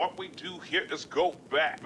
What we do here is go back.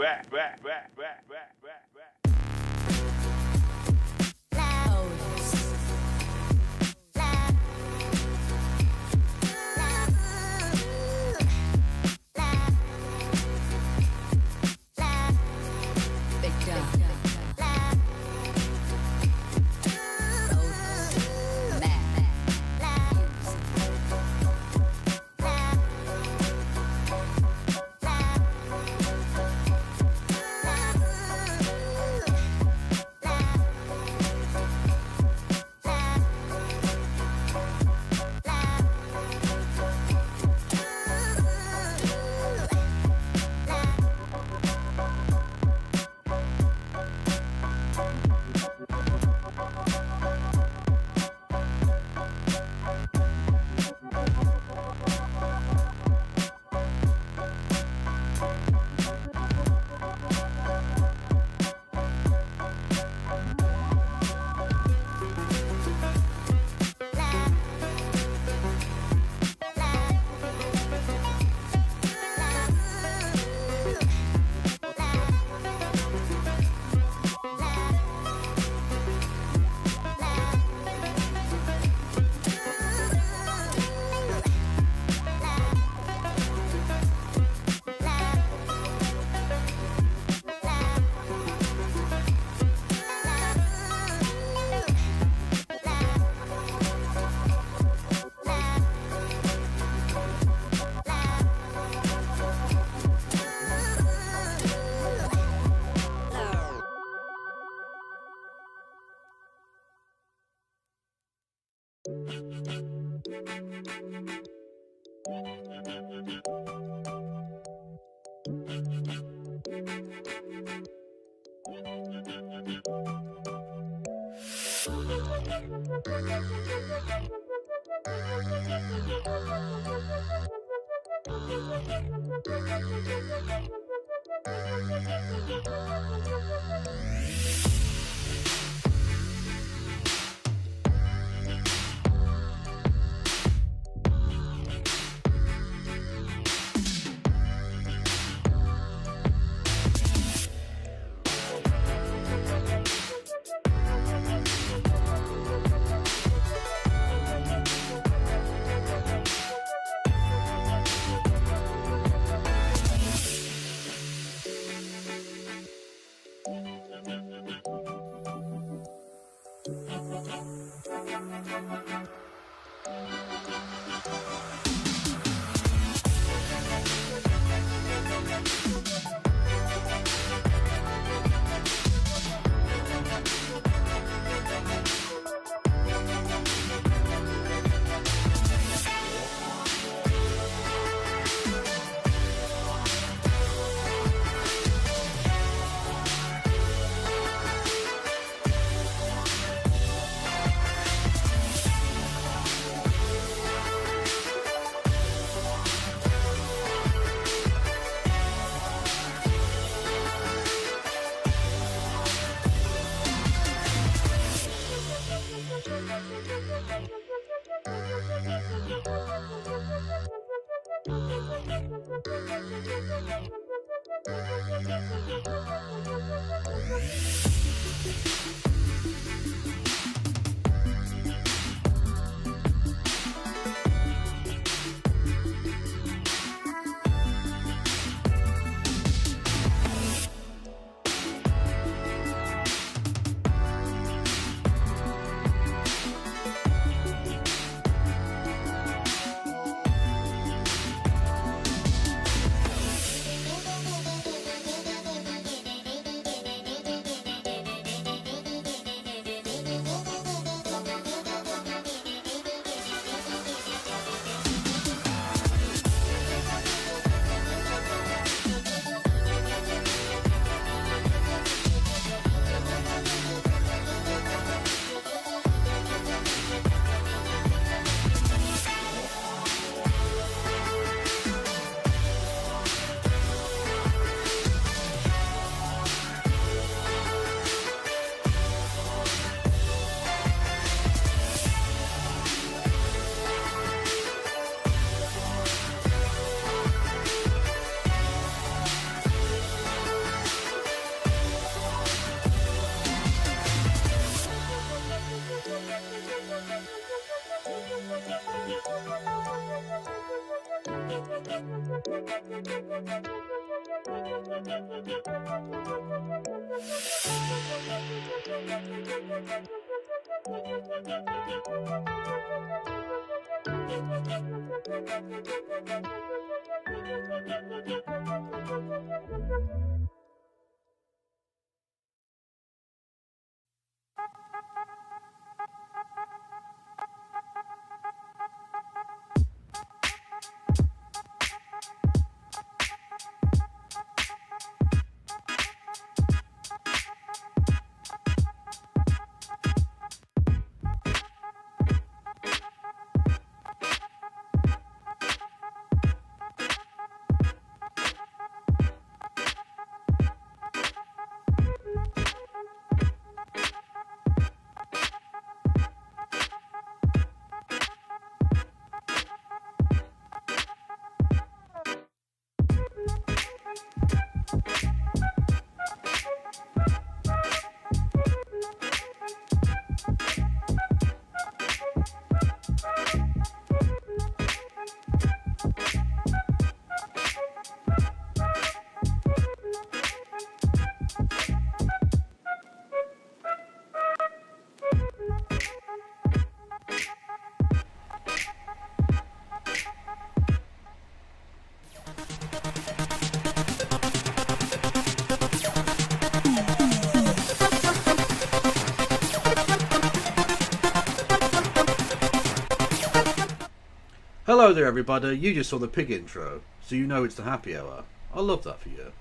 Hello there everybody, you just saw the pig intro, so you know it's the happy hour. I love that for you.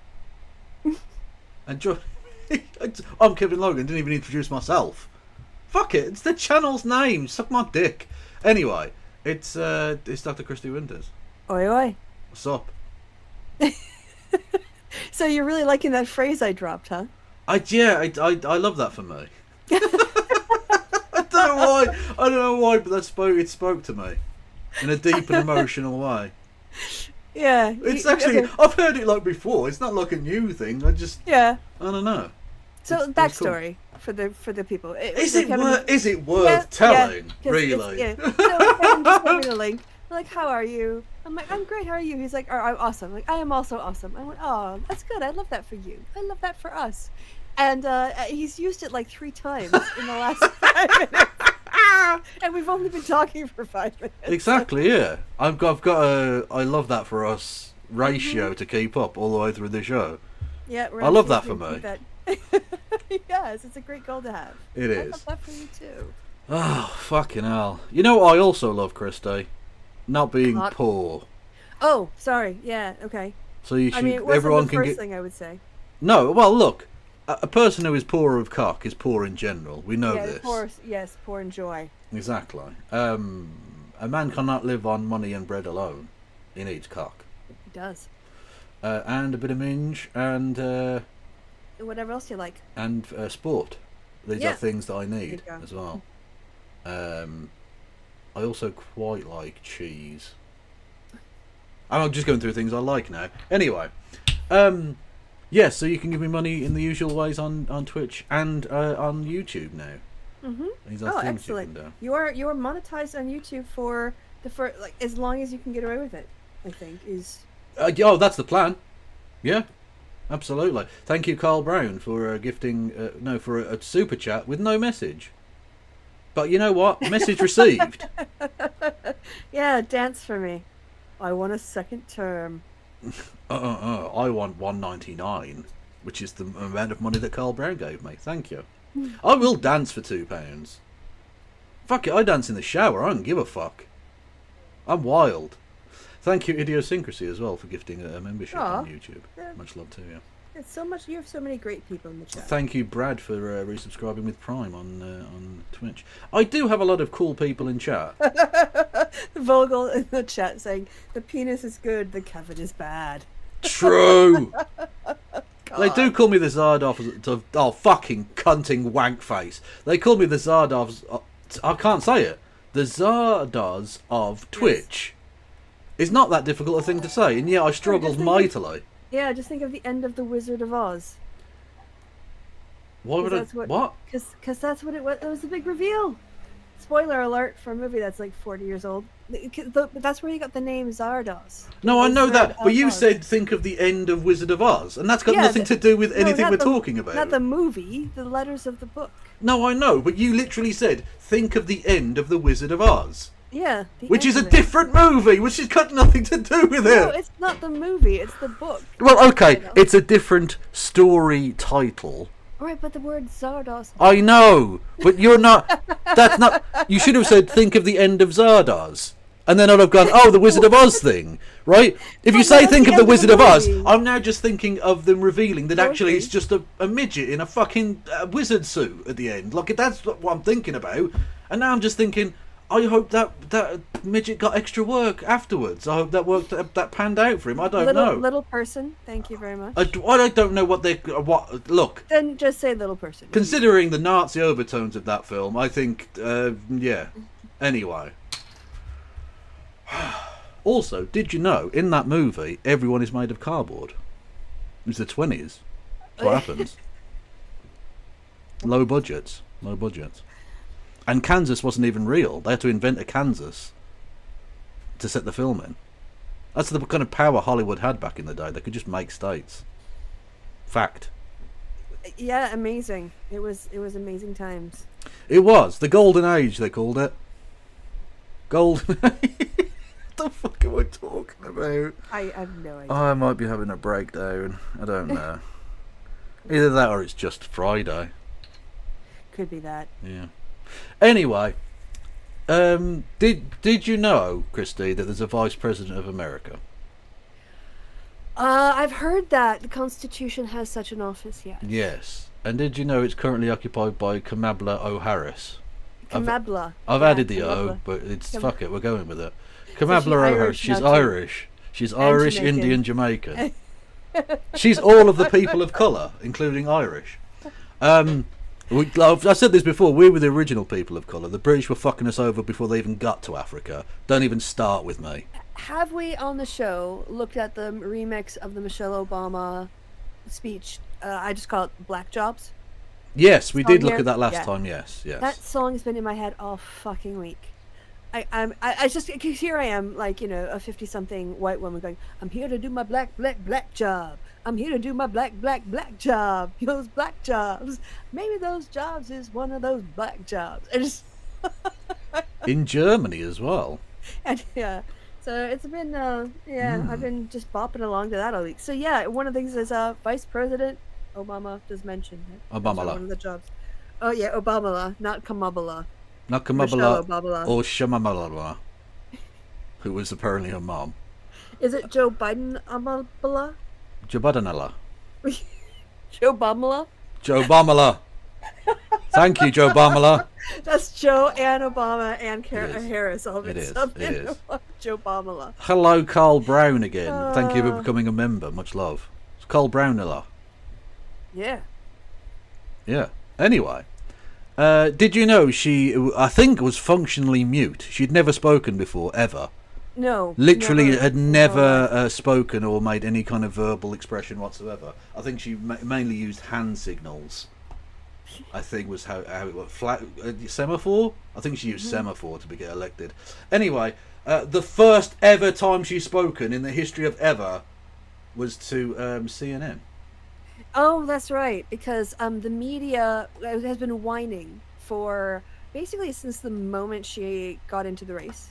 Enjoy. I'm Kevin Logan, didn't even introduce myself. Fuck it, it's the channel's name, suck my dick. Anyway, it's Dr. Christy Winters. Oi oi. What's up? So you're really liking that phrase I dropped, huh? I love that for me. I don't know why, but it spoke to me. In a deep and emotional way. Yeah. It's actually, okay. I've heard it like before. It's not like a new thing. I don't know. So backstory cool. for the people. Is it worth telling? Yeah, really? Yeah. So Kevin just sent me the link. I'm like, how are you? I'm like, I'm great. How are you? He's like, oh, I'm awesome. I'm like, I am also awesome. I went, oh, that's good. I love that for you. I love that for us. And he's used it like 3 times in the last 5 minutes. And we've only been talking for 5 minutes. Exactly, yeah. I've got a I love that for us ratio to keep up all the way through the show. Yeah, I love that for me. Yes, it's a great goal to have. It is. I love that for you too. Oh, fucking hell. You know what I also love, Christy? Not being poor. Oh, sorry. Yeah, okay. So you should, I mean, it wasn't everyone the can first get... thing I would say. No, well, look. A person who is poor of cock is poor in general. We know this. Poor in joy. Exactly. A man cannot live on money and bread alone. He needs cock. He does. And a bit of minge and... whatever else you like. And sport. These are things that I need as well. I also quite like cheese. I'm just going through things I like now. Anyway. Yes, so you can give me money in the usual ways on Twitch and on YouTube now. Mm-hmm. These are things excellent. You can do. You are monetized on YouTube for like as long as you can get away with it. I think is. Oh, that's the plan. Yeah, absolutely. Thank you, Carl Brown, for gifting for a super chat with no message. But you know what? Message received. Yeah, dance for me. I want a second term. I want $1.99, which is the amount of money that Carl Brown gave me. Thank you. I will dance for £2. Fuck it, I dance in the shower. I don't give a fuck. I'm wild. Thank you, Idiosyncrasy, as well, for gifting a membership on YouTube. Much love to you. It's so much. You have so many great people in the chat. Thank you, Brad, for resubscribing with Prime on Twitch. I do have a lot of cool people in chat. Vogel in the chat saying the penis is good, the Kevin is bad. True. They do call me the Zardoz of fucking cunting wank face. They call me the Zardoz. I can't say it. The Zardoz of Twitch. It's not that difficult a thing to say, and yet I struggled mightily. Yeah, just think of the end of The Wizard of Oz. Why would I? What? Because that's what it was. It was the big reveal. Spoiler alert for a movie that's like 40 years old. That's where you got the name Zardos. No, I know that, Wizard but of you Oz. said think of the end of Wizard of Oz, and that's got Yeah, nothing to do with No, anything not we're the- talking about. Not the movie, the letters of the book. No, I know, but you literally said think of the end of the Wizard of Oz, Yeah. which is a end of it. different movie, which has got nothing to do with No, it. it's not the movie, it's the book. Well, okay, know. it's a different story title. Alright, but the word Zardos. I know, but you're not. That's not. You should have said think of the end of Zardoz. And then I'd have gone, oh, the Wizard of Oz thing, right? If you Well, say that's think the of the end of Wizard the of Oz, movie. I'm now just thinking of them revealing that actually Dorothy. it's just a midget in a fucking wizard suit at the end. Like, that's what I'm thinking about. And now I'm just thinking, I hope that midget got extra work afterwards. I hope that worked, that panned out for him. I don't know. Little person, thank you very much. I don't know what they... Look, Then just say little person. considering the Nazi overtones of that film, I think, yeah. Anyway. Also, did you know, in that movie, everyone is made of cardboard? It was the 20s. That's what happens. Low budgets. Low budgets. And Kansas wasn't even real. They had to invent a Kansas to set the film in. That's the kind of power Hollywood had back in the day. They could just make states. Fact. Yeah, amazing. It was amazing times. It was. The Golden Age, they called it. Golden Age. What the fuck am I talking about? I have no idea. I might be having a breakdown. I don't know. Either that or it's just Friday. Could be that. Yeah. Anyway, did you know, Christy, that there's a Vice President of America? I've heard that the Constitution has such an office, yes. Yes. And did you know it's currently occupied by KAMABLA Harris? KAMABLA. I've Yeah, added the O, KAMABLA. but it's Kam- fuck it, we're going with it. she's KAMABLA Harris. Irish She's now, too. Irish. She's Irish, Jamaican. Indian, Jamaican. She's all of the people of colour, including Irish. I've said this before, we were the original people of colour. The British were fucking us over before they even got to Africa. Don't even start with me. Have we on the show looked at the remix of the Michelle Obama speech? I just call it Black Jobs. Yes, we did Song look here? at that last Yeah. time, yes. That song's been in my head all fucking week. I just, cause here I am, like, you know, a 50-something white woman going, I'm here to do my black job. I'm here to do my black job. Those black jobs. Maybe those jobs is one of those black jobs. I just, In Germany as well. and yeah. So it's been, I've been just bopping along to that all week. So yeah, one of the things is Vice President Obama just mentioned it. Obama. One of the jobs. Oh yeah, Obama, not KAMABLA. Not Michelle KAMABLA Obama. or Shamamala, who was apparently her mom. Is it Joe Biden Obama? Jabadanala. Joe Bamala? Joe Bamala. Thank you, Joe Bamala. That's Joe and Obama and It is. Harris all It is, mixed up it in is. Joe Bamala. Hello, Carl Brown again. Thank you for becoming a member. Much love. It's Carl Brownilla. Yeah. Yeah. Anyway, did you know she, I think, was functionally mute? She'd never spoken before, ever. No. Literally never. had No. never spoken or made any kind of verbal expression whatsoever. I think she mainly used hand signals. I think was how it worked. Semaphore? I think she used semaphore to get elected. Anyway, the first ever time she's spoken in the history of ever was to CNN. Oh, that's right. Because the media has been whining for basically since the moment she got into the race.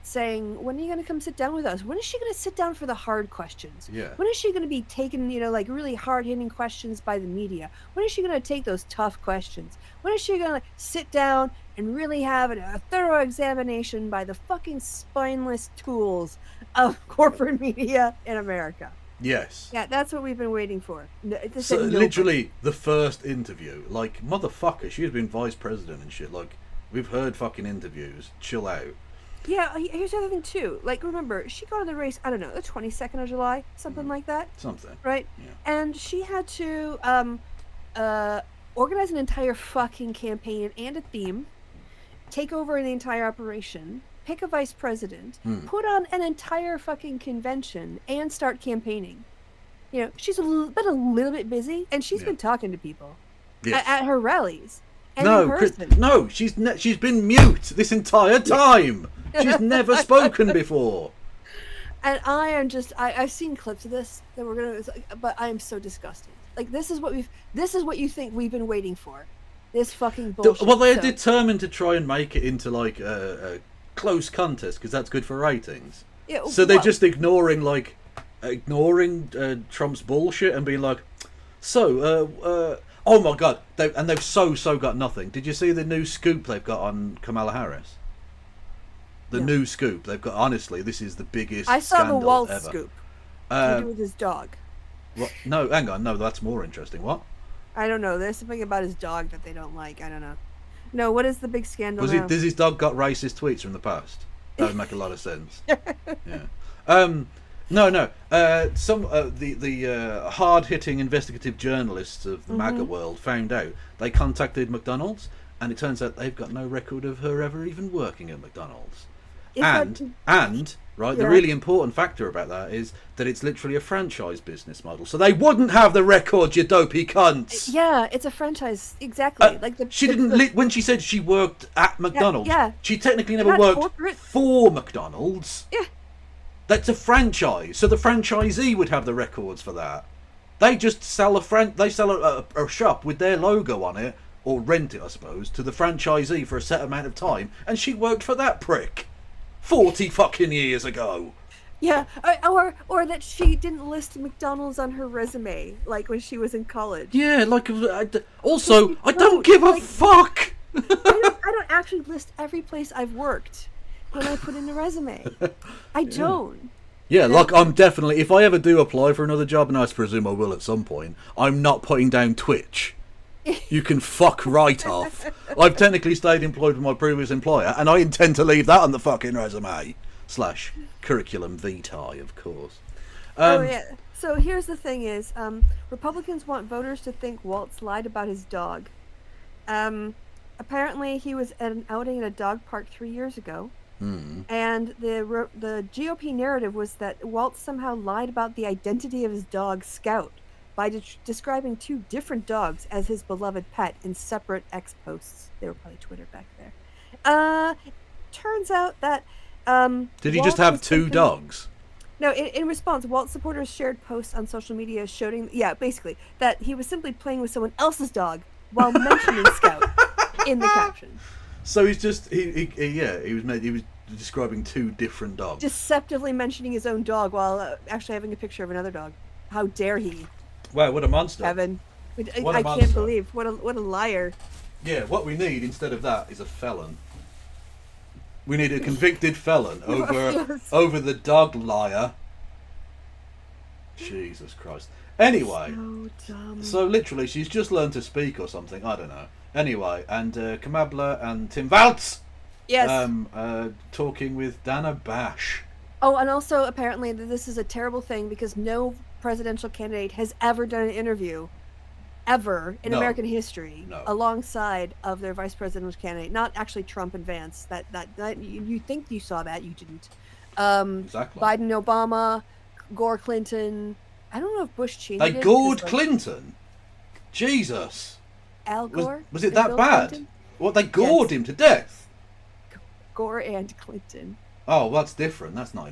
Saying, when are you going to come sit down with us? When is she going to sit down for the hard questions? Yeah. When is she going to be taking, like really hard-hitting questions by the media? When is she going to take those tough questions? When is she going to sit down and really have a thorough examination by the fucking spineless tools of corporate media in America? Yes. Yeah, that's what we've been waiting for. So, literally the first interview. Like, motherfucker, she has been vice president and shit. Like, we've heard fucking interviews. Chill out. Yeah, here's the other thing too. Like, remember, she got in the race, I don't know, the 22nd of July, something like that. Something. Right? Yeah. And she had to organize an entire fucking campaign and a theme, take over the entire operation, pick a vice president, put on an entire fucking convention, and start campaigning. She's been a little bit busy, and she's been talking to people Yes. at her rallies. And in person. No, she's been mute this entire time. She's never spoken before. And I am just I've seen clips of this that we're gonna, but I am so disgusted. Like this is what you think we've been waiting for. This fucking bullshit. Well, they're determined to try and make it into like a close contest because that's good for ratings. Yeah, so they're just ignoring Trump's bullshit and being like, oh my god, they've so got nothing. Did you see the new scoop they've got on Kamala Harris? The new scoop they've got. Honestly, this is the biggest. I saw the Waltz ever. scoop. To do with his dog. What? No, hang on. No, that's more interesting. What? I don't know. There's something about his dog that they don't like. I don't know. No, what is the big scandal? Does his dog got racist tweets from the past? That would make a lot of sense. Yeah. No. The hard-hitting investigative journalists of the MAGA world found out. They contacted McDonald's, and it turns out they've got no record of her ever even working at McDonald's. The really important factor about that is that it's literally a franchise business model. So they wouldn't have the records, you dopey cunts. Yeah, it's a franchise, exactly. When she said she worked at McDonald's, she technically never worked for McDonald's. Yeah. That's a franchise, so the franchisee would have the records for that. They just sell a shop with their logo on it, or rent it, I suppose, to the franchisee for a set amount of time, and she worked for that prick 40 fucking years ago. Yeah, or that she didn't list McDonald's on her resume, like when she was in college. Yeah, also, I don't give a fuck. I don't actually list every place I've worked when I put in a resume. I don't. Yeah, like I'm definitely, if I ever do apply for another job, and I presume I will at some point, I'm not putting down Twitch. You can fuck right off. I've technically stayed employed with my previous employer, and I intend to leave that on the fucking resume. / curriculum vitae, of course. So here's the thing is, Republicans want voters to think Waltz lied about his dog. Apparently he was at an outing at a dog park 3 years ago. And the GOP narrative was that Waltz somehow lied about the identity of his dog, Scout, by describing 2 different dogs as his beloved pet in separate X posts. They were probably Twitter back there. Turns out that... Did he just have 2 dogs? No, in response, Waltz supporters shared posts on social media showing... Yeah, basically, that he was simply playing with someone else's dog while mentioning Scout in the caption. So he's just... He was describing 2 different dogs. Deceptively mentioning his own dog while actually having a picture of another dog. How dare he? Wow, what a monster. Evan. I can't believe. What a liar. Yeah, what we need instead of that is a felon. We need a convicted felon over the dog liar. Jesus Christ. Anyway, so dumb. So literally she's just learned to speak or something, I don't know. Anyway, and KAMABLA and Tim Vance talking with Dana Bash. Oh, and also apparently this is a terrible thing because no presidential candidate has ever done an interview ever in American history alongside of their vice presidential candidate. Not actually Trump and Vance. That you think you saw that, you didn't. Exactly. Biden, Obama, Gore, Clinton. I don't know if Bush Cheney. They gored Clinton. Jesus. Al Gore. Was it that Bill bad? Clinton? What, they gored him to death? Gore and Clinton. Oh, well, that's different. That's not.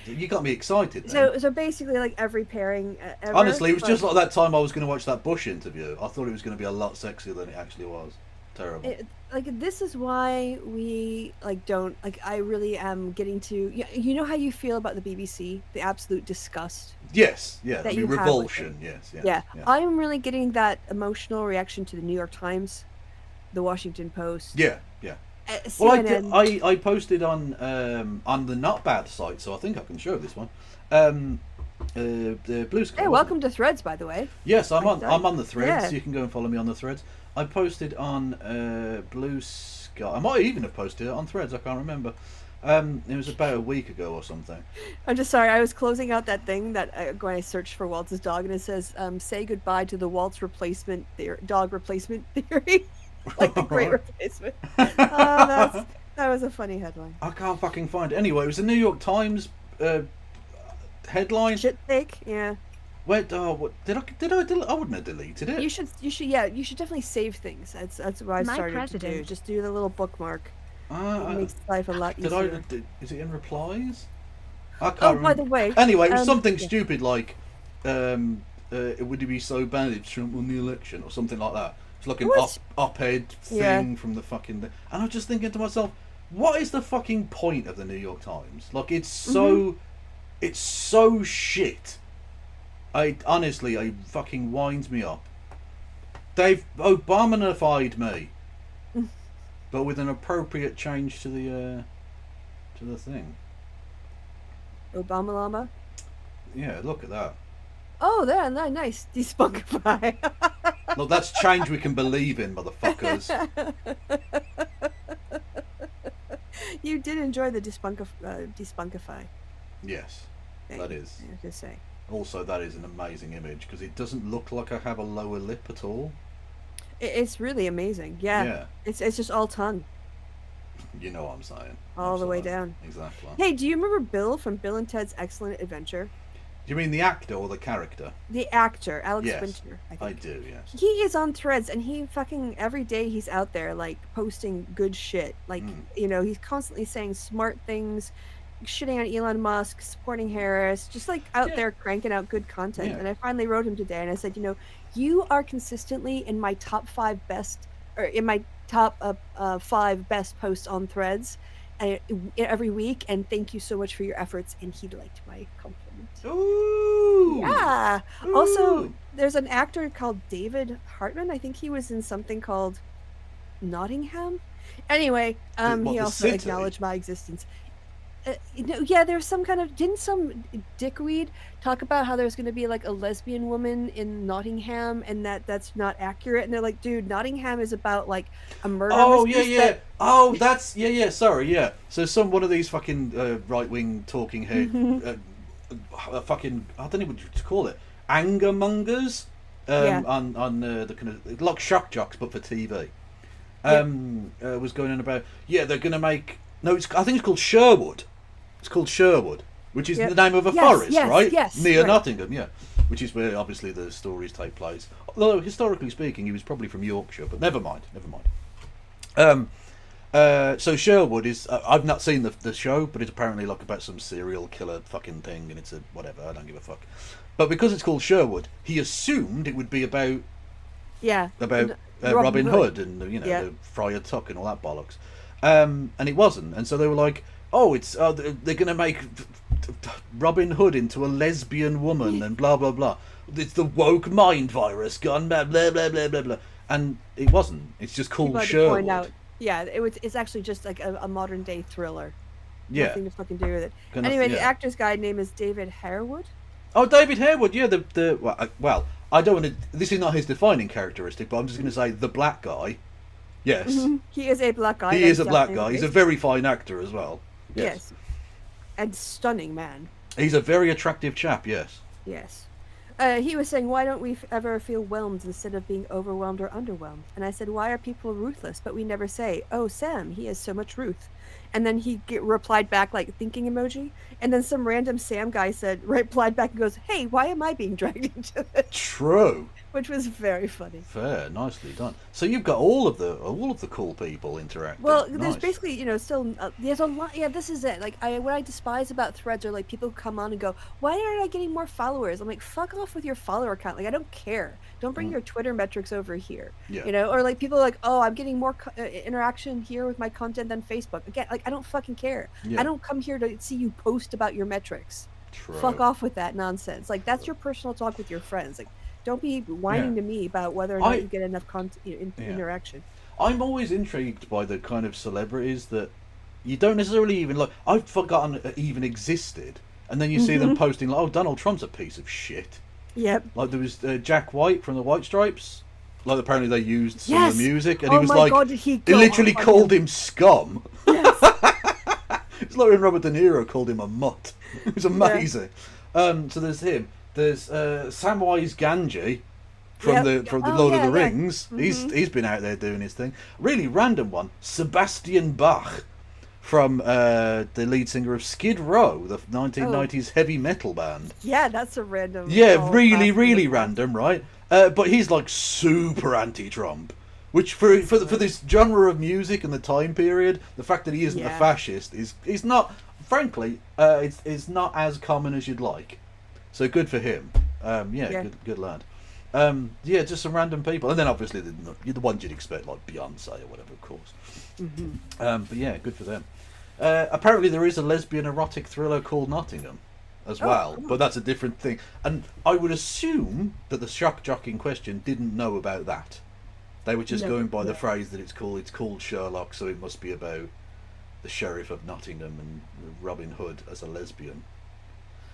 You got me excited then. So basically, like every pairing ever. Honestly, it was just like that time I was going to watch that Bush interview. I thought it was going to be a lot sexier than it actually was. Terrible. This is why we don't I really am getting to. You know how you feel about the BBC, the absolute disgust. Yes, yeah, the revulsion. Yes, yeah. I am really getting that emotional reaction to the New York Times, the Washington Post. Yeah. CNN. Well, I posted on the Not Bad site, so I think I can show this one. The Blue Sky. Hey, welcome to Threads, by the way. Yes, I'm on the Threads. Yeah. So you can go and follow me on the Threads. I posted on Blue Sky. I might even have posted it on Threads. I can't remember. It was about a week ago or something. I'm just sorry. I was closing out that thing that when I searched for Waltz's dog, and it says, "Say goodbye to the Waltz dog replacement theory." Like the Great Replacement. That was a funny headline. I can't fucking find it. Anyway, it was a New York Times headline. Shit take, yeah. Wait, what did I delete? I wouldn't have deleted it. You should you should definitely save things. That's what I My started to president. do. Just do the little bookmark. It Uh, makes life a lot did easier. is it in replies? I can't Oh, remember. by the way. Anyway, it was something yeah. stupid like, would it be so bad if Trump won the election or something like that? It's like an What? op-ed thing from the fucking. And I was just thinking to myself, what is the fucking point of the New York Times? Like, it's so shit. Honestly, it fucking winds me up. They've Obamanified me, but with an appropriate change to the thing. Obama Llama. Yeah, look at that. Oh, there, nice. Despunkify. Look, that's change we can believe in, motherfuckers. You did enjoy the despunkify. Yes, Thing, that is. I have to say. Also, that is an amazing image because it doesn't look like I have a lower lip at all. It's really amazing. Yeah. Yeah. It's just all tongue. You know what I'm saying. All the way Absolutely. down. Exactly. Hey, do you remember Bill from Bill and Ted's Excellent Adventure? Do you mean the actor or the character? The actor, Alex Yes, Winter, I think. I do, yes. He is on Threads, and he fucking every day he's out there like posting good shit. Like he's constantly saying smart things, shitting on Elon Musk, supporting Harris, just like out there cranking out good content. Yeah. And I finally wrote him today, and I said, you are consistently in my top 5 best, or in my top 5 best posts on Threads every week, and thank you so much for your efforts. And he liked my compliment. Ooh. Yeah. Ooh. Also, there's an actor called David Hartman. I think he was in something called Nottingham. Anyway, he the also city? acknowledged my existence. Yeah, there's some kind of didn't some dickweed talk about how there's going to be like a lesbian woman in Nottingham, and that's not accurate. And they're like, dude, Nottingham is about like a murder. Oh yeah. Oh, that's yeah. Sorry, yeah. So one of these fucking right-wing talking head, fucking I don't know what to call it, anger mongers, on the kind of like shock jocks but for TV. Was going on about they're going to make I think it's called Sherwood. It's called Sherwood, which is the name of a forest, right? Yes, near right. Nottingham, yeah, which is where obviously the stories take place. Although historically speaking, he was probably from Yorkshire, but never mind. So Sherwood is I've not seen the show, but it's apparently like about some serial killer fucking thing, and it's a whatever. I don't give a fuck. But because it's called Sherwood, he assumed it would be about Robin Hood and the Friar Tuck and all that bollocks, and it wasn't. And so they were like, "Oh, it's they're going to make Robin Hood into a lesbian woman and blah blah blah. It's the woke mind virus gone blah blah blah blah blah blah." And it wasn't. It's just called Sherwood. Yeah, it's actually just like a modern day thriller. Yeah, nothing to fucking do with it. Anyway, the actor's guy name is David Harewood. Oh, David Harewood, yeah. Well, I don't want to. This is not his defining characteristic, but I'm just going to say the black guy. Yes, he is a black guy. He is a black guy. He's a very fine actor as well. Yes, and stunning man. He's a very attractive chap. Yes. Yes. He was saying, why don't we ever feel whelmed instead of being overwhelmed or underwhelmed? And I said, why are people ruthless? But we never say, oh, Sam, he has so much Ruth. And then he replied back like thinking emoji. And then some random Sam guy replied back and goes, hey, why am I being dragged into this? True. Which was very funny. Fair, nicely done. So you've got all of the cool people interacting. Well, nice. There's basically, still there's a lot. Yeah, this is it. Like, what I despise about Threads are like people who come on and go, "Why aren't I getting more followers?" I'm like, "Fuck off with your follower count." Like, I don't care. Don't bring your Twitter metrics over here. Yeah. Or like people are like, "Oh, I'm getting more interaction here with my content than Facebook." Again, like I don't fucking care. Yeah. I don't come here to see you post about your metrics. True. Fuck off with that nonsense. Like that's your personal talk with your friends. Like. Don't be whining to me about whether or not you get enough interaction. I'm always intrigued by the kind of celebrities that you don't necessarily even like. I've forgotten it even existed, and then you see them posting like, "Oh, Donald Trump's a piece of shit." Yep. Like there was Jack White from the White Stripes. Like apparently they used some of the music, and he was my like, God, did he literally called him scum. Yes. It's like when Robert De Niro called him a mutt. It was amazing. So there's him. There's Samwise Gamgee from the Lord of the Rings. He's been out there doing his thing. Really random one. Sebastian Bach from the lead singer of Skid Row, the 1990s heavy metal band. Yeah, that's a random. Yeah, really random, right? But he's like super anti-Trump, which for this genre of music and the time period, the fact that he isn't a fascist is not, frankly, it's not as common as you'd like. So good for him. Good lad. Just some random people, and then obviously the ones you'd expect, like Beyonce or whatever, of course. But yeah, good for them. Apparently there is a lesbian erotic thriller called Nottingham as well, but that's a different thing. And I would assume that the shock jock in question didn't know about that. They were just going by the phrase that it's called Sherlock, so it must be about the Sheriff of Nottingham and Robin Hood as a lesbian.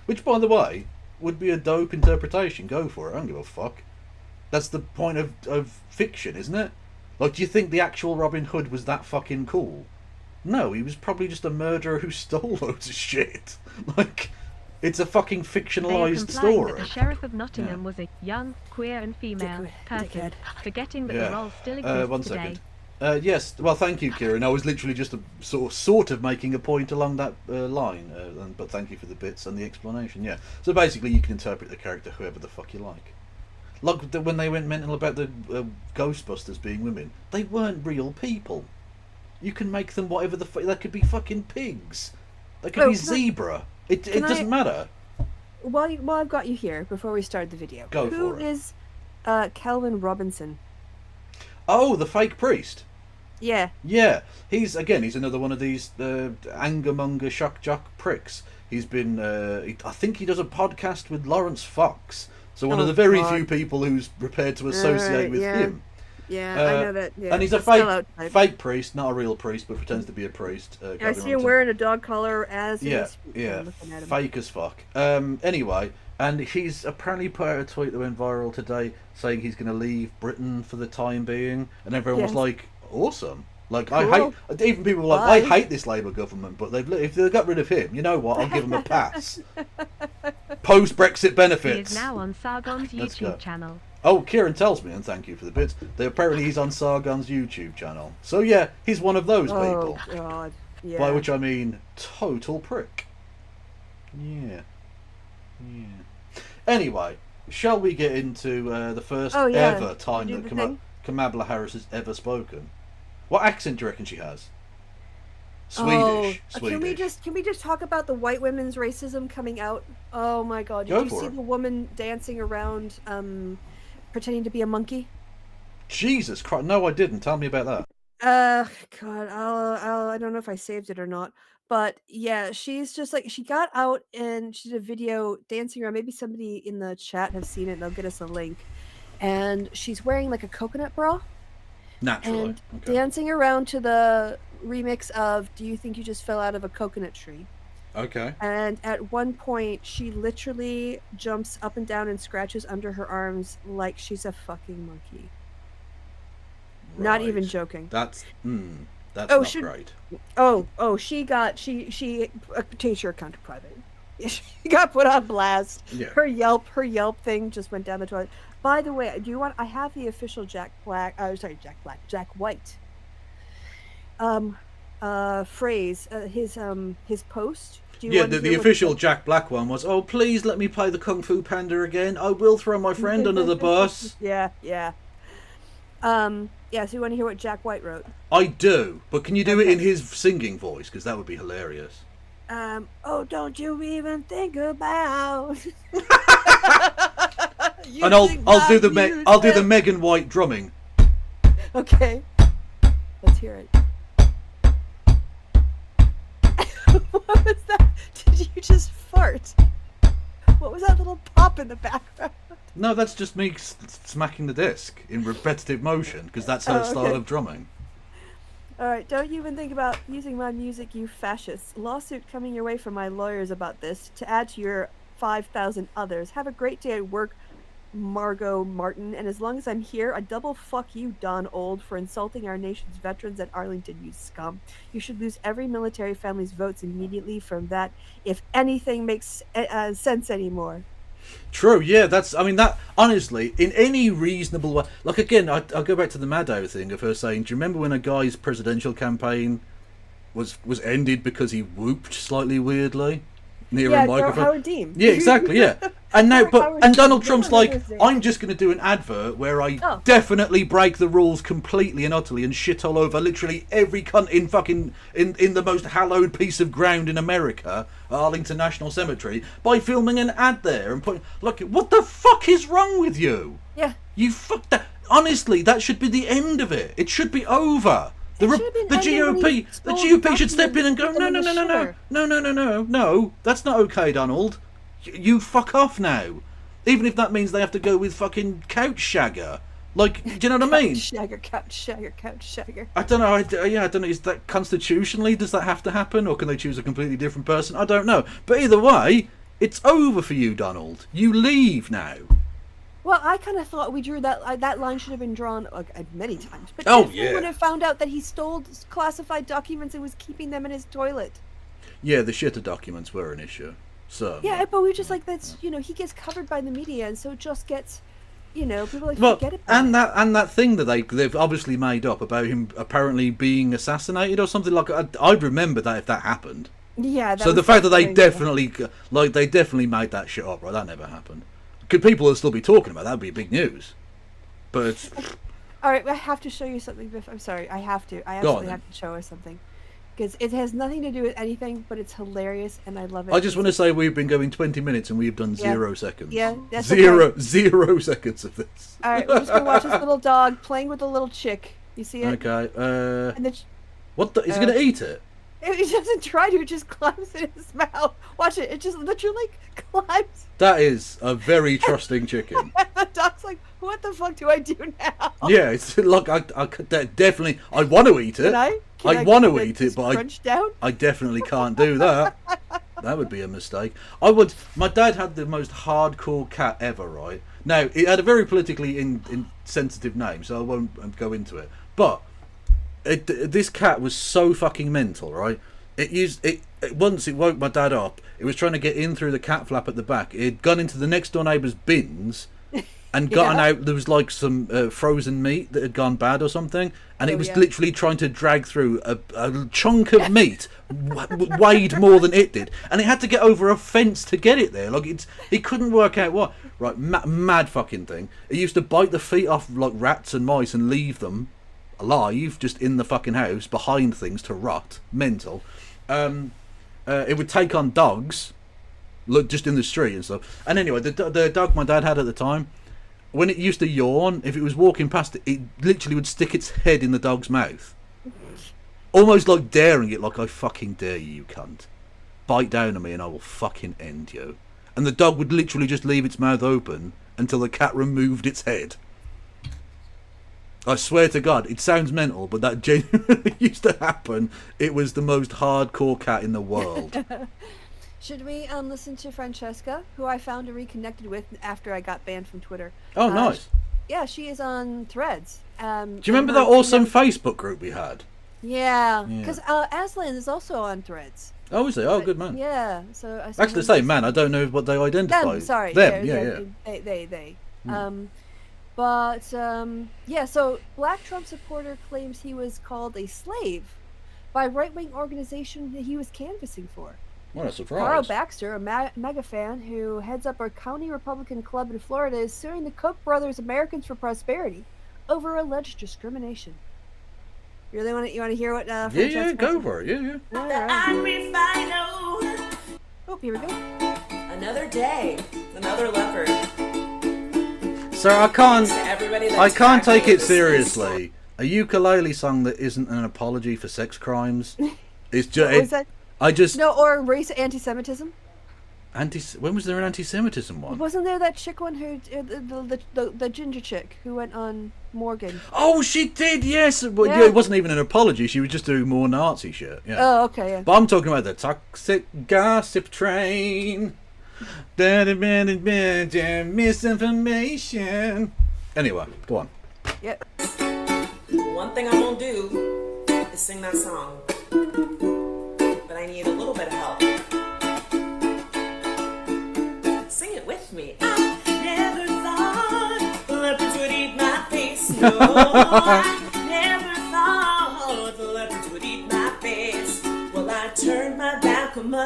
Which, by the way, would be a dope interpretation. Go for it. I don't give a fuck. That's the point of fiction, isn't it? Like, do you think the actual Robin Hood was that fucking cool? No, he was probably just a murderer who stole loads of shit. Like, it's a fucking fictionalized story. That the Sheriff of Nottingham was a young, queer and female person, forgetting that the role still exists 1 today. second. Yes, well, thank you, Kieran. I was literally just sort of making a point along that line, but thank you for the bits and the explanation. Yeah, so basically, you can interpret the character however the fuck you like. Like when they went mental about the Ghostbusters being women, they weren't real people. You can make them whatever the fuck. They could be fucking pigs. They could be zebra. It doesn't matter. While I've got you here, before we start the video, who is Calvin Robinson? Oh, the fake priest. Yeah. Yeah, he's another one of these angermonger shock jock pricks. He's been, I think he does a podcast with Lawrence Fox. So one of the very few people who's prepared to associate with him. Yeah, I know that. Yeah. And he's a fake priest, not a real priest, but pretends to be a priest. I see him wearing a dog collar as fake as fuck. Anyway, and he's apparently put out a tweet that went viral today saying he's going to leave Britain for the time being, and everyone was like, awesome. Like, cool. I hate, even people were like, I hate this Labour government, but if they got rid of him, you know what, I'll give him a pass. Post-Brexit benefits. He is now on Sargon's YouTube channel. Oh, Kieran tells me, and thank you for the bits, that apparently he's on Sargon's YouTube channel. So yeah, he's one of those people. Oh, God. Yeah. By which I mean, total prick. Yeah. Anyway, shall we get into the first ever time that Kamala Harris has ever spoken? What accent do you reckon she has? Swedish. Can we just talk about the white women's racism coming out? Oh my God! Did you see the woman dancing around, pretending to be a monkey? Jesus Christ! No, I didn't. Tell me about that. God, I don't know if I saved it or not, but yeah, she's just like, she got out and she did a video dancing around. Maybe somebody in the chat has seen it. They'll get us a link. And she's wearing like a coconut bra. Naturally. And dancing around to the remix of "Do You Think You Just Fell Out of a Coconut Tree?" Okay. And at one point, she literally jumps up and down and scratches under her arms like she's a fucking monkey. Right. Not even joking. That's not great. She change her account to private. She got put on blast. Yeah. Her Yelp thing just went down the toilet. By the way, I have the official Jack White phrase, his post. The official Jack Black one was, "Oh, please let me play the Kung Fu Panda again. I will throw my friend under the bus." Yeah. So you want to hear what Jack White wrote? I do, but can you do it in his singing voice? Because that would be hilarious. Oh, don't you even think about. And I'll do the Megan White drumming. Okay, let's hear it. What was that? Did you just fart? What was that little pop in the background? No, that's just me smacking the disc in repetitive motion, because that's her style of drumming. Alright, don't you even think about using my music, you fascists. Lawsuit coming your way from my lawyers about this, to add to your 5,000 others. Have a great day at work, Margot Martin, and as long as I'm here, a double fuck you, Don Old, for insulting our nation's veterans at Arlington, you scum. You should lose every military family's votes immediately from that, if anything makes sense anymore. True, yeah, that, honestly, in any reasonable way, like, again, I'll go back to the Maddow thing of her saying, do you remember when a guy's presidential campaign was ended because he whooped slightly weirdly near Yeah, a microphone. Howard Dean. Yeah, exactly. Yeah, and now, Howard and Dean. Donald Trump's like, Howard Dean. I'm just going to do an advert where I Oh. definitely break the rules completely and utterly and shit all over literally every cunt in fucking in the most hallowed piece of ground in America, Arlington National Cemetery, by filming an ad there and putting like, what the fuck is wrong with you? Yeah. You fuck that. Honestly, that should be the end of it. It should be over. The GOP should step in and go, no, that's not okay, Donald. You fuck off now. Even if that means they have to go with fucking couch shagger. Like, do you know what I mean? Couch shagger. I don't know. I don't know. Is that constitutionally? Does that have to happen, or can they choose a completely different person? I don't know. But either way, it's over for you, Donald. You leave now. Well, I kind of thought we drew that line should have been drawn many times. But Oh, if we yeah. would have found out that he stole classified documents and was keeping them in his toilet. Yeah, the shitter documents were an issue. So Yeah, but we just that's he gets covered by the media, and so it just gets people forget about and it. that thing that they've obviously made up about him apparently being assassinated or something, like I'd remember that if that happened. Yeah. So the fact that they definitely made that shit up, right? That never happened. Could people still be talking about that? Would be big news. But All right, I have to show you something, Biff. I'm sorry, I have to. I absolutely have to show her something. Because it has nothing to do with anything, but it's hilarious, and I love it. I just want to say we've been going 20 minutes and we've done 0 seconds. Yeah, that's zero okay. 0 seconds of this. All right, we're just gonna watch this little dog playing with a little chick. You see it? Okay. And the What the? Is he gonna eat it? it doesn't try to. It just climbs in his mouth. Watch it. It just literally climbs. That is a very trusting chicken. And the dog's like, "What the fuck do I do now?" Yeah, it's like I definitely I want to eat it. Can I want to like, eat it, but crunch down? I definitely can't do that. That would be a mistake. My dad had the most hardcore cat ever, right? Now, it had a very politically insensitive name, so I won't go into it. But this cat was so fucking mental, right? Once it woke my dad up. It was trying to get in through the cat flap at the back. It had gone into the next door neighbour's bins and gotten out. There was like some frozen meat that had gone bad or something, and it was literally trying to drag through a chunk of meat weighed more than it did, and it had to get over a fence to get it there. Like it couldn't work out what. Right, mad fucking thing. It used to bite the feet off like rats and mice and leave them alive just in the fucking house behind things to rot. Mental. It would take on dogs, look just in the street and stuff. And anyway, the dog my dad had at the time, when it used to yawn, if it was walking past it literally would stick its head in the dog's mouth, almost like daring it, like I fucking dare you, you cunt. Bite down on me and I will fucking end you. And the dog would literally just leave its mouth open until the cat removed its head. I swear to God, it sounds mental, but that genuinely used to happen. It was the most hardcore cat in the world. Should we listen to Francesca, who I found and reconnected with after I got banned from Twitter? Oh, nice. She is on Threads. Do you remember that awesome Facebook group we had? Yeah, because Aslan is also on Threads. Oh, is he? Oh, good man. Yeah, so I actually, say man. I don't know what they identify. Them, sorry. Them, yeah. They. So Black Trump supporter claims he was called a slave by right-wing organization that he was canvassing for. What a surprise. Carl Baxter, a mega fan who heads up our county Republican club in Florida, is suing the Koch brothers Americans for Prosperity over alleged discrimination. You want to hear what Yeah, go for it. Yeah. All right. Oh, here we go. Another day, another leopard. Sir, I can't take it seriously. A ukulele song that isn't an apology for sex crimes is just. Or race anti-Semitism. When was there an anti-Semitism one? Wasn't there that chick one who the ginger chick who went on Morgan? Oh, she did. Yes. Well, Yeah. it wasn't even an apology. She was just doing more Nazi shit. Yeah. Oh, okay. Yeah. But I'm talking about the toxic gossip train. Misinformation. Anyway, go on. Yep. One thing I won't do is sing that song. But I need a little bit of help. Sing it with me. I never thought leopards would eat my face. No, I never thought the leopards would eat my face.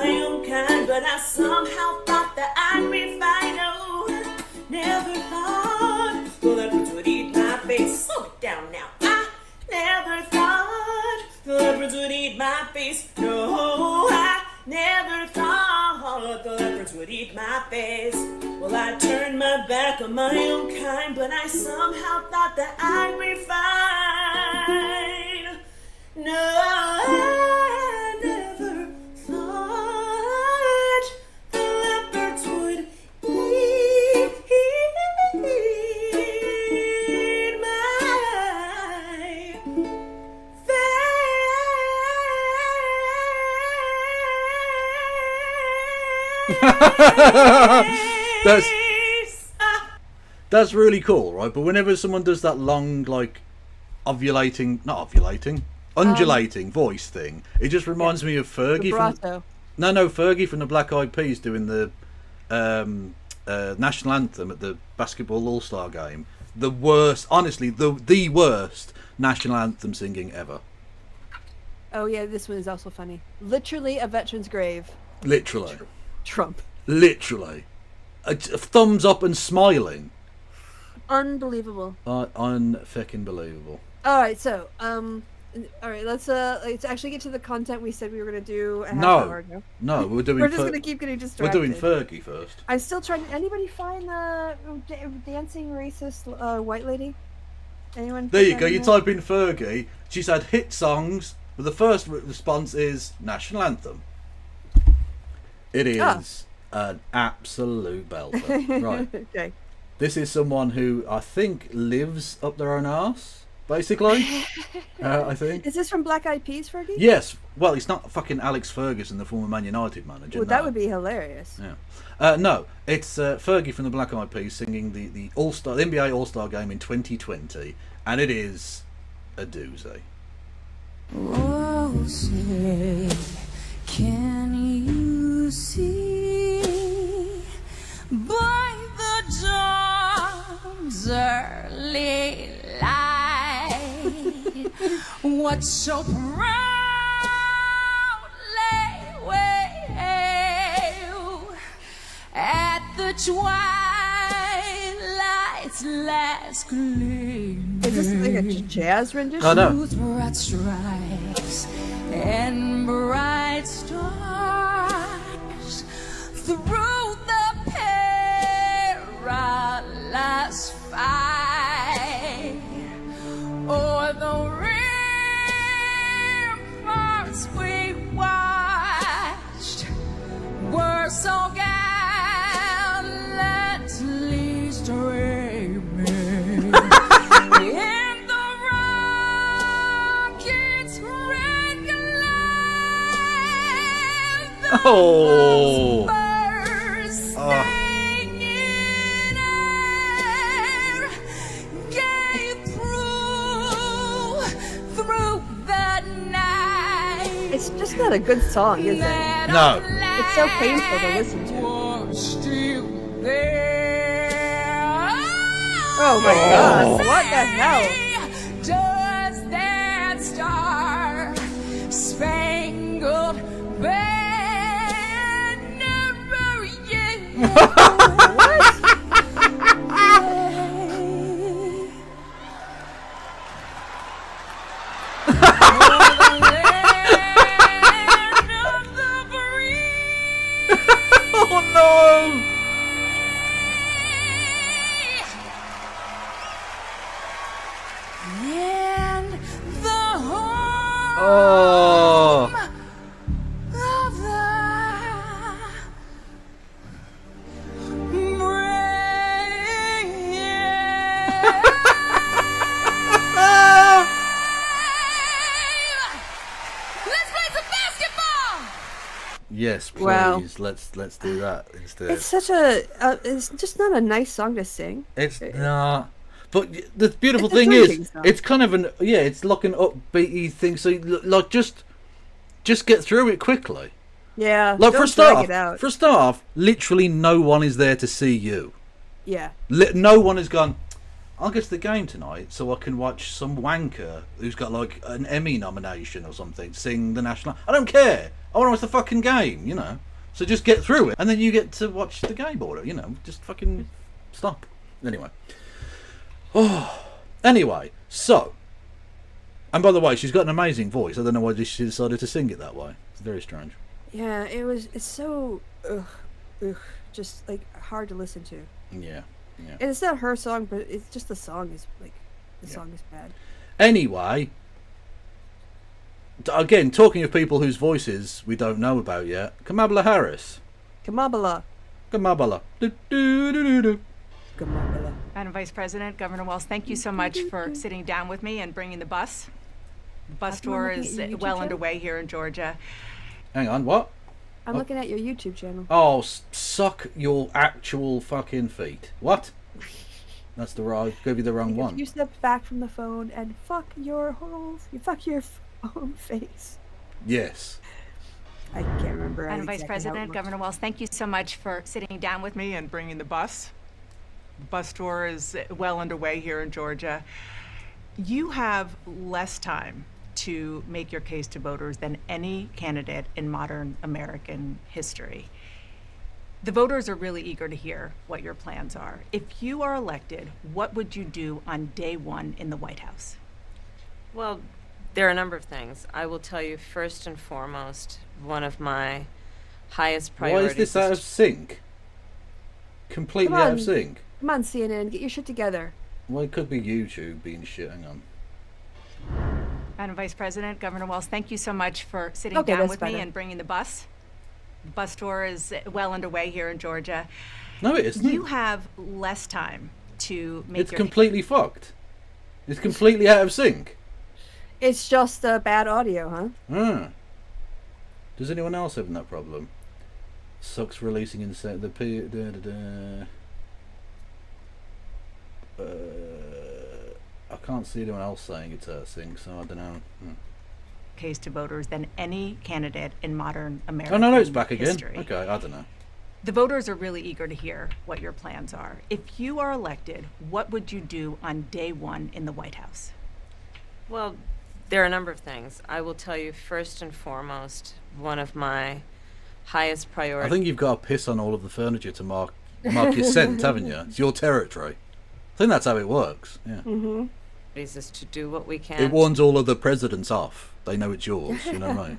my own kind, but I somehow thought that I'd be fine. Oh, never thought the leopards would eat my face. Slow it down now. I never thought the leopards would eat my face. No, I never thought the leopards would eat my face. Well, I turned my back on my own kind, but I somehow thought that I'd be fine. No, I never thought the leopards would eat my face. That's really cool, right? But whenever someone does that long, like, undulating voice thing, it just reminds me of Fergie Vibrato. Fergie from the Black Eyed Peas doing the national anthem at the basketball All-Star game. The worst, honestly, the worst national anthem singing ever. Oh yeah, this one is also funny. Literally a veteran's grave. Literally. Trump. Literally. A thumbs up and smiling. Unbelievable. Unfucking believable. All right, so all right, let's actually get to the content we said we were gonna do a half hour ago. No, we're doing. We're just gonna keep getting distracted. We're doing Fergie first. I'm still trying. Anybody find the dancing racist white lady? Anyone? There you go. You type in Fergie. She's had hit songs, but the first response is national anthem. It is an absolute belter. Right. Okay. This is someone who I think lives up their own arse, basically. I think. Is this from Black Eyed Peas, Fergie? Yes. Well, it's not fucking Alex Ferguson, the former Man United manager. Well, that would be hilarious. Yeah. No, it's Fergie from the Black Eyed Peas singing the NBA All-Star game in 2020, and it is a doozy. Oh, say, can you see by the dawn's early light what so proudly wailed at the twilight's last gleam? Is this like a jazz rendition? Oh, no. Whose broad stripes and bright stars through the perilous fight o'er the ramparts we watched were so gallantly streaming in the rocket's red glare. Oh. Bursting in air gave through the night. It's just not a good song, is it? No. It's so painful to listen to. Oh my God! What the hell? Does that star spangled banner yet? Oh no! And the home Oh. of the Let's play some basketball. Yes, please. Wow. Let's do that instead. It's such a. It's just not a nice song to sing. It's not. But the beautiful It's a thing drinking is, song. it's kind of it's like an upbeaty thing. So like just get through it quickly. Yeah. Like don't for a start drag it out. off, literally no one is there to see you. Yeah. No one has gone, I'll get to the game tonight so I can watch some wanker who's got like an Emmy nomination or something sing the national. I don't care. I want to watch the fucking game, you know. So just get through it, and then you get to watch the game order, you know. Just fucking stop. Anyway. Oh. Anyway, so. And by the way, she's got an amazing voice. I don't know why she decided to sing it that way. It's very strange. Yeah, it's so, just, like, hard to listen to. Yeah, yeah. And it's not her song, but it's just the song is, like, song is bad. Anyway, again, talking of people whose voices we don't know about yet, Kamala Harris. KAMABLA. Kamala. Do-do-do-do-do. KAMABLA. Madam Vice President, Governor Walz, thank you so much for sitting down with me and bringing the bus. The bus tour is well underway here in Georgia. Hang on, what? I'm looking at your YouTube channel. Oh, suck your actual fucking feet. What? That's the wrong. Gave you the wrong one. You step back from the phone and fuck your phone face. Yes. I can't remember. Madam exactly Vice President, Governor Walz, thank you so much for sitting down with me and bringing the bus. The bus tour is well underway here in Georgia. You have less time to make your case to voters than any candidate in modern American history. The voters are really eager to hear what your plans are. If you are elected, what would you do on day one in the White House? Well, there are a number of things. I will tell you first and foremost, one of my highest priorities. Why is this out of sync? Completely out of sync. Come on, CNN, get your shit together. Well, it could be YouTube being shit. Hang on. Madam Vice President, Governor Walz, thank you so much for sitting Okay, down that's with better. me and bringing the bus. The bus tour is well underway here in Georgia. No, it isn't. You have less time to make It's your completely fucked. It's completely out of sync. It's just bad audio, huh? Does anyone else have that problem? Sucks releasing in the P. I can't see anyone else saying it's out of sync, so I don't know. case to voters than any candidate in modern American Oh no, it's back again. history. Okay, I don't know. The voters are really eager to hear what your plans are. If you are elected, what would you do on day one in the White House? Well, there are a number of things. I will tell you first and foremost, one of my highest I priorities. think you've got to piss on all of the furniture to mark your scent, haven't you? It's your territory. I think that's how it works. Yeah. Is to do what we can It warns all of the presidents off. They know it's yours. You know, right?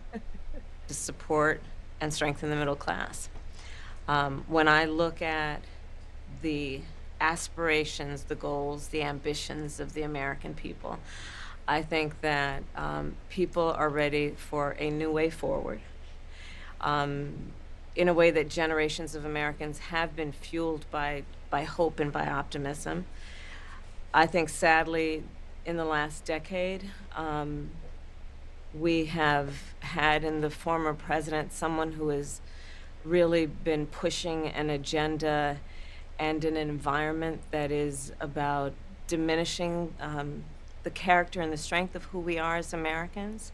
to support and strengthen the middle class. When I look at the aspirations, the goals, the ambitions of the American people, I think that people are ready for a new way forward, in a way that generations of Americans have been fueled by hope and by optimism. I think, sadly, in the last decade, we have had in the former president someone who has really been pushing an agenda and an environment that is about diminishing the character and the strength of who we are as Americans,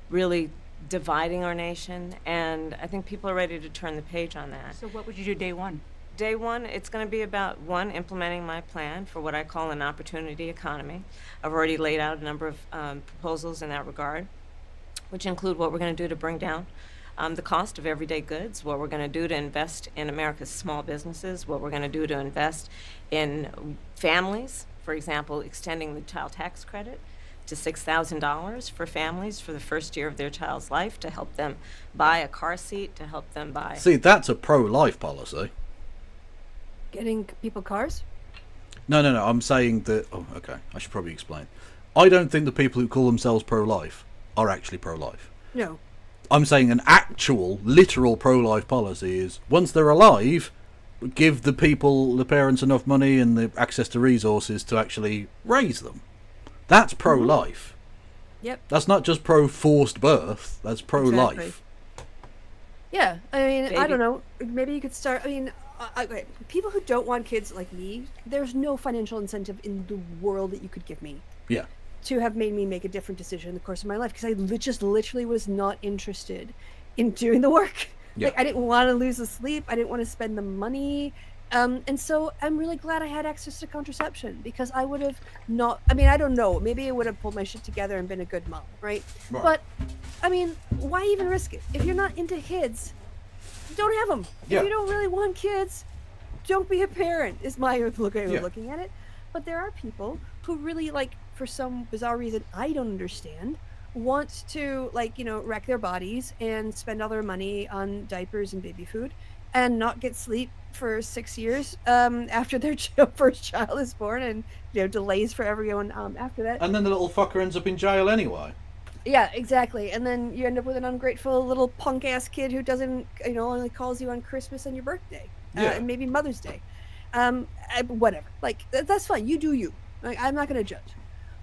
really dividing our nation, and I think people are ready to turn the page on that. So what would you do day one? Day one, it's going to be about, one, implementing my plan for what I call an opportunity economy. I've already laid out a number of proposals in that regard, which include what we're going to do to bring down the cost of everyday goods, what we're going to do to invest in America's small businesses, what we're going to do to invest in families, for example, extending the child tax credit to $6,000 for families for the first year of their child's life, to help them buy a car seat, to help them buy... See, that's a pro-life policy. Getting people cars? No. I'm saying that... Oh, okay. I should probably explain. I don't think the people who call themselves pro-life are actually pro-life. No. I'm saying an actual, literal pro-life policy is, once they're alive, give the people, the parents, enough money and the access to resources to actually raise them. That's pro-life. Yep. That's not just pro-forced birth. That's pro-life. Exactly. Yeah, I mean, I Baby. don't know. Maybe you could start. I mean, okay, people who don't want kids like me, there's no financial incentive in the world that you could give me Yeah. to have made me make a different decision in the course of my life, because I just literally was not interested in doing the work. Yeah. Like, I didn't want to lose the sleep. I didn't want to spend the money. And so I'm really glad I had access to contraception, because I would have not, I mean, I don't know, maybe I would have pulled my shit together and been a good mom, right? Right. But, I mean, why even risk it? If you're not into kids, don't have them. Yeah. If you don't really want kids, don't be a parent, is my way of looking at it. But there are people who really, like, for some bizarre reason I don't understand, want to, like, you know, wreck their bodies and spend all their money on diapers and baby food and not get sleep for 6 years after their first child is born, and, you know, delays for everyone after that. And then the little fucker ends up in jail anyway. Yeah, exactly. And then you end up with an ungrateful little punk ass kid who doesn't, you know, only calls you on Christmas and your birthday, and maybe Mother's Day, whatever. Like, that's fine. You do you. Like, I'm not going to judge.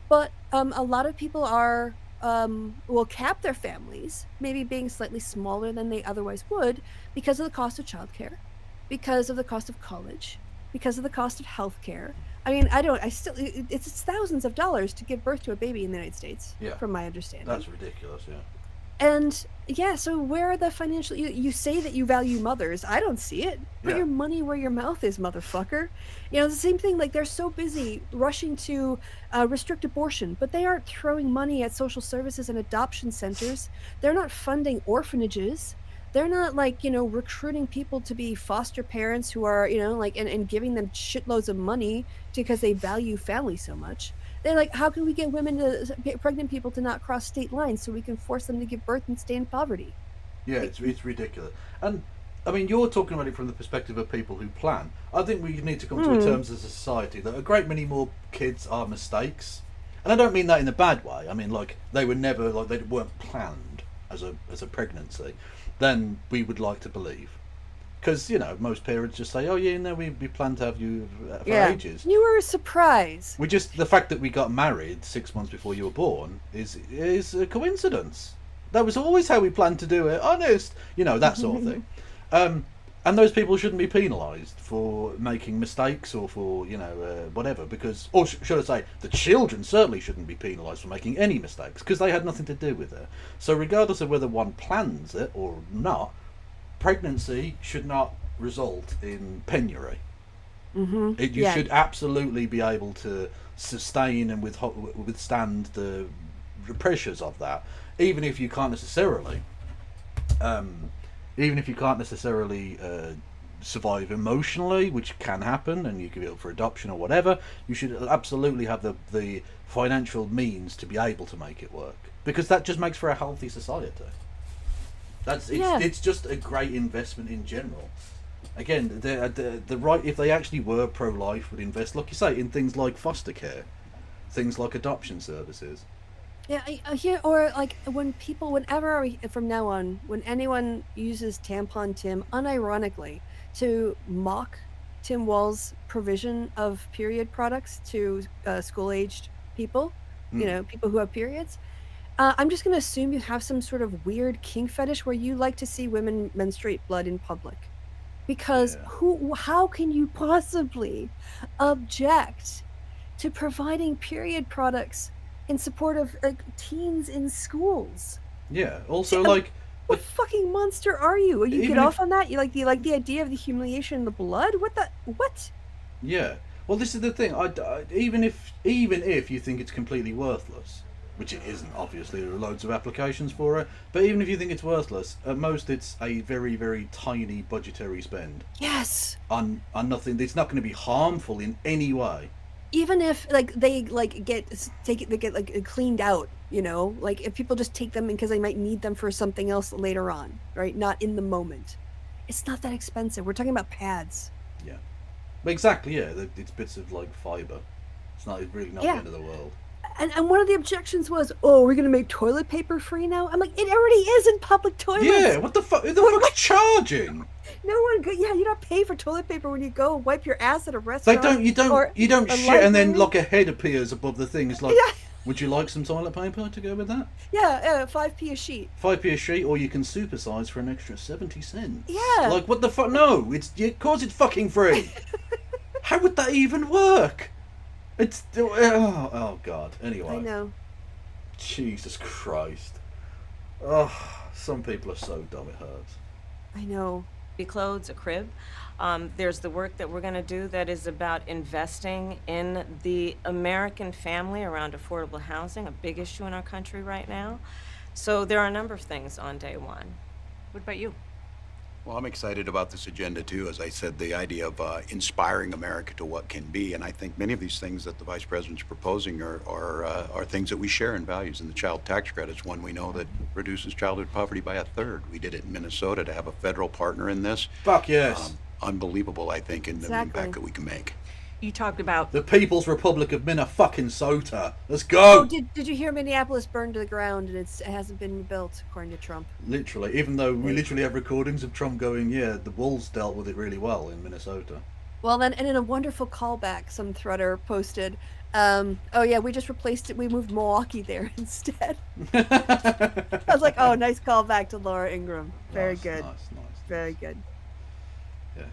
But a lot of people are will cap their families, maybe being slightly smaller than they otherwise would, because of the cost of childcare, because of the cost of college, because of the cost of healthcare. I mean, it's thousands of dollars to give birth to a baby in the United States, from my understanding. That's ridiculous, yeah. And, yeah, so where are the financial... You say that you value mothers. I don't see it. Put your money where your mouth is, motherfucker. You know, the same thing, like, they're so busy rushing to restrict abortion, but they aren't throwing money at social services and adoption centers. They're not funding orphanages. They're not, like, you know, recruiting people to be foster parents who are, you know, like, and giving them shitloads of money because they value family so much. They're like, how can we get pregnant people to not cross state lines so we can force them to give birth and stay in poverty? Yeah, it's ridiculous. And, I mean, you're talking about it from the perspective of people who plan. I think we need to come to terms as a society that a great many more kids are mistakes. And I don't mean that in a bad way. I mean, like, they were never, like, they weren't planned as a pregnancy. Then we would like to believe. Because, you know, most parents just say, oh, yeah, no, we plan to have you for ages. You were a surprise. The fact that we got married 6 months before you were born is a coincidence. That was always how we planned to do it, honest. You know, that sort of thing. And those people shouldn't be penalised for making mistakes or for, you know, whatever. Because, or should I say, the children certainly shouldn't be penalised for making any mistakes, because they had nothing to do with it. So regardless of whether one plans it or not, pregnancy should not result in penury. You should absolutely be able to sustain and withstand the pressures of that, even if you can't necessarily survive emotionally, which can happen, and you give it up for adoption or whatever. You should absolutely have the financial means to be able to make it work, because that just makes for a healthy society. It's just a great investment in general. Again, the right, if they actually were pro-life, would invest, like you say, in things like foster care, things like adoption services. Yeah, or like whenever from now on, when anyone uses Tampon Tim unironically to mock Tim Wall's provision of period products to school-aged people, you know, people who have periods, I'm just going to assume you have some sort of weird kink fetish where you like to see women menstruate blood in public. Because how can you possibly object to providing period products in support of teens in schools? Yeah, also, like... What fucking monster are you? You get off on that? You like the idea of the humiliation in the blood? What? Yeah. Well, this is the thing. Even if you think it's completely worthless, which it isn't, obviously, there are loads of applications for it, but even if you think it's worthless, at most it's a very, very tiny budgetary spend. Yes. On nothing. It's not going to be harmful in any way. Even if they get cleaned out, you know, like if people just take them because they might need them for something else later on, right? Not in the moment. It's not that expensive. We're talking about pads. Yeah. But exactly, yeah. It's bits of like fibre. It's really not the end of the world. And one of the objections was, oh, we're going to make toilet paper free now? I'm like, it already is in public toilets. Yeah, what the fuck? Who the fuck's charging? You don't pay for toilet paper when you go wipe your ass at a restaurant. You don't shit and then like a head appears above the thing. It's like, would you like some toilet paper to go with that? Yeah, 5p a sheet. 5p a sheet, or you can supersize for an extra 70 cents. Yeah. Like, what the fuck? No, of course it's fucking free. How would that even work? It's oh god. Anyway. I know. Jesus Christ. Oh, some people are so dumb it hurts. I know. clothes, a crib. There's the work that we're going to do that is about investing in the American family around affordable housing, a big issue in our country right now. So there are a number of things on day one. What about you? Well, I'm excited about this agenda too. As I said, the idea of inspiring America to what can be, and I think many of these things that the Vice President's proposing are things that we share in values. And the child tax credit is one we know that reduces childhood poverty by 1/3. We did it in Minnesota to have a federal partner in this. Fuck yes. Unbelievable, I think, in the Exactly. impact that we can make. You talked about The People's Republic of Minnesota. Let's go. Oh, did you hear Minneapolis burned to the ground and it hasn't been rebuilt, according to Trump? Literally, even though we literally have recordings of Trump going, yeah, the Wolves dealt with it really well in Minnesota. Well, then, and in a wonderful callback, some threader posted, oh yeah, we just replaced it. We moved Milwaukee there instead. I was like, oh, nice callback to Laura Ingraham. Very Nice, good. Nice. Very good. Yeah.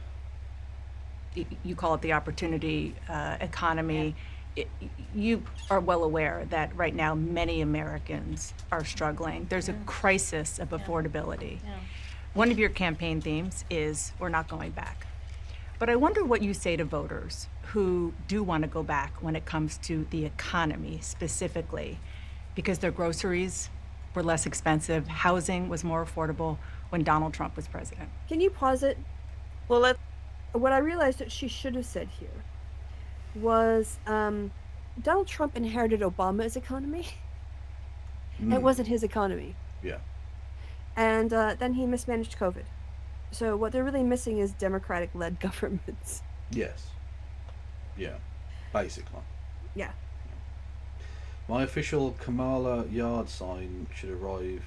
you call it the opportunity economy. You are well aware that right now many Americans are struggling. There's a crisis of affordability. One of your campaign themes is we're not going back. But I wonder what you say to voters who do want to go back when it comes to the economy specifically, because their groceries were less expensive, housing was more affordable when Donald Trump was president. Can you pause it? Well, What I realized that she should have said here was Donald Trump inherited Obama's economy. It wasn't his economy. Yeah. And then he mismanaged COVID. So what they're really missing is Democratic-led governments. Yes. Yeah. Basically. Yeah. My official Kamala yard sign should arrive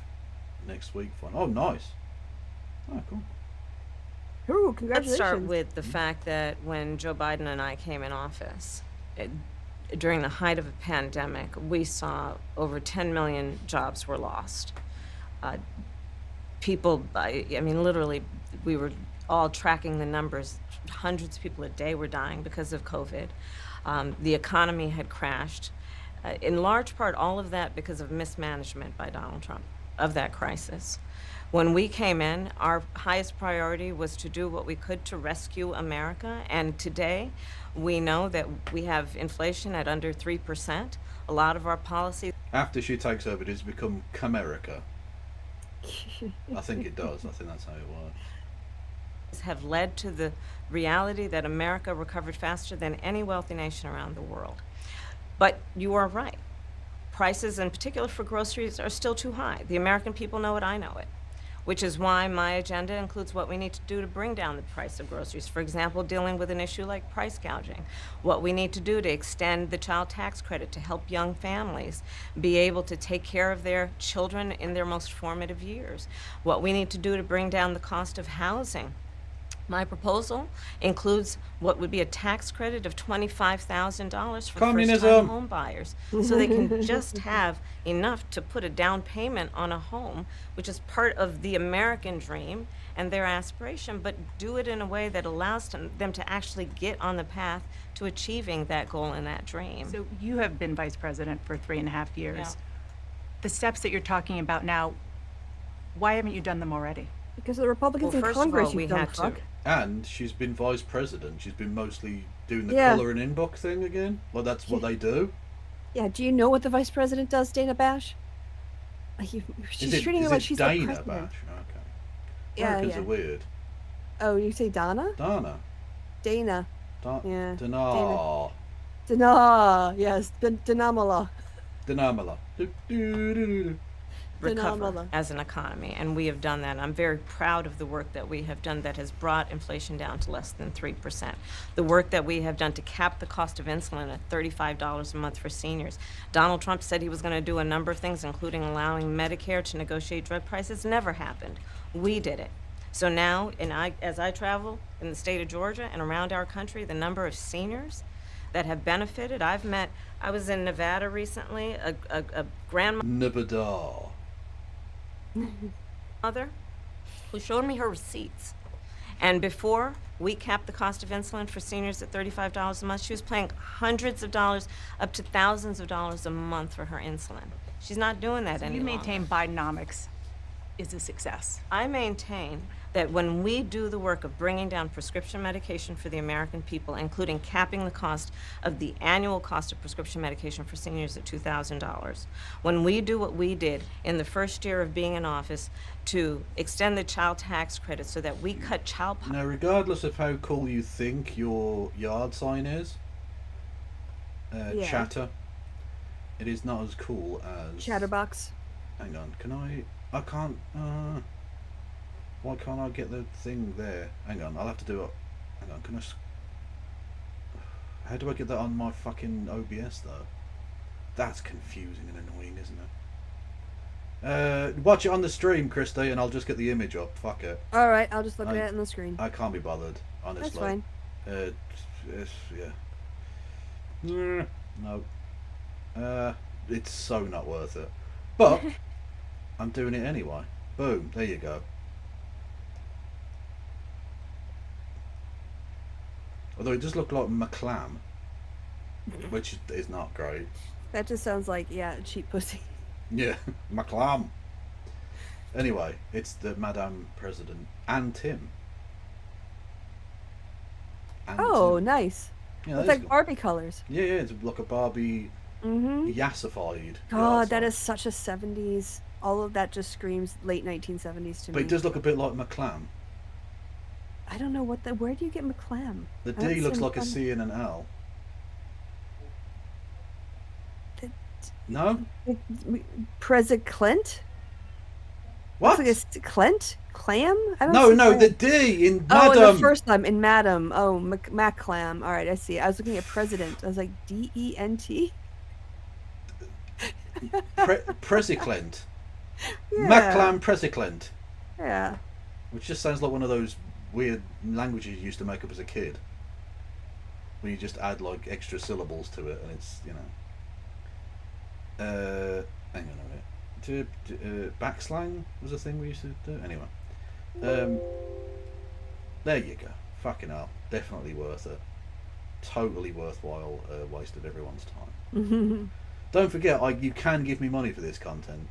next week. Oh, nice. Oh, cool. Ooh, let's congratulations. start with the fact that when Joe Biden and I came in office, during the height of a pandemic, we saw over 10 million jobs were lost. People, I mean, literally, we were all tracking the numbers. Hundreds of people a day were dying because of COVID. The economy had crashed. In large part, all of that because of mismanagement by Donald Trump of that crisis. When we came in, our highest priority was to do what we could to rescue America. And today, we know that we have inflation at under 3%. A lot of our policies After she takes over, does it become Camerica? I think it does. I think that's how it works. have led to the reality that America recovered faster than any wealthy nation around the world. But you are right. Prices, in particular for groceries, are still too high. The American people know it, I know it. Which is why my agenda includes what we need to do to bring down the price of groceries. For example, dealing with an issue like price gouging. What we need to do to extend the child tax credit to help young families be able to take care of their children in their most formative years. What we need to do to bring down the cost of housing. My proposal includes what would be a tax credit of $25,000 for Communism. first-time home buyers, so they can just have enough to put a down payment on a home, which is part of the American dream and their aspiration, but do it in a way that allows them to actually get on the path to achieving that goal and that dream. So you have been vice president for 3.5 years. Yeah. The steps that you're talking about now, why haven't you done them already? Because of the Republicans Well, in first of Congress, all, we you dumb had to. fuck. And she's been vice president. She's been mostly doing the Yeah. colouring in book thing again. Well, that's what they do. Yeah, do you know what the vice president does, Dana Bash? She's treating it like she's the Dana president. Bash? Okay. Yeah, Americans yeah. are weird. Oh, you say Donna? Dana. Dana. Yeah. Dana. Dana, yes. Danamala. Danamala. Recover Phenomenal. as an economy, and we have done that. And I'm very proud of the work that we have done that has brought inflation down to less than 3%. The work that we have done to cap the cost of insulin at $35 a month for seniors. Donald Trump said he was going to do a number of things, including allowing Medicare to negotiate drug prices. Never happened. We did it. So now, as I travel in the state of Georgia and around our country, the number of seniors that have benefited, I was in Nevada recently, a grandmother Nevada. who showed me her receipts. And before we capped the cost of insulin for seniors at $35 a month, she was paying hundreds of dollars, up to thousands of dollars a month for her insulin. She's not doing that So any you longer. maintain Bidenomics is a success. I maintain that when we do the work of bringing down prescription medication for the American people, including capping the cost of the annual cost of prescription medication for seniors at $2,000, when we do what we did in the first year of being in office to extend the child tax credit so that we cut child poverty. Now, regardless of how cool you think your yard sign is, chatter, it is not as cool as... Chatterbox. Hang on, I can't, why can't I get the thing there? Hang on, I'll have to do it. Hang on, how do I get that on my fucking OBS though? That's confusing and annoying, isn't it? Watch it on the stream, Christy, and I'll just get the image up. Fuck it. Alright, I'll just look at it on the screen. I can't be bothered, honestly. That's fine. Yeah. No. It's so not worth it. But I'm doing it anyway. Boom, there you go. Although it does look like McClam, which is not great. That just sounds like, yeah, cheap pussy. Yeah, McClam. Anyway, it's the Madame President anthem. Oh, nice. Yeah, It's like Barbie colors. Yeah, it's like a Barbie yassified. God, that is such a 70s. All of that just screams late 1970s to me. But it does look a bit like McClam. I don't know where do you get McClam? The D looks like a C and an L. No? Clint? What? Looks like a Clint? Clam? I don't No, see no, Clam. the D in Madam. Oh, in the first time, in Madam. Oh, Maclam. All right, I see. I was looking at President. I was like, D-E-N-T? Presiclent. Yeah. Maclam Presiclent. Yeah. Which just sounds like one of those weird languages you used to make up as a kid. Where you just add like extra syllables to it and it's, you know. Hang on a minute. Backslang was a thing we used to do. Anyway. There you go. Fucking hell. Definitely worth it. Totally worthwhile waste of everyone's time. Don't forget, you can give me money for this content.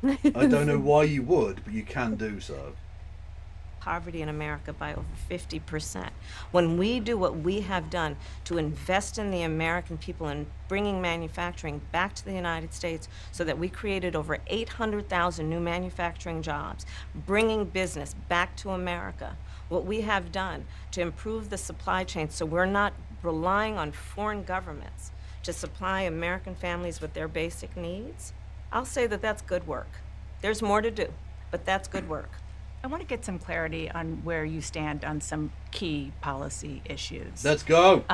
I don't know why you would, but you can do so. Poverty in America by over 50%. When we do what we have done to invest in the American people and bringing manufacturing back to the United States so that we created over 800,000 new manufacturing jobs, bringing business back to America, what we have done to improve the supply chain so we're not relying on foreign governments to supply American families with their basic needs, I'll say that that's good work. There's more to do, but that's good work. I want to get some clarity on where you stand on some key policy issues. Let's go.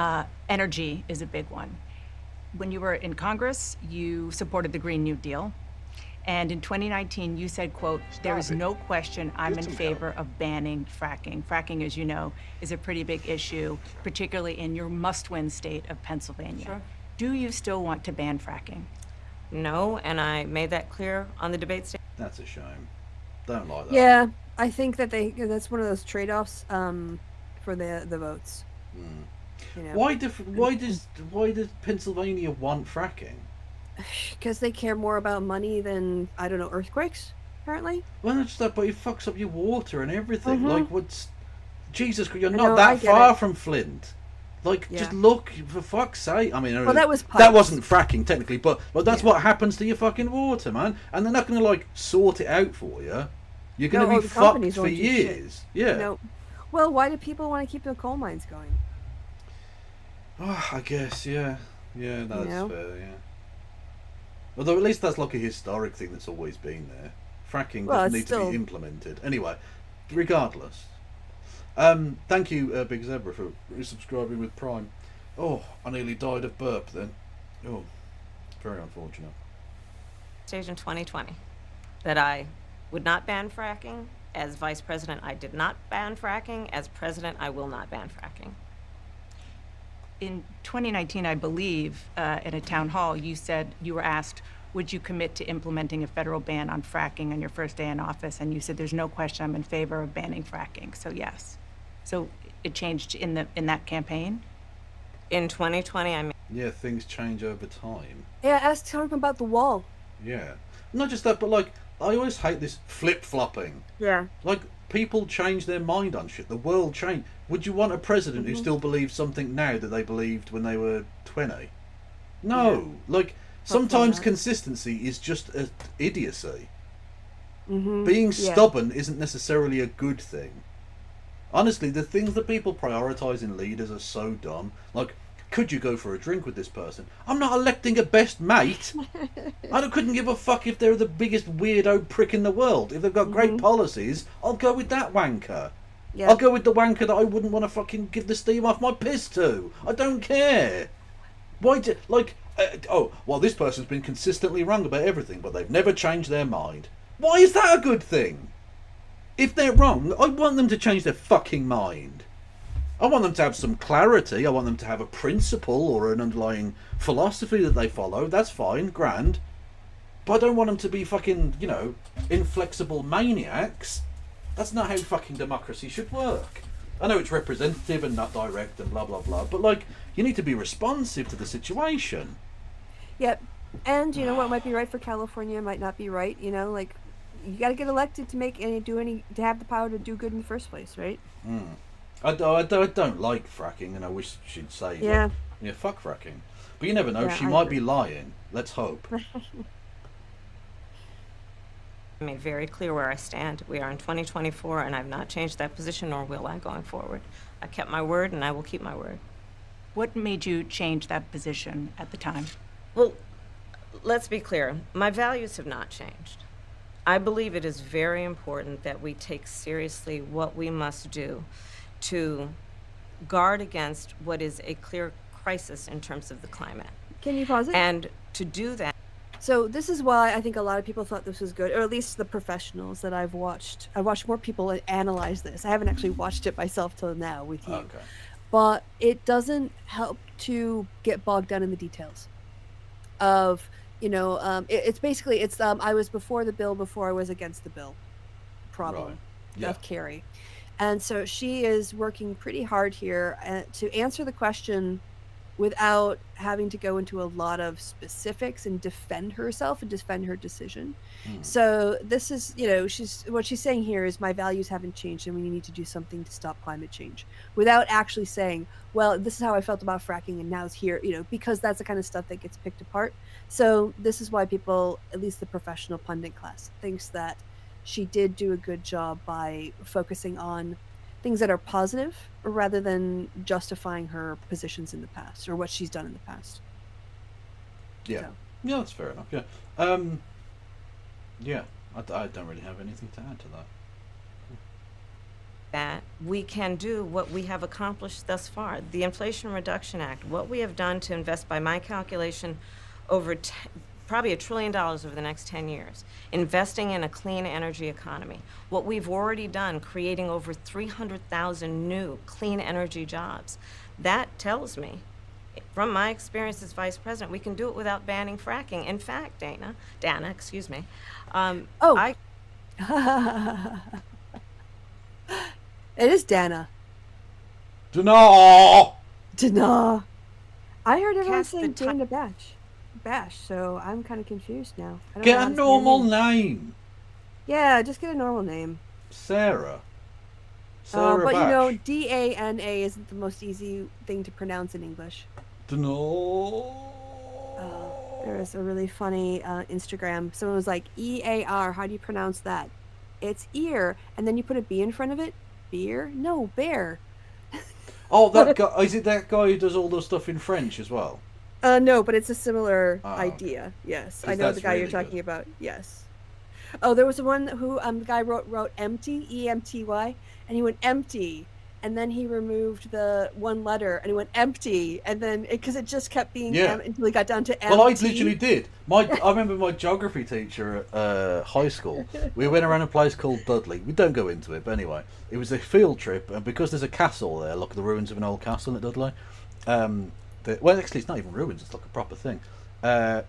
Energy is a big one. When you were in Congress, you supported the Green New Deal. And in 2019, you said, quote, "There is no question I'm in favor of banning fracking." Fracking, as you know, is a pretty big issue, particularly in your must-win state of Pennsylvania. Sure. Do you still want to ban fracking? No, and I made that clear on the debate stage. That's a shame. Don't like that. Yeah, I think that that's one of those trade-offs for the votes. You know? Why does Pennsylvania want fracking? Because they care more about money than, I don't know, earthquakes, apparently. Well, not just that, but it fucks up your water and everything. Like, what's... Jesus Christ, you're I not know, I that get far it. from Flint. Like, Yeah. just look, for fuck's sake. I mean, Well, that was that pipes. wasn't fracking, technically, but that's Yeah. what happens to your fucking water, man. And they're not going to, like, sort it out for you. You're going No, to the be companies fucked for won't do shit. years. Yeah. No. Well, why do people want to keep the coal mines going? Oh, I guess, yeah. Yeah, that's know? fair, yeah. Although at least that's like a historic thing that's always been there. Fracking Well, doesn't it's need to still- be implemented. Anyway, regardless. Thank you, Big Zebra, for resubscribing with Prime. Oh, I nearly died of burp then. Oh, very unfortunate. Stage in 2020 that I would not ban fracking. As vice president, I did not ban fracking. As president, I will not ban fracking. In 2019, I believe, in a town hall, you said you were asked, would you commit to implementing a federal ban on fracking on your first day in office? And you said, there's no question I'm in favor of banning fracking. So yes. So it changed in that campaign? In 2020, I made Yeah, things change over time. Yeah, ask him about the wall. Yeah. Not just that, but like, I always hate this flip-flopping. Yeah. Like, people change their mind on shit. The world changed. Would you want a president who Mhm. still believes something now that they believed when they were 20? No. Like, sometimes not. consistency is just an idiocy. Mhm. Being Yeah. stubborn isn't necessarily a good thing. Honestly, the things that people prioritise in leaders are so dumb. Like, could you go for a drink with this person? I'm not electing a best mate. Couldn't give a fuck if they're the biggest weirdo prick in the world. If they've got great policies, I'll go with that wanker. Yeah. I'll go with the wanker that I wouldn't want to fucking give the steam off my piss to. I don't care. Why do, like, this person's been consistently wrong about everything, but they've never changed their mind. Why is that a good thing? If they're wrong, I want them to change their fucking mind. I want them to have some clarity. I want them to have a principle or an underlying philosophy that they follow. That's fine, grand. But I don't want them to be fucking, inflexible maniacs. That's not how fucking democracy should work. I know it's representative and not direct and blah, blah, blah. But, like, you need to be responsive to the situation. Yep. And you know what might be right for California might not be right. Like, you got to get elected to to have the power to do good in the first place, right? I don't like fracking, and I wish she'd say, Yeah. Fuck fracking. But you never know, Yeah, she I might agree. be lying. Let's hope. I made very clear where I stand. We are in 2024, and I've not changed that position, nor will I going forward. I kept my word, and I will keep my word. What made you change that position at the time? Well, let's be clear. My values have not changed. I believe it is very important that we take seriously what we must do to guard against what is a clear crisis in terms of the climate. Can you pause it? And to do that, So this is why I think a lot of people thought this was good, or at least the professionals that I've watched. I watched more people analyze this. I haven't actually watched it myself till now with you. Okay. But it doesn't help to get bogged down in the details of, it's basically, I was before the bill before I was against the bill problem Right. Yeah. of Carrie. And so she is working pretty hard here to answer the question without having to go into a lot of specifics and defend herself and defend her decision. So this is, what she's saying here is my values haven't changed and we need to do something to stop climate change without actually saying, well, this is how I felt about fracking and now it's here, because that's the kind of stuff that gets picked apart. So this is why people, at least the professional pundit class, thinks that she did do a good job by focusing on things that are positive rather than justifying her positions in the past or what she's done in the past. Yeah. So. Yeah, that's fair enough. Yeah. Yeah. I don't really have anything to add to that. that we can do what we have accomplished thus far. The Inflation Reduction Act, what we have done to invest, by my calculation, over probably $1 trillion over the next 10 years, investing in a clean energy economy. What we've already done, creating over 300,000 new clean energy jobs. That tells me, from my experience as vice president, we can do it without banning fracking. In fact, Dana, excuse me. It is Dana. Dana! Dana. I heard everyone Cast the saying ti- Dana Bash, so I'm kind of confused now. I don't know Get how a to say her normal name. name. Yeah, just get a normal name. Sarah. Sarah But Bash. Dana isn't the most easy thing to pronounce in English. Dana. There was a really funny Instagram. Someone was like, EAR, how do you pronounce that? It's ear, and then you put a B in front of it. Beer? No, bear. Oh, that guy. Is it that guy who does all the stuff in French as well? No, but it's a similar Oh, idea. Yes, I 'Cause know the that's guy you're really talking good. about. Yes. Oh, there was one who the guy wrote empty, EMTY, and he went empty, and then he removed the one letter and he went empty, and then because it just kept being Yeah. until he got down to empty. Well, I literally did. I remember my geography teacher at high school. We went around a place called Dudley. We don't go into it, but anyway, it was a field trip, and because there's a castle there, like the ruins of an old castle at Dudley. Well, actually, it's not even ruins; it's like a proper thing. There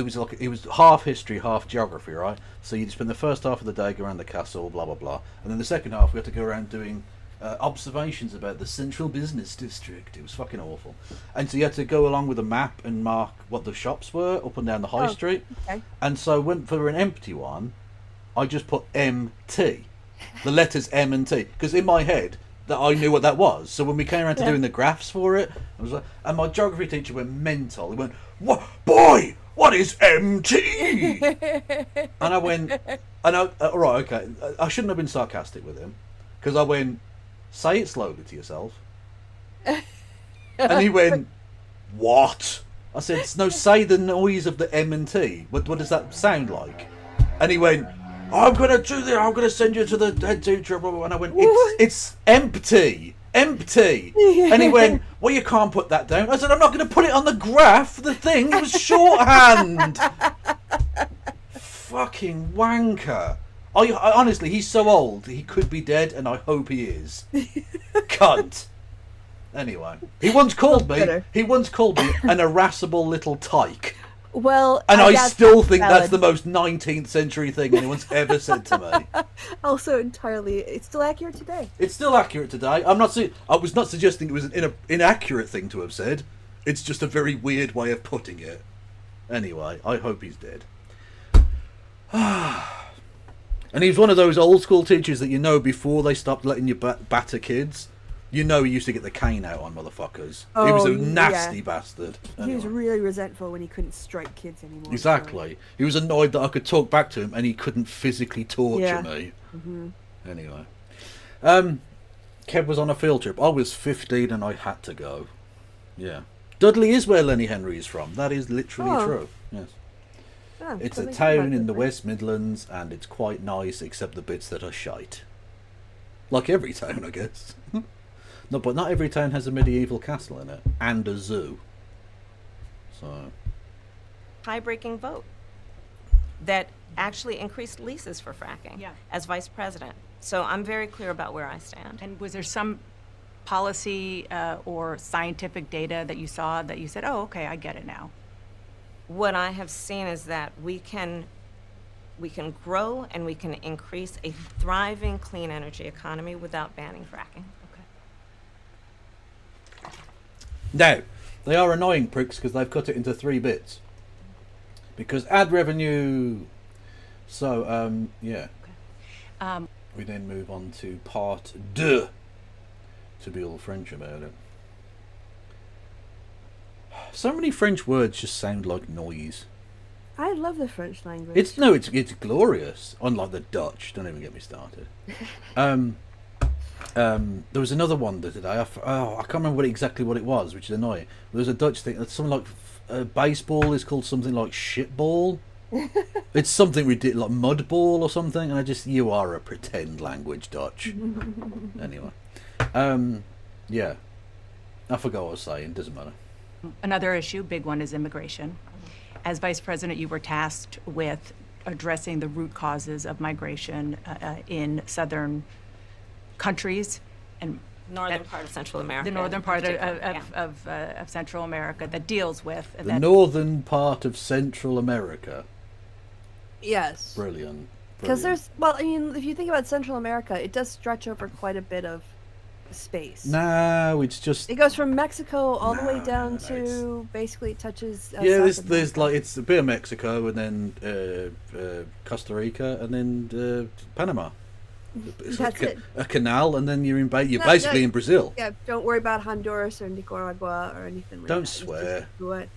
was it was half history, half geography, right? So you'd spend the first half of the day going around the castle, blah blah blah, and then the second half we had to go around doing observations about the central business district. It was fucking awful. And so you had to go along with a map and mark what the shops were up and down the high street. Okay. And so for an empty one, I just put MT. The letters M and T. Because in my head, that I knew what that was. So when we came around to doing the graphs for it, I was like, and my geography teacher went mental. He went, "What, boy? What is MT?" And I went, right, okay. I shouldn't have been sarcastic with him, because I went, "Say it slowly to yourself." And he went, "What?" I said, "No, say the noise of the M and T. What does that sound like?" And he went, "I'm going to do this. I'm going to send you to the head teacher." And I went, it's empty. Empty. And he went, "Well, you can't put that down." I said, "I'm not going to put it on the graph. The thing, it was shorthand." Fucking wanker. I honestly, he's so old. He could be dead, and I hope he is. Cunt. Anyway, he once called me an irascible little tyke. Well, and I still think valid. that's the most 19th century thing anyone's ever said to me. Also entirely, it's still accurate today. It's still accurate today. I was not suggesting it was an inaccurate thing to have said. It's just a very weird way of putting it. Anyway, I hope he's dead. And he was one of those old school teachers that, you know, before they stopped letting you batter kids, you know, he used to get the cane out on motherfuckers. Oh, he was a nasty bastard. He was really resentful when he couldn't strike kids anymore. Exactly. So. He was annoyed that I could talk back to him and he couldn't physically torture me. Mm-hmm. Anyway. Kev was on a field trip. I was 15 and I had to go. Yeah. Dudley is where Lenny Henry is from. That is literally true. Yes. Oh, it's a town in the West Midlands and it's quite nice except the bits that are shite. Like every town, I guess. No, but not every town has a medieval castle in it and a zoo. So, high-breaking vote that actually increased leases for fracking as vice president. So I'm very clear about where I stand. And was there some policy or scientific data that you saw that you said, "Oh, okay, I get it now"? What I have seen is that we can grow and we can increase a thriving clean energy economy without banning fracking. Now, they are annoying pricks because they've cut it into 3 bits. Because ad revenue. So, yeah. Okay. We then move on to part 2, to be all French about it. So many French words just sound like noise. I love the French language. It's glorious. Unlike the Dutch. Don't even get me started. There was another one that today. I can't remember exactly what it was, which is annoying. There was a Dutch thing. It's something like baseball is called something like shitball. It's something ridiculous, like mudball or something. And you are a pretend language, Dutch. Anyway, yeah, I forgot what I was saying. Doesn't matter. Another issue, big one, is immigration. As vice president, you were tasked with addressing the root causes of migration in southern countries and northern part of Central America. The northern part of Central America that deals with the northern part of Central America. Yes. Brilliant. Because if you think about Central America, it does stretch over quite a bit of space. No, it's just... It goes from Mexico all the way down to... Basically, it touches... there's like... It's a bit of Mexico, and then Costa Rica, and then Panama. That's it. A canal, and then you're basically in Brazil. Yeah, don't worry about Honduras or Nicaragua or anything like that. Don't swear. What?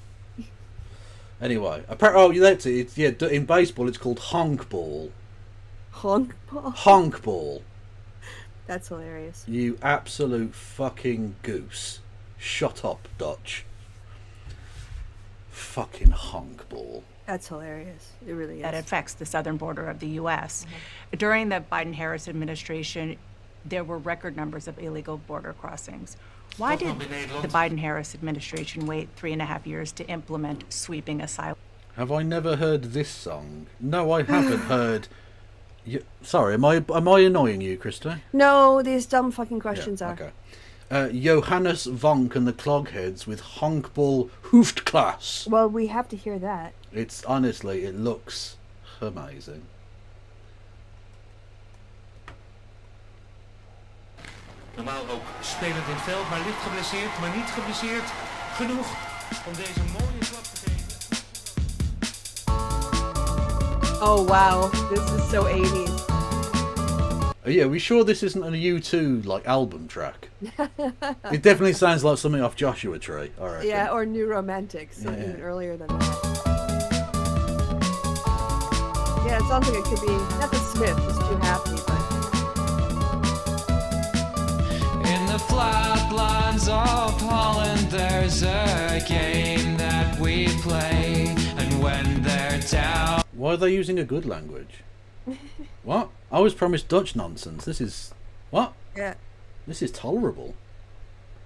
Anyway, that's it. In baseball, it's called honk ball. Honk ball? Honk ball. That's hilarious. You absolute fucking goose. Shut up, Dutch. Fucking honk ball. That's hilarious. It really is. That affects the southern border of the U.S. During the Biden-Harris administration, there were record numbers of illegal border crossings. Why did the Biden-Harris administration wait 3.5 years to implement sweeping asylum? Have I never heard this song? No, I haven't heard... Sorry, am I annoying you, Krista? No, these dumb fucking questions are. Okay. Johannes Vonk and the Clogheads with Honkball Hoofdklasse. Well, we have to hear that. It's honestly, it looks amazing. Normaal ook spelend in het veld, maar licht geblesseerd, maar niet geblesseerd genoeg om deze mooie klap te geven. Oh wow, this is so 80s. Yeah, we sure this isn't a U2 like album track? It definitely sounds like something off Joshua Tree, I reckon. Yeah, or New Romantics, so even earlier than that. Yeah, it sounds like it could be not the Smith was too happy, but in the flatlands of Holland, there's a game that we play, and when they're down. Why are they using a good language? What? I was promised Dutch nonsense. This is what? Yeah. This is tolerable.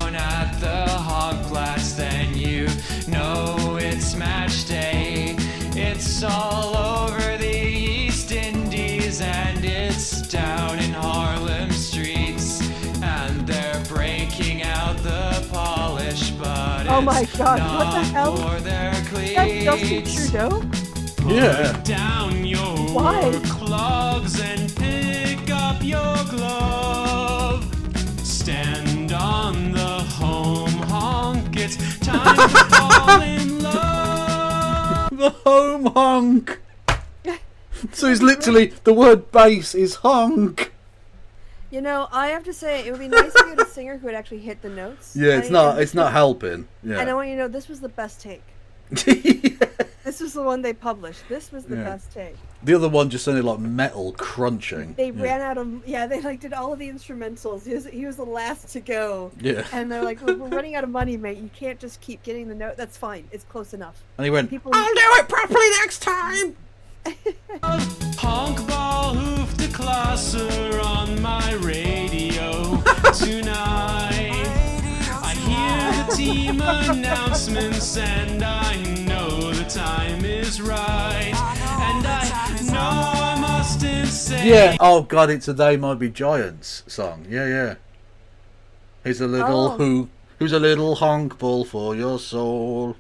At the Hogplatz, then you know it's match day. It's all over the East Indies, and it's down in Harlem streets, and they're breaking out the polish, but oh my God! not What the hell? for their That's Justin cleats. Trudeau. Yeah. Put down your Why? clogs and pick up your glove. Stand on the home honk. It's time to fall in love. The home honk. So it's literally the word bass is honk. You know, I have to say, it would be nice if you had a singer who would actually hit the notes. Yeah, it's not helping. Yeah. And I want you to know this was the best take. This was the one they published. This was the best take. The other one just sounded like metal crunching. They ran out of they like did all of the instrumentals. He was the last to go. Yeah. And they're like, we're running out of money, mate. You can't just keep getting the note. That's fine. It's close enough. And he went, I'll do it properly next time. Honk ball hoof de classer on my radio tonight. I hear the team announcements and I know the time is right. And I know I mustn't say. Yeah. Oh God, it's a They Might Be Giants song. Yeah. He's a little who's a little honk ball for your soul.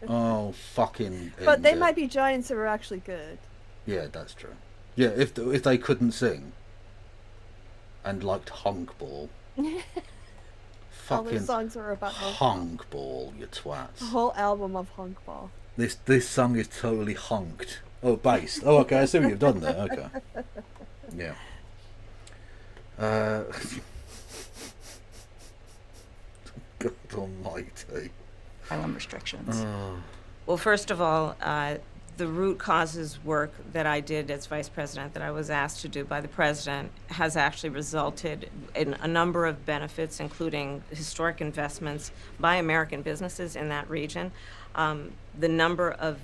Oh fucking. But They Might Be Giants that were actually good. Yeah, that's true. Yeah, if they couldn't sing and liked honk ball. All their Fucking songs were about honk ball, you a twats. whole album of honk ball. This song is totally honked. Oh, based. Oh, okay. I see what you've done there. Okay. Yeah. God almighty. Asylum restrictions. Well, first of all, the root causes work that I did as vice president, that I was asked to do by the president, has actually resulted in a number of benefits, including historic investments by American businesses in that region. The number of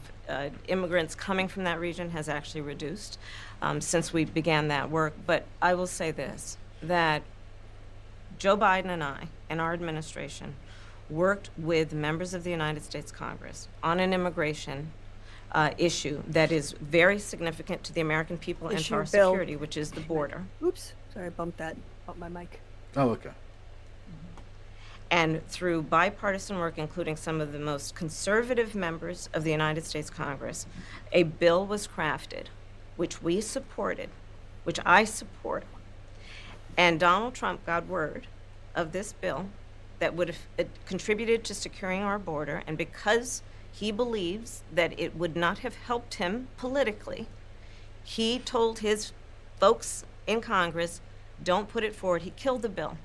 immigrants coming from that region has actually reduced since we began that work. But I will say this, that Joe Biden and I and our administration worked with members of the United States Congress on an immigration issue that is very significant to the American people and to our security, which is the border. Oops, sorry, I bumped my mic. Oh, okay. And through bipartisan work, including some of the most conservative members of the United States Congress, a bill was crafted, which we supported, which I support. And Donald Trump got word of this bill that would have contributed to securing our border, and because he believes that it would not have helped him politically, he told his folks in Congress, don't put it forward. He killed the bill.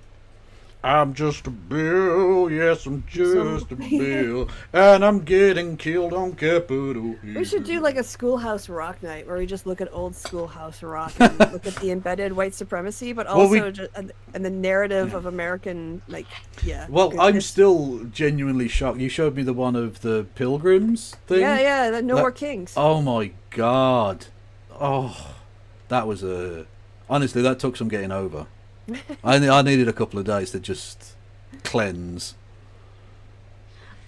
I'm just a bill, yes, I'm just a bill, and I'm getting killed on Capitol Hill. We should do like a Schoolhouse Rock night where we just look at old Schoolhouse Rock and look at the embedded white supremacy, but also and the narrative of American, Well, I'm still genuinely shocked. You showed me the one of the Pilgrims thing. Yeah, No More Kings. Oh my God. Oh, that was honestly, that took some getting over. I needed a couple of days to just cleanse.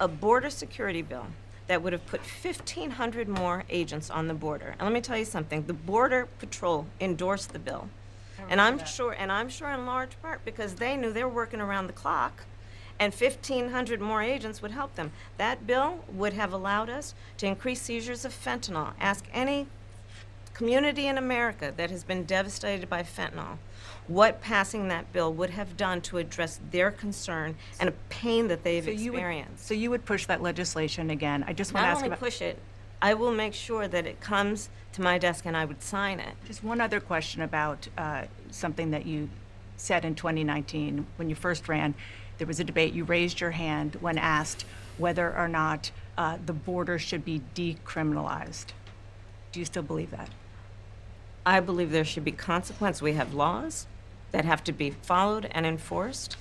A border security bill that would have put 1,500 more agents on the border. And let me tell you something, the Border Patrol endorsed the bill. And I'm sure in large part because they knew they were working around the clock, and 1,500 more agents would help them. That bill would have allowed us to increase seizures of fentanyl. Ask any community in America that has been devastated by fentanyl what passing that bill would have done to address their concern and a pain that they've experienced. So you would push that legislation again. I just want to Not ask only about push it, I will make sure that it comes to my desk and I would sign it. Just one other question about something that you said in 2019 when you first ran. There was a debate. You raised your hand when asked whether or not the border should be decriminalized. Do you still believe that? I believe there should be consequence. We have laws that have to be followed and enforced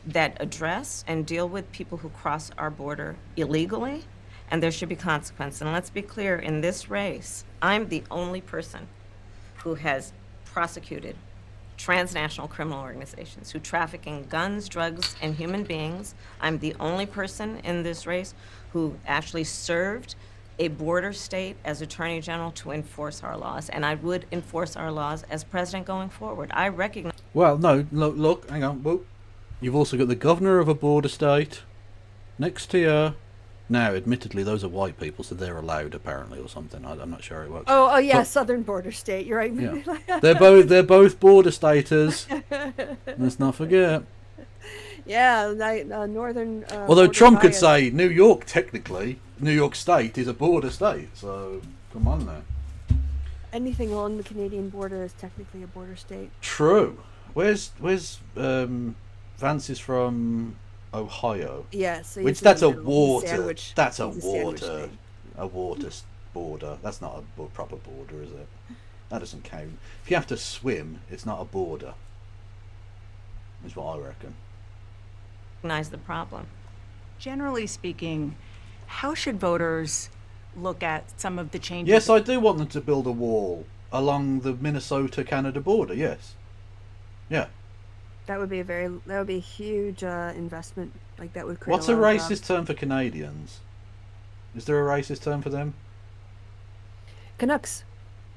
that address and deal with people who cross our border illegally, and there should be consequence. And let's be clear, in this race, I'm the only person who has prosecuted transnational criminal organizations who traffic in guns, drugs, and human beings. I'm the only person in this race who actually served a border state as Attorney General to enforce our laws, and I would enforce our laws as president going forward. I recognize... Well, no, look, hang on. Whoa. You've also got the governor of a border state next to you. Now, admittedly, those are white people, so they're allowed, apparently, or something. I'm not sure how it works. Oh, yeah, but, southern border state. You're right. Yeah. They're both border staters. Let's not forget. Yeah, northern. Although Trump could say New York, technically, New York State is a border state. So come on now. Anything along the Canadian border is technically a border state. True. Where's Vance is from Ohio. Yeah, so which that's a water. Sandwich, that's a water. A water border. That's not a proper border, is it? That doesn't count. If you have to swim, it's not a border. Is what I reckon. Recognize the problem. Generally speaking, how should voters look at some of the changes? Yes, I do want them to build a wall along the Minnesota-Canada border. Yes. Yeah. That would be a huge investment. Like that would create. What's a racist term for Canadians? Is there a racist term for them? Canucks.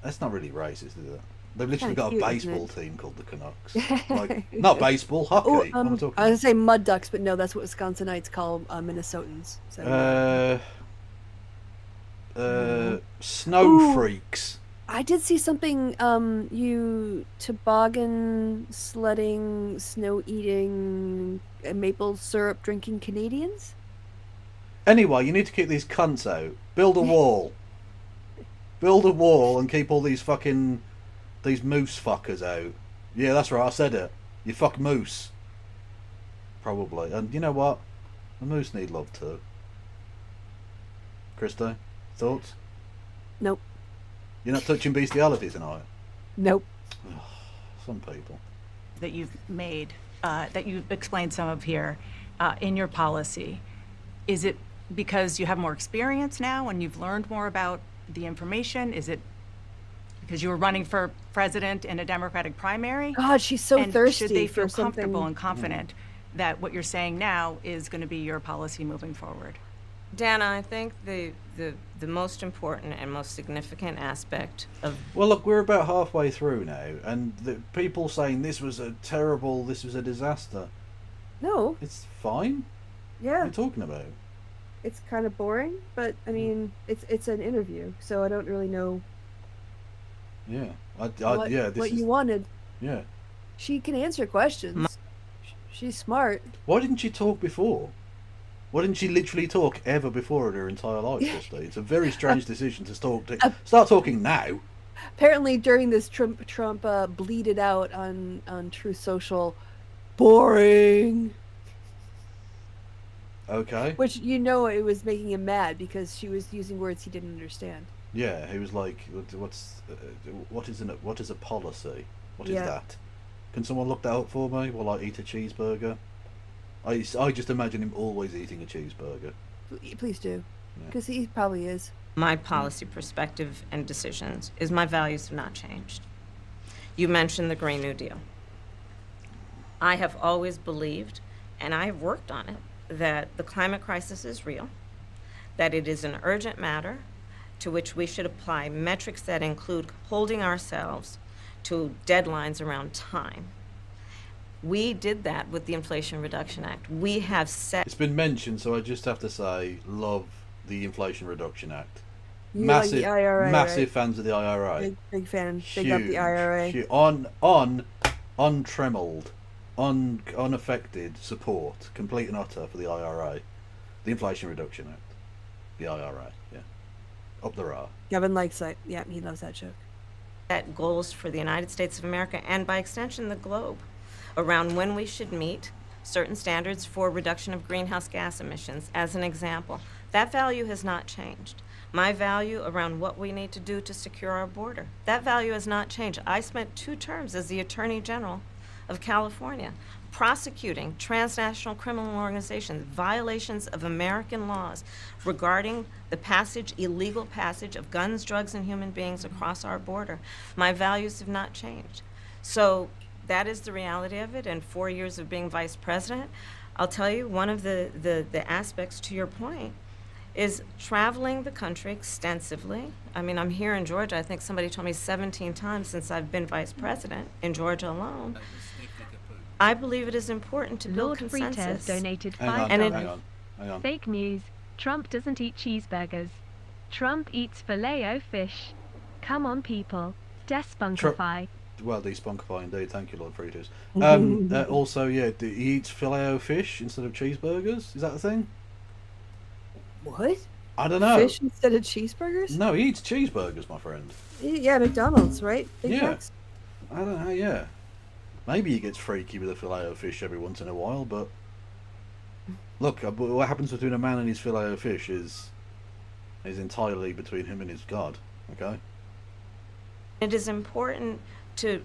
That's not really racist, is it? They've literally got a baseball team called the Canucks. Like, not baseball, hockey. Oh, what am I talking I was about? gonna say mud ducks, but no, that's what Wisconsinites call Minnesotans. So, snow freaks. I did see something. You toboggan sledding, snow eating, maple syrup drinking Canadians. Anyway, you need to keep these cunts out. Build a wall. Build a wall and keep all these moose fuckers out. Yeah, that's right, I said it. You fuck moose. Probably. And you know what? The moose need love too. Christo, thoughts? Nope. You're not touching bestiality tonight? Nope. Some people. That you've made, that you've explained some of here in your policy. Is it because you have more experience now and you've learned more about the information? Is it because you were running for president in a Democratic primary? God, she's so and thirsty. Should they feel for comfortable something... and confident that what you're saying now is going to be your policy moving forward? Dana, I think the most important and most significant aspect of... Well, look, we're about halfway through now, and the people saying this was a disaster. No. It's fine. Yeah. What are you talking about? It's kind of boring, but I mean, it's an interview, so I don't really know. Yeah, what you wanted. Yeah. She can answer questions. She's smart. Why didn't she talk before? Why didn't she literally talk ever before in her entire life, Christy? It's a very strange decision to start talking now. Apparently, during this Trump bleated out on Truth Social, boring. Okay. Which it was making him mad because she was using words he didn't understand. Yeah, he was like, what is a policy? What is that? Can someone look that up for me while I eat a cheeseburger? I just imagine him always eating a cheeseburger. Please do, because he probably is. My policy perspective and decisions is my values have not changed. You mentioned the Green New Deal. I have always believed, and I have worked on it, that the climate crisis is real, that it is an urgent matter to which we should apply metrics that include holding ourselves to deadlines around time. We did that with the Inflation Reduction Act. We have set... It's been mentioned, so I just have to say, love the Inflation Reduction Act. You massive, like the IRA, massive right? fans of the IRA. Big fan. Big up the IRA. Untrammeled, unaffected support, complete and utter for the IRA. The Inflation Reduction Act. The IRA, yeah. Up there are. Kevin likes it. Yeah, he loves that joke. Set goals for the United States of America and by extension the globe around when we should meet certain standards for reduction of greenhouse gas emissions, as an example. That value has not changed. My value around what we need to do to secure our border, that value has not changed. I spent 2 terms as the Attorney General of California prosecuting transnational criminal organizations, violations of American laws regarding the illegal passage of guns, drugs, and human beings across our border. My values have not changed. So that is the reality of it. In 4 years of being vice president, I'll tell you, one of the aspects to your point is traveling the country extensively. I mean, I'm here in Georgia. I think somebody told me 17 times since I've been vice president in Georgia alone. I believe it is important to build Lord consensus. Fritas donated Hang $5. on. Fake news. Trump doesn't eat cheeseburgers. Trump eats filet-o-fish. Come on, people. Despunkify. Well, despunkify indeed. Thank you, Lord Fritas. Also, yeah, he eats filet-o-fish instead of cheeseburgers. Is that the thing? What? I don't know. Fish instead of cheeseburgers? No, he eats cheeseburgers, my friend. Yeah, McDonald's, right? Big Yeah. Macs? I don't know, yeah. Maybe he gets freaky with a filet-o-fish every once in a while, but... Look, what happens between a man and his filet-o-fish is entirely between him and his God, okay? It is important to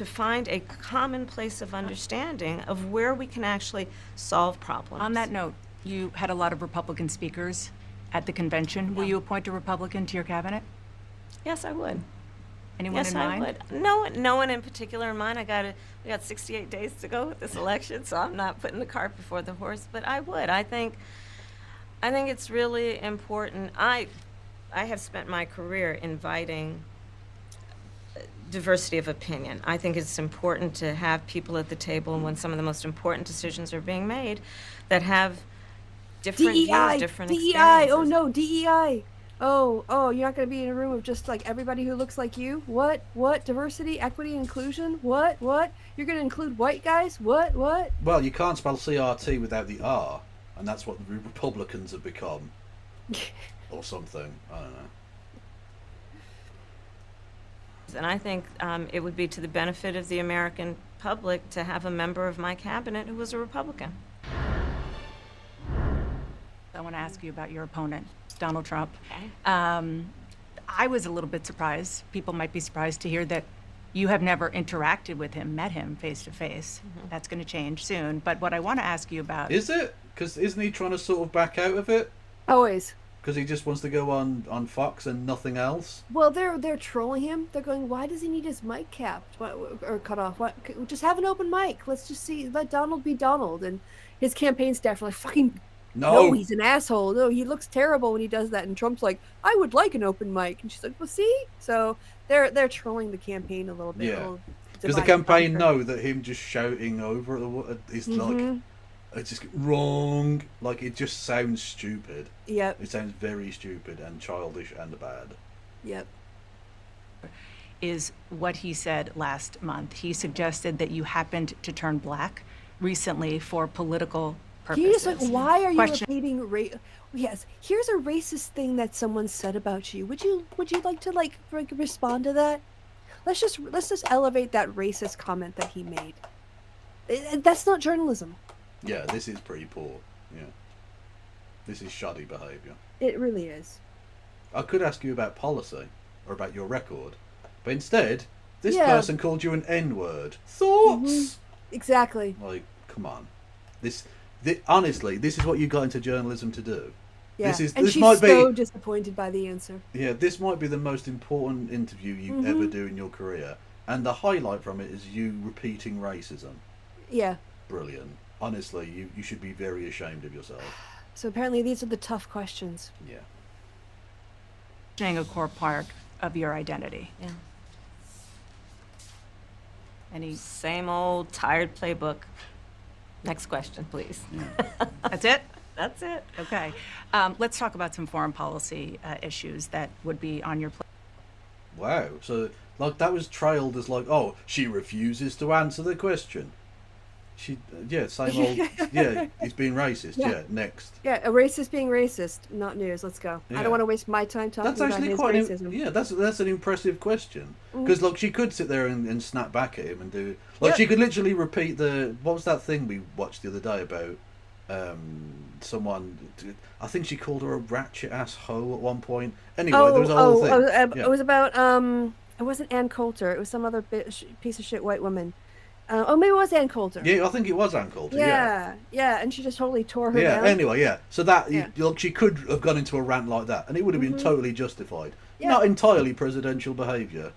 find a common place of understanding of where we can actually solve problems. On that note, you had a lot of Republican speakers at the convention. Will you appoint a Republican to your cabinet? Yes, I would. Anyone in mind? Yes, I would. No one in particular in mind. We got 68 days to go with this election, so I'm not putting the cart before the horse. But I would. I think it's really important. I have spent my career inviting diversity of opinion. I think it's important to have people at the table when some of the most important decisions are being made that have different views, different DEI. experiences. Oh no, DEI. Oh, you're not going to be in a room of just like everybody who looks like you? What? Diversity, equity, inclusion? What? You're going to include white guys? What? Well, you can't spell CRT without the R, and that's what the Republicans have become. Or something. I don't know. And I think it would be to the benefit of the American public to have a member of my cabinet who was a Republican. I want to ask you about your opponent, Donald Trump. Okay. I was a little bit surprised. People might be surprised to hear that you have never interacted with him, met him face to face. That's going to change soon. But what I want to ask you about... Is it? Because isn't he trying to sort of back out of it? Always. Because he just wants to go on Fox and nothing else? Well, they're trolling him. They're going, why does he need his mic capped or cut off? Just have an open mic. Let's just let Donald be Donald. And his campaign staff are like, fucking... No, he's an asshole. No, he looks terrible when he does that. And Trump's like, I would like an open mic. And she's like, well, see? So they're trolling the campaign a little bit. Yeah. Because the campaign know that him just shouting over is like, it's just wrong. Like, it just sounds stupid. Yep. It sounds very stupid and childish and bad. Yep. Is what he said last month. He suggested that you happened to turn black recently for political purposes. He's like, why are you repeating Yes, here's a racist thing that someone said about you. Would you like to respond to that? Let's just elevate that racist comment that he made. That's not journalism. Yeah, this is pretty poor. Yeah. This is shoddy behaviour. It really is. I could ask you about policy or about your record, but instead, this person called you an N-word. Thoughts? Exactly. Like, come on. Honestly, this is what you got into journalism to do. Yeah, This and she's might so be, disappointed by the answer. Yeah, this might be the most important interview you ever do in your career. And the highlight from it is you repeating racism. Yeah. Brilliant. Honestly, you should be very ashamed of yourself. So apparently these are the tough questions. Yeah. Being a core part of your identity. Yeah. Any... Same old tired playbook. Next question, please. That's it? That's it. Okay. Let's talk about some foreign policy issues that would be on your plate. Wow. So, like, that was trailed as like, oh, she refuses to answer the question. Same old. Yeah, he's being racist. Yeah. Yeah, next. Yeah, a racist being racist, not news. Let's go. I Yeah. don't want to waste my time talking That's about actually his quite. racism. That's an impressive question. Mm. Because look, she could sit there and snap back at him and do like Yep. she could literally repeat the what was that thing we watched the other day about someone. I think she called her a ratchet ass hoe at one point. Anyway, there was a whole thing. Yeah. It was about it wasn't Ann Coulter. It was some other piece of shit white woman. Maybe it was Ann Coulter. Yeah, I think it was Ann Coulter. Yeah, and she just totally tore her Yeah. down. Anyway, yeah. So that Yeah. look, she could have gone into a rant like that, and it would have been totally justified. Yeah. Not entirely presidential behaviour.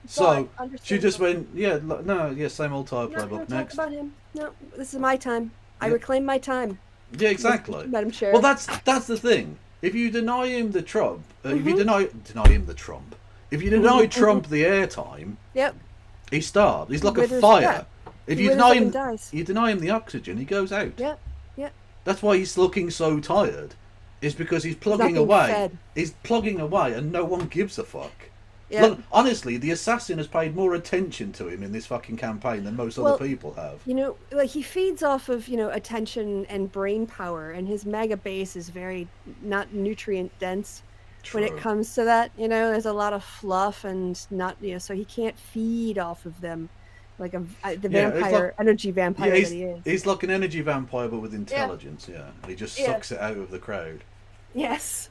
So But she understandable. just went, same old tire No, playbook. don't talk Next. about him. No, this is my time. I Yeah. reclaim my time. Yeah, exactly. Madam Chair. Well, that's the thing. If you deny him the Trump, if you deny him the Trump, if you deny Trump the airtime, Yep. he starves. He's like a Withers- fire. yeah. If He you withers deny up him, and dies. you deny him the oxygen, he goes out. Yep. Yep. That's why he's looking so tired. Is because he's plugging being away. fed. He's plugging away, and no one gives a fuck. Yeah. Look, honestly, the assassin has paid more attention to him in this fucking campaign than most Well, other people have. You know, like he feeds off of, attention and brain power, and his mega base is very not nutrient dense when it True. comes to that. There's a lot of fluff and not, so he can't feed off of them like the Yeah, it's vampire, like- energy vampire Yeah, that he is. he's like an energy vampire, but with intelligence. Yeah, and he just Yeah. sucks it out of the crowd. Yes.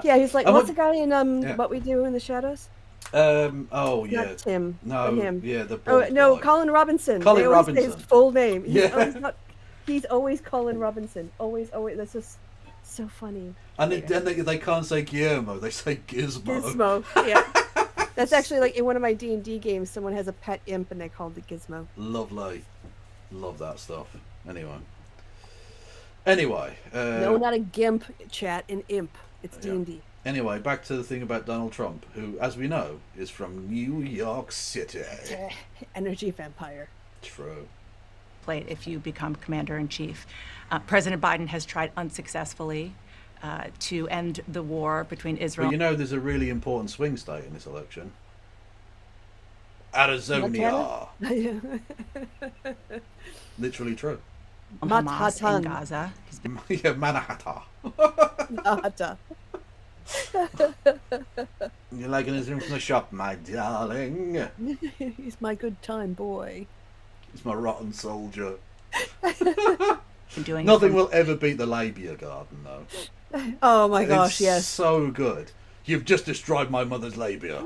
Yeah, he's like, I what's would- the guy in yeah. What We Do in the Shadows? Oh yeah. Not Tim. No. Not him. Yeah, the Oh bald no, guy. Colin Robinson. Colin They always say Robinson. his full name. Yeah. He's always Colin Robinson. Always. That's just so funny. And then they can't say Guillermo, they say Gizmo. Gizmo. Yeah. That's actually like in one of my D&D games. Someone has a pet imp and they call it the Gizmo. Lovely. Love that stuff. Anyway. No, not a gimp, chat. An imp. It's Yeah. D&D. Anyway, back to the thing about Donald Trump, who, as we know, is from New York City. Energy vampire. True. Plate if you become commander-in-chief. President Biden has tried unsuccessfully to end the war between Israel. But you know there's a really important swing state in this election. Arizona. Montana? Literally true. and Hamas Manhattan. in Gaza. He's been Yeah, Manhattan. Nada. You're like anything from the shop, my darling. He's my good time boy. It's my rotten soldier. doing it Nothing from- will ever beat the labia garden, though. Oh my gosh, It's yes. so good. You've just destroyed my mother's labia.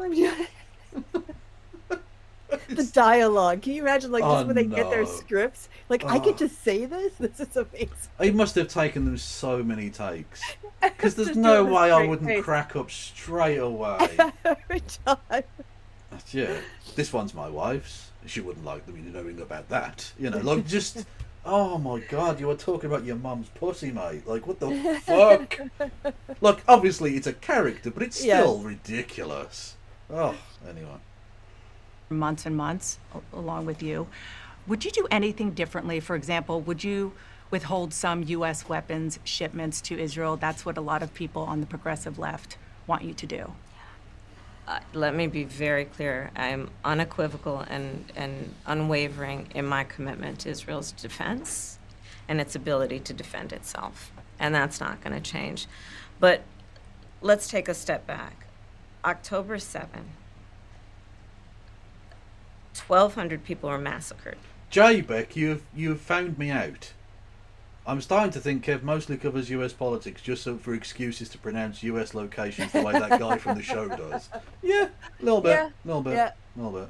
The dialogue. Can you imagine, like, just Oh, when they get their no. scripts? Like, I Oh. get to say this? This is amazing. It must have taken them so many takes. Because there's Just no doing this way I straight wouldn't face. crack up straight away. Every time. Yeah, this one's my wife's. She wouldn't like me knowing about that. Like just, oh my god, you were talking about your mum's pussy, mate. Like, what the fuck? Look, obviously it's a character, but it's still ridiculous. Oh, anyway. months and months along with you. Would you do anything differently? For example, would you withhold some U.S. weapons shipments to Israel? That's what a lot of people on the progressive left want you to do. Let me be very clear. I'm unequivocal and unwavering in my commitment to Israel's defense and its ability to defend itself. And that's not going to change. But let's take a step back. October 7, 1,200 people were massacred. Jay Beck, you've found me out. I'm starting to think Kev mostly covers US politics just for excuses to pronounce US locations the way that guy from the show does. Yeah, a little bit, Yeah, little bit, yeah. little bit.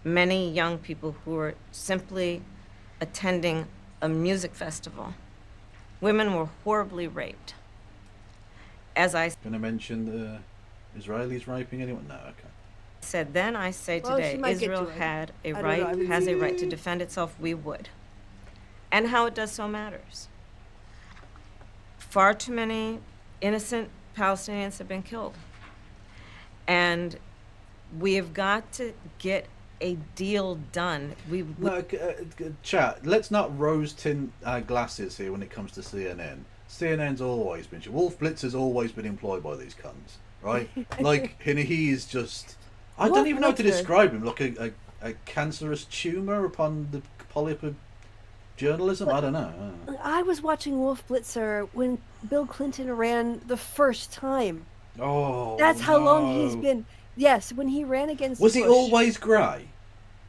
Many young people who were simply attending a music festival. Women were horribly raped. As I Going to mention the Israelis raping anyone? No, okay. said then, I say Well, today, she might get Israel to it. had a I don't know, right, I mean- has a right to defend itself. We would. And how it does so matters. Far too many innocent Palestinians have been killed. And we have got to get a deal done. No, chat, let's not rose tint our glasses here when it comes to CNN. CNN's always been... Wolf Blitz has always been employed by these cunts, right? Like, and he is just... I don't Wolf even know how to Blitzer. describe him. Like a cancerous tumour upon the polyp of journalism? I don't know. I was watching Wolf Blitzer when Bill Clinton ran the first time. Oh, that's how long he's been. Yes, when he ran against. Was Bush. he always grey?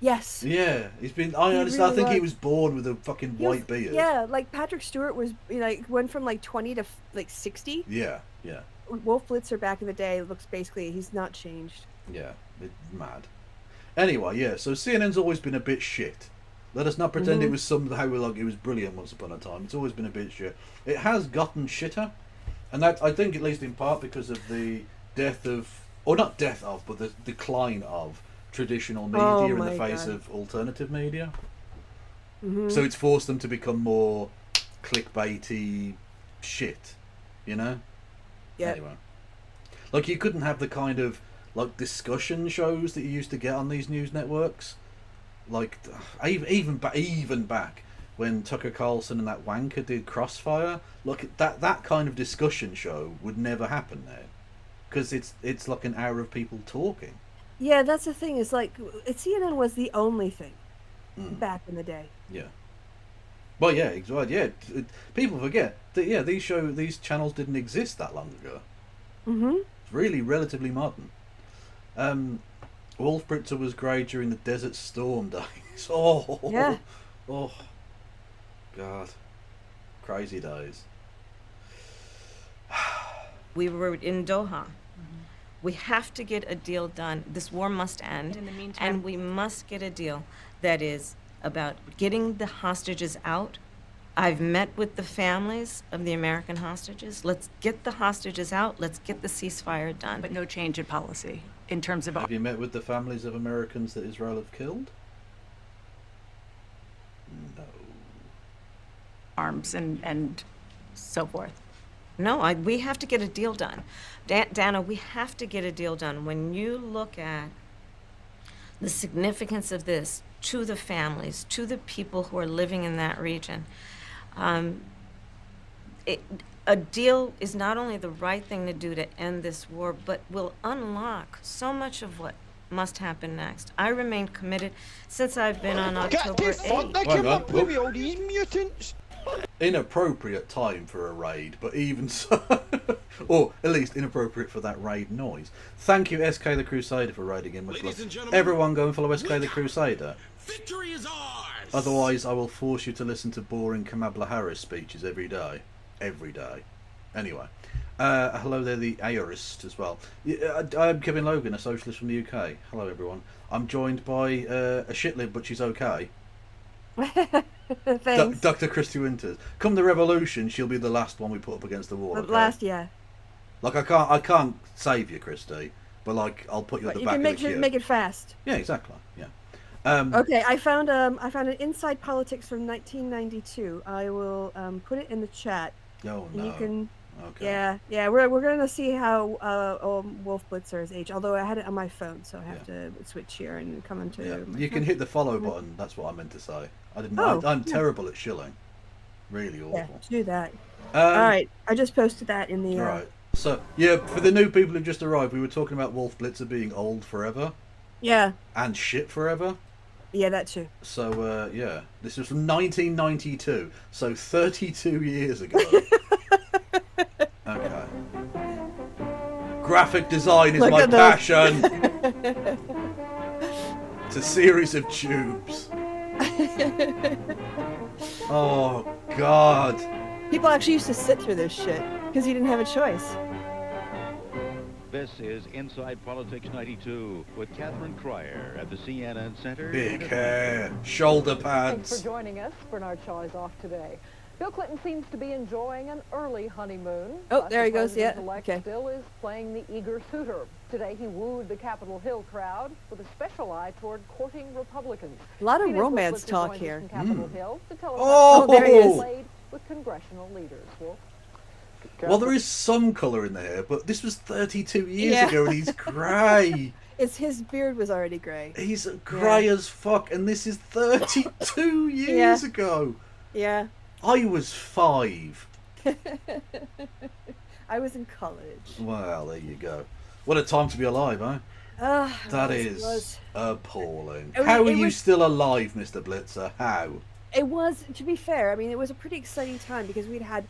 Yes. Yeah, he's been. I understand. Really I think he was. was born with a fucking white beard. Yeah, like Patrick Stewart was, went from like 20 to like 60. Yeah, yeah. Wolf Blitzer back in the day looks basically, he's not changed. Yeah, it's mad. Anyway, yeah. So CNN's always been a bit shit. Let us not pretend it was somehow like it was brilliant once upon a time. It's always been a bit shit. It has gotten shitter, and that I think at least in part because of the death of, or not death of, but the decline of traditional media in the face of alternative media. So it's forced them to become more clickbaity shit, you know? Yeah. Anyway. Like you couldn't have the kind of like discussion shows that you used to get on these news networks. Like even back when Tucker Carlson and that wanker did Crossfire, look, that kind of discussion show would never happen now. Because it's like an hour of people talking. Yeah, that's the thing. Is like CNN was the only thing back in the day. Yeah. Well, yeah, exactly. Yeah, people forget that. Yeah, these channels didn't exist that long ago. It's really relatively modern. Wolf Blitzer was grey during the Desert Storm days. Oh, yeah. Oh, God, crazy days. We were in Doha. We have to get a deal done. This war must end. In the meantime, and we must get a deal that is about getting the hostages out. I've met with the families of the American hostages. Let's get the hostages out. Let's get the ceasefire done. but no change in policy in terms of Have you met with the families of Americans that Israel have killed? No. arms and so forth. No, we have to get a deal done. Dana, we have to get a deal done. When you look at the significance of this to the families, to the people who are living in that region, a deal is not only the right thing to do to end this war, but will unlock so much of what must happen next. I remain committed since I've been on October 8th. Inappropriate time for a raid, but even so, or at least inappropriate for that raid noise. Thank you, SK the Crusader, for raiding in. Much love. Everyone go and follow SK the Crusader. Victory is ours! Otherwise, I will force you to listen to boring Kamala Harris speeches every day. Every day. Anyway. Hello there, the Aorist as well. I'm Kevin Logan, a socialist from the UK. Hello, everyone. I'm joined by a shitlib, but she's okay. Thanks. Dr. Christy Winters. Come the revolution, she'll be the last one we put up against the wall. The Okay? last, yeah. Like I can't save you, Christy, but like I'll put you at the You back can of the queue. make it fast. Yeah, exactly. Yeah. Okay, I found an Inside Politics from 1992. I will put it in the chat. Oh And no. you can. Okay. Yeah. We're gonna see how Wolf Blitzer is aged. Although I had it on my phone, so I have to switch here and come into. Yeah. my You can phone. hit the follow button. That's what I meant to say. I didn't. Oh, I'm yeah. terrible at shilling. Really awful. Yeah, do that. All right, I just posted that in the. Right. So yeah, for the new people who just arrived, we were talking about Wolf Blitzer being old forever. Yeah. And shit forever. Yeah, that too. So yeah, this was from 1992, so 32 years ago. Okay. Graphic design is Look my at those. passion. It's a series of tubes. Oh God. People actually used to sit through this shit because you didn't have a choice. This is Inside Politics 92 with Catherine Cryer at the CNN Center. Big hair, shoulder Thanks pads. for joining us. Bernard Shaw is off today. Bill Clinton seems to be enjoying an early honeymoon. Oh, but there he the goes, yeah, president-elect okay. still is playing the eager suitor. Today he wooed the Capitol Hill crowd with a special eye toward courting Republicans. A lot of CNN romance Blitzer talk joined us here. from Capitol Hill to tell us Oh! how there he is. played with congressional leaders. Wolf? Well, there is some colour in the hair, but this was 32 years Yeah. ago, and he's grey. His beard was already grey. He's grey as fuck, and this is 32 years ago. Yeah. I was 5. I was in college. Well, there you go. What a time to be alive, eh? That it is was. appalling. It was- How are it you was- still alive, Mr. Blitzer? How? It was, to be fair, I mean, it was a pretty exciting time because we'd had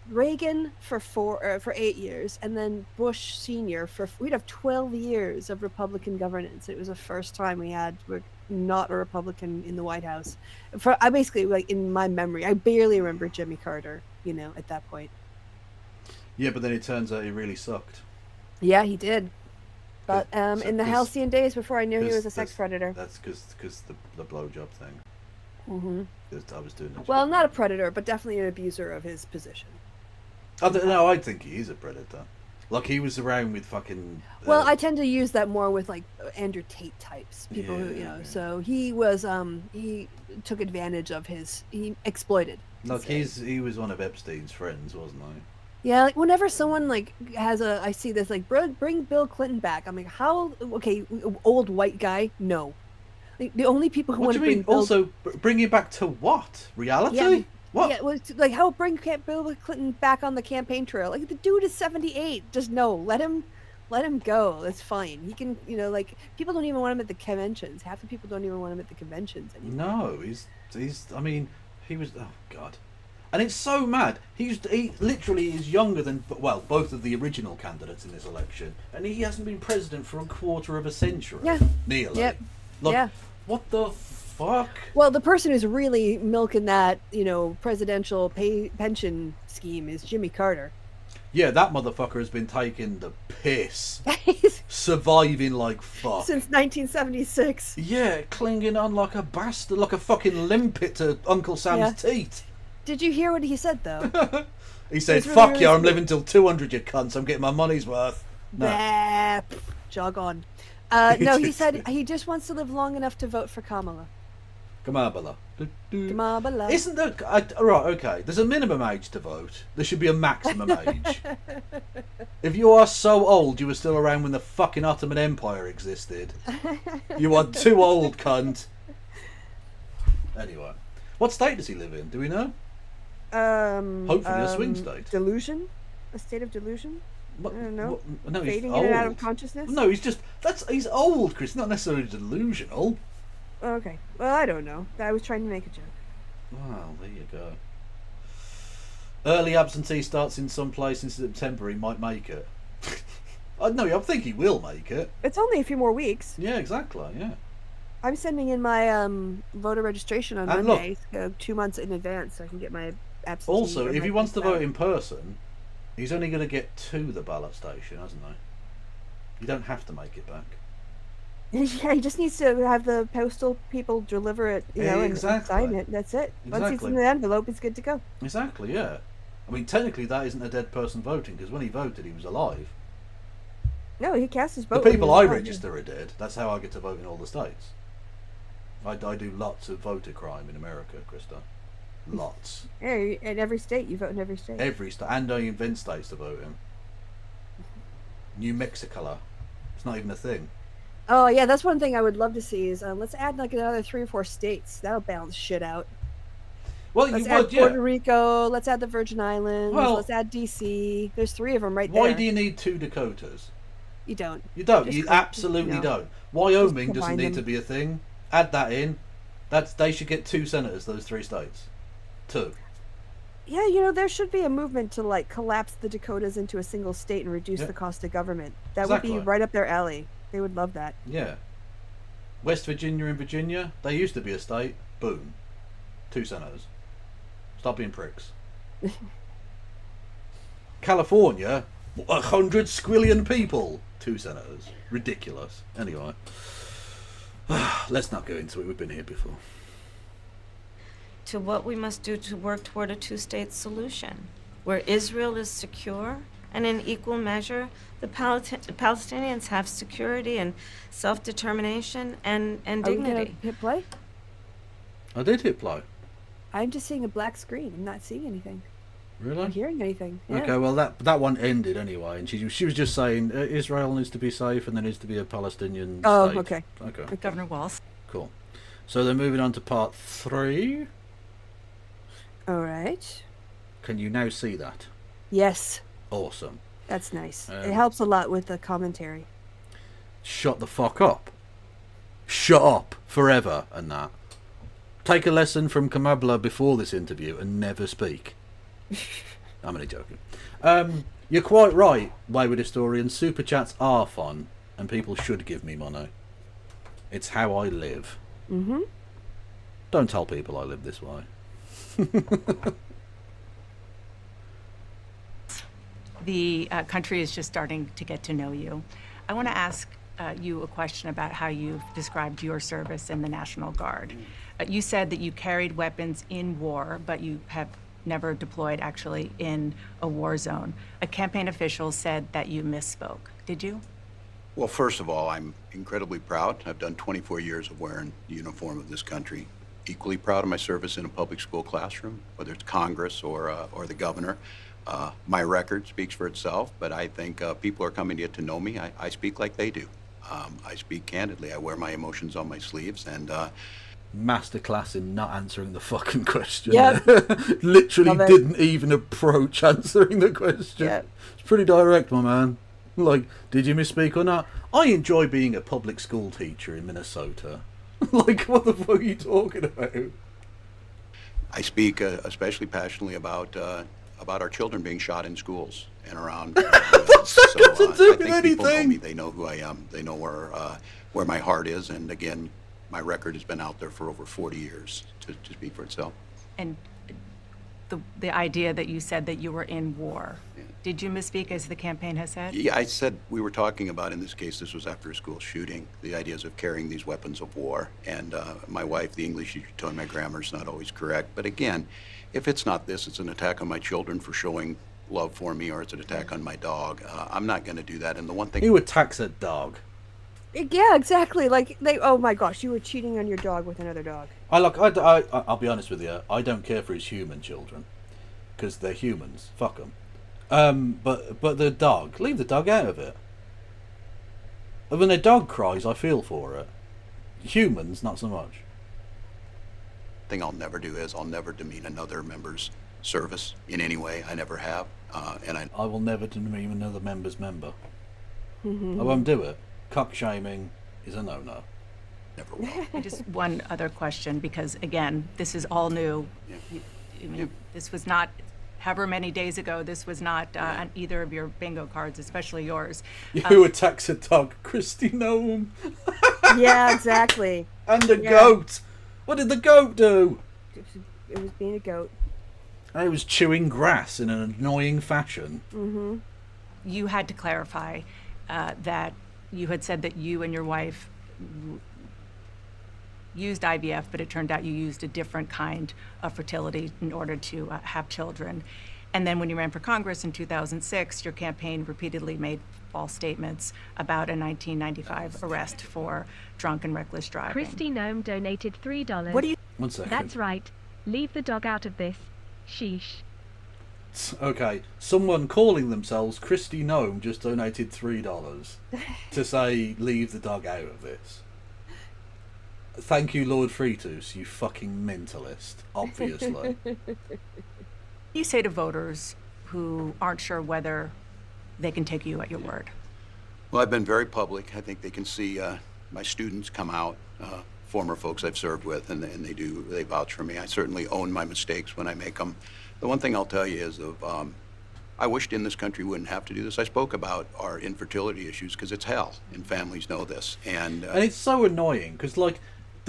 Reagan for 8 years, and then Bush Senior we'd have 12 years of Republican governance. It was the first time we're not a Republican in the White House. I basically, like, in my memory, I barely remember Jimmy Carter, at that point. Yeah, but then it turns out he really sucked. Yeah, he did. But in the halcyon days before I knew he was a sex predator. That's because the blowjob thing. Mm-hmm. I was doing it. Well, not a predator, but definitely an abuser of his position. No, I think he is a predator. Like, he was around with fucking... Well, I tend to use that more with, like, Andrew Tate types. People who, so he was, he took advantage of he exploited. Like, he was one of Epstein's friends, wasn't he? Yeah, like, whenever someone, like, I see this, like, bring Bill Clinton back. I'm like, how, okay, old white guy? No. Like, the only people who want to bring Bill... Also, bring him back to what? Reality? Yeah. What? Yeah, well, like, how bring Bill Clinton back on the campaign trail? Like, the dude is 78. Just no, let him go. That's fine. He can, like, people don't even want him at the conventions. Half the people don't even want him at the conventions anymore. No, he's. I mean, he was. Oh God, and it's so mad. He literally is younger than both of the original candidates in this election, and he hasn't been president for a quarter of a century. Yeah. Nearly. Yep. Look, yeah. What the fuck? Well, the person who's really milking that, presidential pension scheme is Jimmy Carter. Yeah, that motherfucker has been taking the piss. Surviving like fuck. Since 1976. Yeah, clinging on like a bastard, like a fucking limpet to Uncle Sam's teeth. Did you hear what he said, though? He said, really, fuck really you, I'm living till 200, you cunts. I'm getting my money's worth. No. Bah, jog on. No, he said he just wants to live long enough to vote for Kamala. KAMABLA. KAMABLA. Isn't there... right, okay. There's a minimum age to vote. There should be a maximum age. If you are so old you were still around when the fucking Ottoman Empire existed, you are too old, cunt. Anyway. What state does he live in? Do we know? Hopefully a swing state. Delusion? A state of delusion? What, I don't know. No, fading he's in and out old. of consciousness? No, he's old, Chris. Not necessarily delusional. Okay. Well, I don't know. I was trying to make a joke. Well, there you go. Early absentee starts in some place in September. He might make it. I think he will make it. It's only a few more weeks. Yeah, exactly. Yeah. I'm sending in my voter registration on And Monday, 2 months in advance, so I can get my absentee. Also, if he wants to vote in person, he's only going to get to the ballot station, hasn't he? You don't have to make it back. Yeah, he just needs to have the postal people deliver it, and sign it. That's it. Once it's in the envelope, it's good to go. Exactly, yeah. I mean, technically, that isn't a dead person voting, because when he voted, he was alive. No, he cast his vote. The people I register are dead. That's how I get to vote in all the states. I do lots of voter crime in America, Krista. Lots. Yeah, in every state. You vote in every state. Every state. And I invent states to vote in. New Mexico. It's not even a thing. Oh, yeah, that's one thing I would love to see is let's add like another 3 or 4 states. That'll balance shit out. Well, let's add Puerto Rico. Let's add the Virgin Islands. Well, let's add D.C. There's 3 of them right there. Why do you need 2 Dakotas? You don't. You don't. You absolutely don't. Wyoming doesn't need to be a thing. Add that in. They should get 2 senators, those 3 states. 2. Yeah, there should be a movement to like collapse the Dakotas into a single state and reduce the cost of government. That would be right up their alley. They would love that. Yeah. West Virginia and Virginia, they used to be a state. Boom. 2 senators. Stop being pricks. California, 100 squillion people. 2 senators. Ridiculous. Anyway. Let's not go into it. We've been here before. To what we must do to work toward a 2-state solution, where Israel is secure and in equal measure the Palestinians have security and self-determination and dignity. Are you gonna hit play? I did hit play. I'm just seeing a black screen. I'm not seeing anything. Really? I'm not hearing anything. Yeah. Okay, well that one ended anyway, and she was just saying Israel needs to be safe and there needs to be a Palestinian state. Oh, okay. Okay. With Governor Walz. Cool. So they're moving on to part 3. All right. Can you now see that? Yes. Awesome. That's nice. It helps a lot with the commentary. Shut the fuck up. Shut up forever and that. take a lesson from KAMABLA before this interview and never speak. I'm only joking. You're quite right, Wayward Historian. Super chats are fun, and people should give me money. It's how I live. Mm-hmm. Don't tell people I live this way. The country is just starting to get to know you. I want to ask you a question about how you've described your service in the National Guard. You said that you carried weapons in war, but you have never deployed actually in a war zone. A campaign official said that you misspoke. Did you? Well, first of all, I'm incredibly proud. I've done 24 years of wearing the uniform of this country. Equally proud of my service in a public school classroom, whether it's Congress or the governor. My record speaks for itself, but I think people are coming to get to know me. I speak like they do. I speak candidly. I wear my emotions on my sleeves, and masterclass in not answering the fucking question. Yep. Literally didn't even approach answering the question. Yep. It's pretty direct, my man. Like, did you misspeak or not? I enjoy being a public school teacher in Minnesota. Like, what the fuck are you talking about? I speak especially passionately about our children being shot in schools and around. What's that got to do with I think people know anything? me. They know who I am. They know where my heart is. And again, my record has been out there for over 40 years to speak for itself. And the idea that you said that you were in war, did you misspeak as the campaign has said? Yeah, I said we were talking about, in this case, this was after a school shooting, the ideas of carrying these weapons of war. And my wife, the English teacher, told me my grammar's not always correct. But again, if it's not this, it's an attack on my children for showing love for me, or it's an attack on my dog. I'm not going to do that. And the one thing... Who attacks a dog? Yeah, exactly. Like, oh my gosh, you were cheating on your dog with another dog. I'll be honest with you. I don't care for his human children, because they're humans. Fuck them. But the dog, leave the dog out of it. When a dog cries, I feel for it. Humans, not so much. Thing I'll never do is I'll never demean another member's service in any way. I never have, and I will never demean another member's member. I won't do it. Cock shaming is a no-no. Never will. Just one other question, because again, this is all new. Yeah. This was not, however many days ago, this was not on either of your bingo cards, especially yours. Who attacks a dog? Christy Gnome. Yeah, exactly. And a goat. What did the goat do? It was being a goat. It was chewing grass in an annoying fashion. Mm-hmm. You had to clarify that you had said that you and your wife used IVF, but it turned out you used a different kind of fertility in order to have children. And then when you ran for Congress in 2006, your campaign repeatedly made false statements about a 1995 arrest for drunk and reckless driving. Christy Gnome donated $3. What do you... 1 second. That's right. Leave the dog out of this. Sheesh. Okay, someone calling themselves Christy Gnome just donated $3 to say leave the dog out of this. Thank you, Lord Fritus, you fucking mentalist, obviously. You say to voters who aren't sure whether they can take you at your word? Well, I've been very public. I think they can see my students come out, former folks I've served with, and they vouch for me. I certainly own my mistakes when I make them. The one thing I'll tell you is I wished in this country wouldn't have to do this. I spoke about our infertility issues because it's hell, and families know this. And it's so annoying because, like,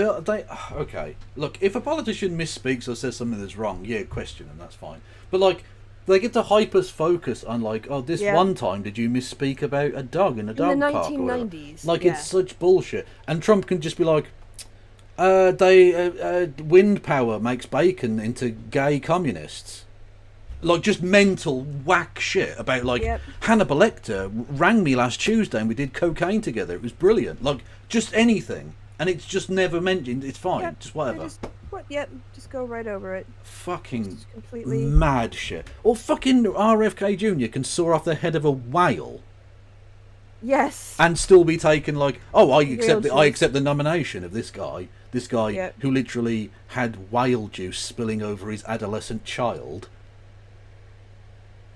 okay, look, if a politician misspeaks or says something that's wrong, yeah, question them, that's fine. But, like, they get to focus on, like, oh, this one time did you misspeak about a dog in a dog park? In the 1990s. Like, it's such bullshit. And Trump can just be like, wind power makes bacon into gay communists. Like, just mental whack shit about, like, Hannibal Lecter rang me last Tuesday and we did cocaine together. It was brilliant. Like, just anything. And it's just never mentioned. It's fine. Just whatever. Just go right over it. Fucking completely mad shit. Or fucking RFK Jr. can saw off the head of a whale. Yes. And still be taken like, oh, I accept the nomination of this guy. This guy who literally had whale juice spilling over his adolescent child.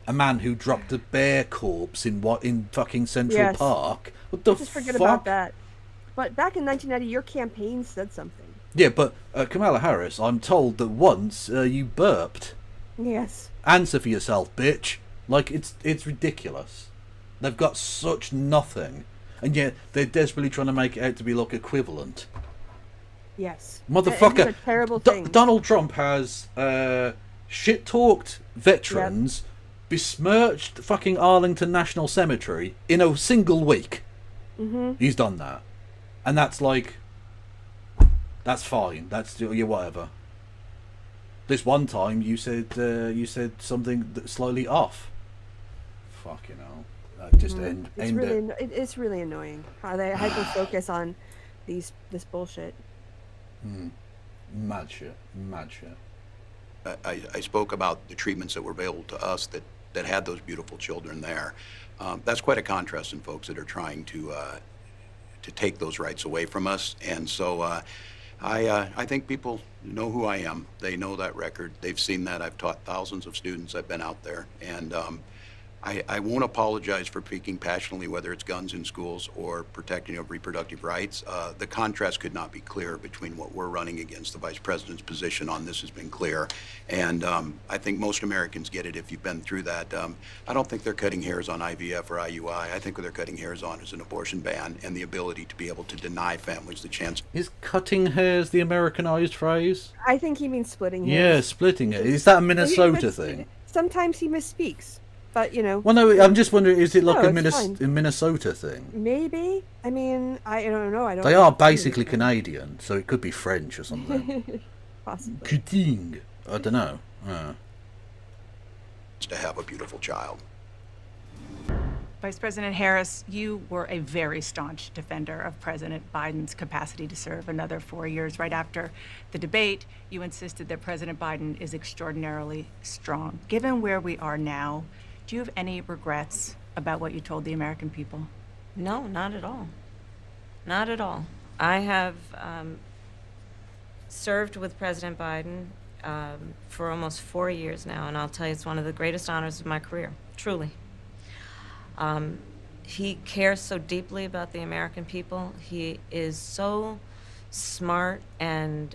A man who dropped a bear corpse in fucking Central Park. What the fuck? Just forget about that. But back in 1990, your campaign said something. Yeah, but Kamala Harris, I'm told that once you burped. Yes. Answer for yourself, bitch. Like, it's ridiculous. They've got such nothing, and yet they're desperately trying to make it out to be like equivalent. Yes. Motherfucker. It's a terrible thing. Donald Trump has shit-talked veterans, besmirched fucking Arlington National Cemetery in a single week. He's done that. And that's like... That's fine. That's whatever. This one time you said something that's slightly off. Fucking hell. Just end it. It's really annoying how they hyper focus on this bullshit. Mad shit. I spoke about the treatments that were available to us that had those beautiful children there. That's quite a contrast in folks that are trying to take those rights away from us. And so I think people know who I am. They know that record. They've seen that. I've taught thousands of students. I've been out there. And I won't apologize for speaking passionately, whether it's guns in schools or protecting of reproductive rights. The contrast could not be clearer between what we're running against. The Vice President's position on this has been clear. And I think most Americans get it if you've been through that. I don't think they're cutting hairs on IVF or IUI. I think what they're cutting hairs on is an abortion ban and the ability to be able to deny families the chance. Is cutting hairs the Americanized phrase? I think he means splitting hairs. Yeah, splitting it. Is that a Minnesota thing? Sometimes he misspeaks. But, you know... Well, no, I'm just wondering, is it like a fine. Minnesota thing? Maybe. I mean, I don't know. They are basically Canadian, so it could be French or something. Possibly. Cutting. I don't know. To have a beautiful child. Vice President Harris, you were a very staunch defender of President Biden's capacity to serve another 4 years. Right after the debate, you insisted that President Biden is extraordinarily strong. Given where we are now, do you have any regrets about what you told the American people? No, not at all. Not at all. I have served with President Biden for almost 4 years now, and I'll tell you, it's one of the greatest honors of my career, truly. He cares so deeply about the American people. He is so smart and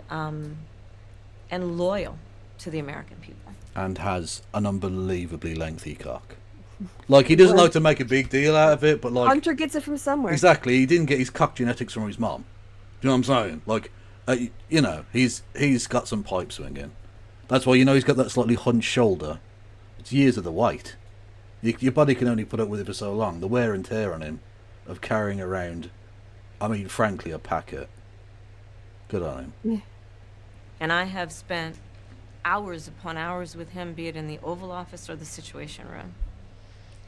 loyal to the American people. And has an unbelievably lengthy cock. Like, he doesn't like to make a big deal out of it, but like... Hunter gets it from somewhere. Exactly, he didn't get his cock genetics from his mom. Do you know what I'm saying? Like, you know, he's got some pipe swinging. That's why, you know, he's got that slightly hunched shoulder. It's years of the weight. Your body can only put up with it for so long. The wear and tear on him of carrying around, I mean, frankly, a packet. Good on him. Yeah. And I have spent hours upon hours with him, be it in the Oval Office or the Situation Room.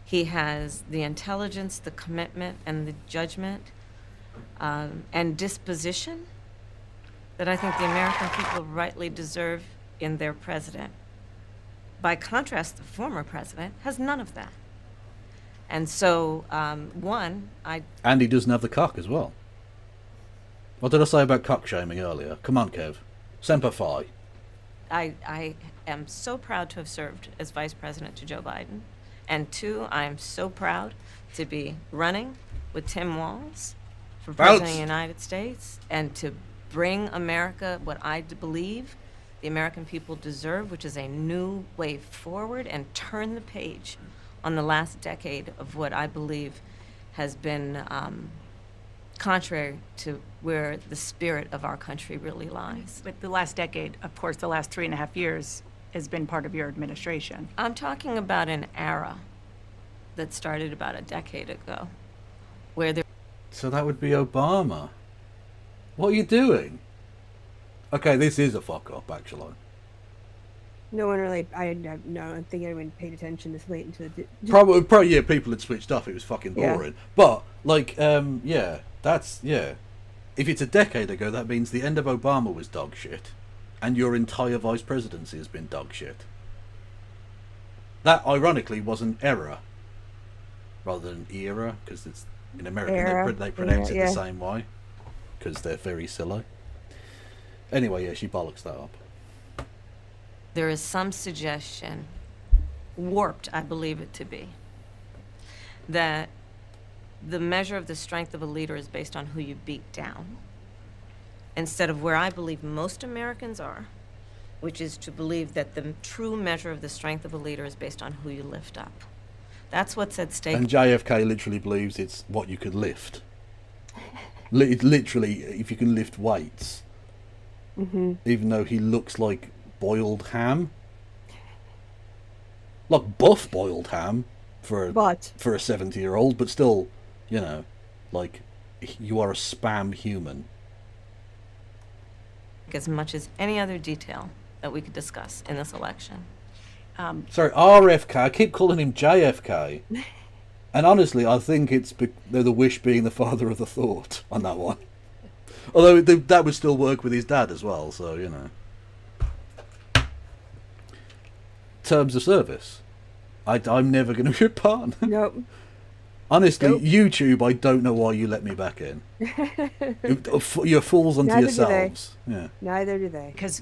He has the intelligence, the commitment, and the judgment and disposition that I think the American people rightly deserve in their president. By contrast, the former president has none of that. And so, And he doesn't have the cock as well. What did I say about cock shaming earlier? Come on, Kev. Semper Fi. I am so proud to have served as vice president to Joe Biden. And two, I am so proud to be running with Tim Walz for president of the United States and to bring America what I believe the American people deserve, which is a new way forward, and turn the page on the last decade of what I believe has been contrary to where the spirit of our country really lies. But the last decade, of course, the last 3.5 years has been part of your administration. I'm talking about an era that started about a decade ago, where there... So that would be Obama. What are you doing? Okay, this is a fuck up, actually. No one really, I don't think anyone paid attention this late into the... Probably, yeah, people had switched off. It was fucking boring. Yeah. But, like, yeah, that's, yeah. If it's a decade ago, that means the end of Obama was dog shit. And your entire vice presidency has been dog shit. That, ironically, was an era. Rather than era, because it's in America, they pronounce it the same way. Because they're very silly. Anyway, yeah, she bollocks that up. There is some suggestion, warped I believe it to be, that the measure of the strength of a leader is based on who you beat down. instead of where I believe most Americans are, which is to believe that the true measure of the strength of a leader is based on who you lift up. That's what's at stake. And JFK literally believes it's what you could lift. Literally, if you can lift weights. Even though he looks like boiled ham. Like buff boiled ham for a 70-year-old, but still, you know, like you are a spam human. As much as any other detail that we could discuss in this election. Sorry, RFK. I keep calling him JFK. And honestly, I think it's the wish being the father of the thought on that one. Although that would still work with his dad as well, so, you know. Terms of service. I'm never going to be a partner. Nope. Honestly, Nope. YouTube, I don't know why you let me back in. You're fools unto Neither do they. yourselves. Yeah. Neither do they. Because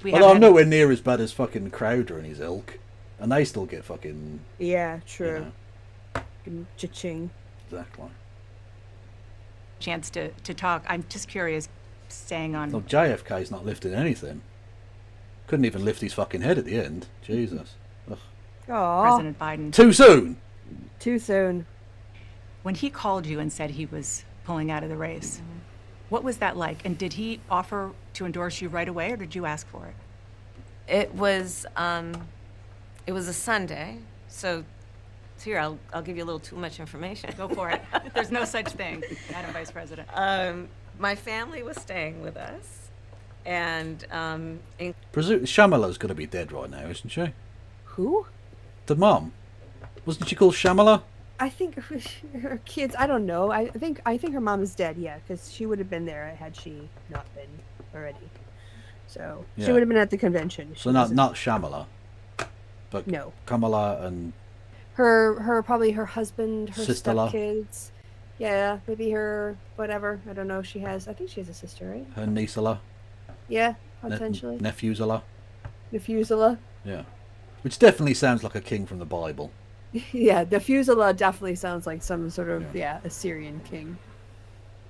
Although I'm nowhere near as bad as fucking Crowder and his ilk. And they still get fucking... Yeah, true. You know. Cha-ching. Exactly. chance to talk. I'm just curious, staying on... Well, JFK's not lifting anything. Couldn't even lift his fucking head at the end. Jesus. Ugh. President Biden. Too soon! Too soon. When he called you and said he was pulling out of the race, what was that like? And did he offer to endorse you right away, or did you ask for it? It was a Sunday, so here, I'll give you a little too much information. Go for it. There's no such thing, Madam Vice President. My family was staying with us, and Shamala's got to be dead right now, isn't she? Who? The mum. Wasn't she called Shamala? I think her kids. I don't know. I think her mom is dead. Yeah, because she would have been there had she not been already. So Yeah. she would have been at the convention. So not Shamala, but No. Kamala and Her probably her husband, her Sister-in-law. stepkids. Yeah, maybe her whatever. I don't know. She has. I think she has a sister, right? her niece-a-la, Yeah, potentially. nephews-a-la. Diffusala. Yeah. Which definitely sounds like a king from the Bible. Yeah, Diffusala definitely sounds like some sort of Assyrian king.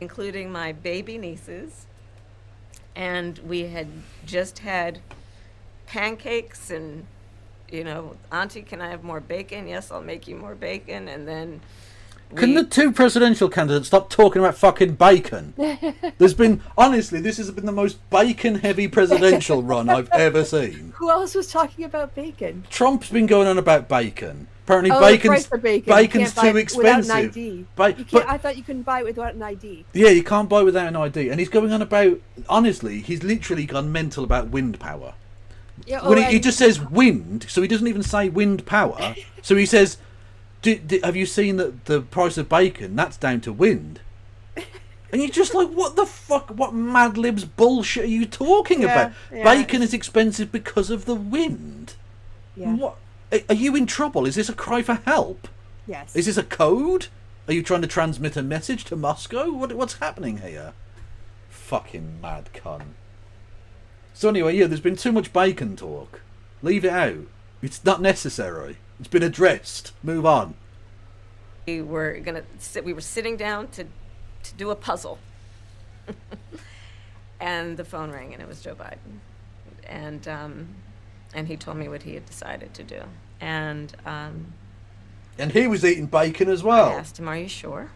including my baby nieces, and we had just had pancakes and, Auntie, can I have more bacon? Yes, I'll make you more bacon. And then Can the two presidential candidates stop talking about fucking bacon? There's been, honestly, this has been the most bacon-heavy presidential run I've ever seen. Who else was talking about bacon? Trump's been going on about bacon. Apparently, The price of bacon. You bacon's can't buy too it without an expensive. ID. But I thought you couldn't buy it without an ID. yeah, you can't buy without an ID. And he's going on about, honestly, he's literally gone mental about wind power. Yeah, When he just says wind, so he doesn't even say wind power. So he says, have you seen that the price of bacon? That's down to wind. And you're just like, what the fuck? What Mad Libs bullshit are you talking about? yeah. Bacon is expensive because of the wind. Yeah. What? Are you in trouble? Is this a cry for help? Yes. Is this a code? Are you trying to transmit a message to Moscow? What's happening here? Fucking mad cunt. So anyway, yeah, there's been too much bacon talk. Leave it out. It's not necessary. It's been addressed. Move on. we were sitting down to do a puzzle. And the phone rang, and it was Joe Biden. And he told me what he had decided to do. And he was eating bacon as well. I asked him, "Are you sure?"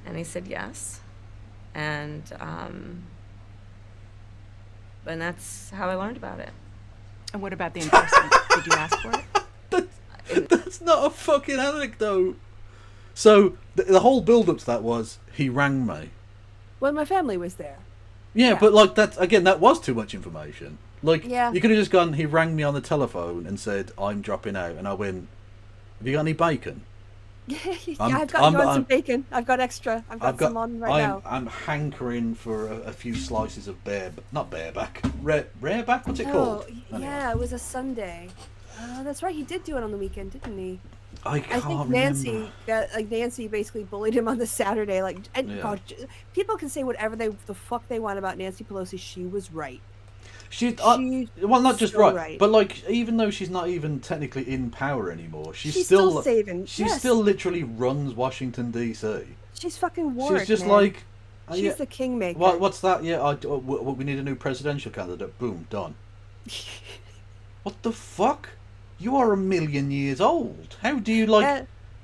And he said yes. And that's how I learned about it. And what about the endorsement? Did you ask for it? That's not a fucking anecdote. So the whole build-up to that was, he rang me. Well, my family was there. Yeah, but like that was too much information. Like, Yeah. you could have just gone, he rang me on the telephone and said, I'm dropping out. And I went, have you got any bacon? I've got you on some bacon. I've got extra. I've got some on right now. I'm hankering for a few slices of not bareback. Rareback? What's it called? Anyway. Yeah, it was a Sunday. That's right. He did do it on the weekend, didn't he? I think remember. Nancy basically bullied him on the Saturday. Yeah. God, people can say whatever the fuck they want about Nancy Pelosi. She was right. Well, not just so right, but like, even though she's not even technically in power anymore, she's still saving. She Yes. still literally runs Washington D.C. She's fucking Warwick. She's just man. like, She's the kingmaker. What's that? Yeah, we need a new presidential candidate. Boom, done. What the fuck? You are 1,000,000 years old. How do you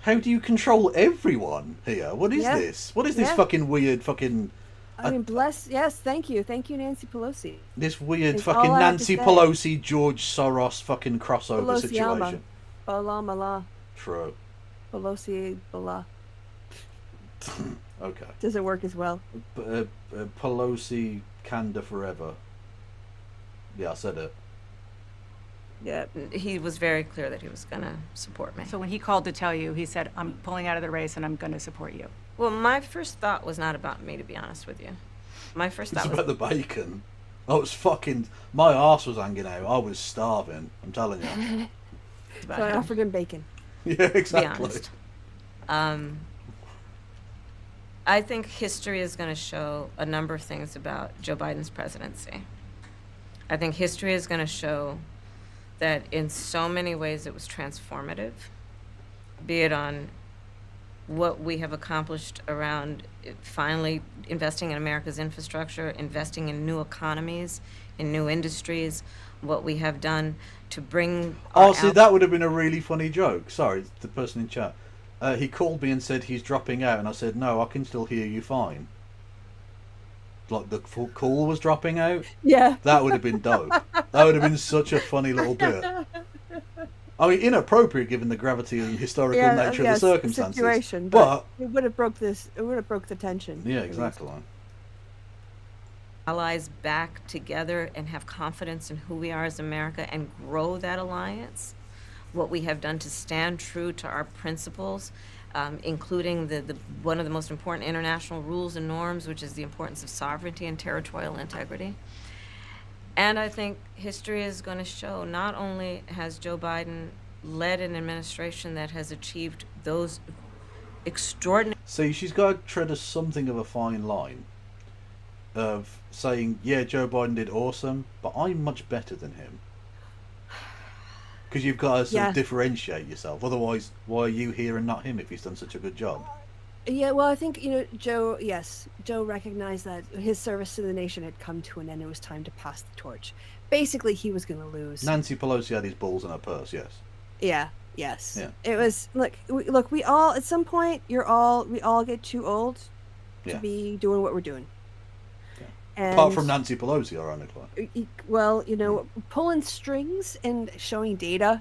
How do you control everyone here? What is this? What is this fucking weird fucking? I mean, yes, thank you, Nancy Pelosi. This weird fucking Nancy Pelosi, George Soros fucking crossover situation. Bala mala. True. Pelosi bala. Okay. Doesn't work as well. Pelosi Kanda forever. Yeah, I said it. Yeah, he was very clear that he was going to support me. So when he called to tell you, he said, I'm pulling out of the race and I'm going to support you. Well, my first thought was not about me, to be honest with you. My first thought was about the bacon. I was fucking... My arse was hanging out. I was starving. I'm telling you. So I offered him bacon. Yeah, exactly. To be honest. I think history is going to show a number of things about Joe Biden's presidency. I think history is going to show that in so many ways it was transformative, be it on what we have accomplished around finally investing in America's infrastructure, investing in new economies, in new industries, what we have done to bring... see, that would have been a really funny joke. Sorry, the person in chat. He called me and said he's dropping out, and I said, no, I can still hear you fine. Like the full call was dropping out. Yeah. That would have been dope. That would have been such a funny little bit. I mean, inappropriate given the gravity and historical nature of the circumstances. Situation, but it would have broke this. It would have broke the tension. Yeah, exactly. Allies back together and have confidence in who we are as America and grow that alliance. What we have done to stand true to our principles. Including the one of the most important international rules and norms, which is the importance of sovereignty and territorial integrity. And I think history is going to show not only has Joe Biden led an administration that has achieved those extraordinary... See, she's got to tread something of a fine line of saying, yeah, Joe Biden did awesome, but I'm much better than him. Because you've got to sort of differentiate yourself. Otherwise, why are you here and not him if he's done such a good job? Yeah, well, I think, Joe recognized that his service to the nation had come to an end. It was time to pass the torch. Basically, he was going to lose. Nancy Pelosi had his balls in her purse, yes. Yeah, yes. Yeah. It was, look, we all, at some point, we all get too old to be doing what we're doing. And, apart from Nancy Pelosi, ironically. Well, pulling strings and showing data.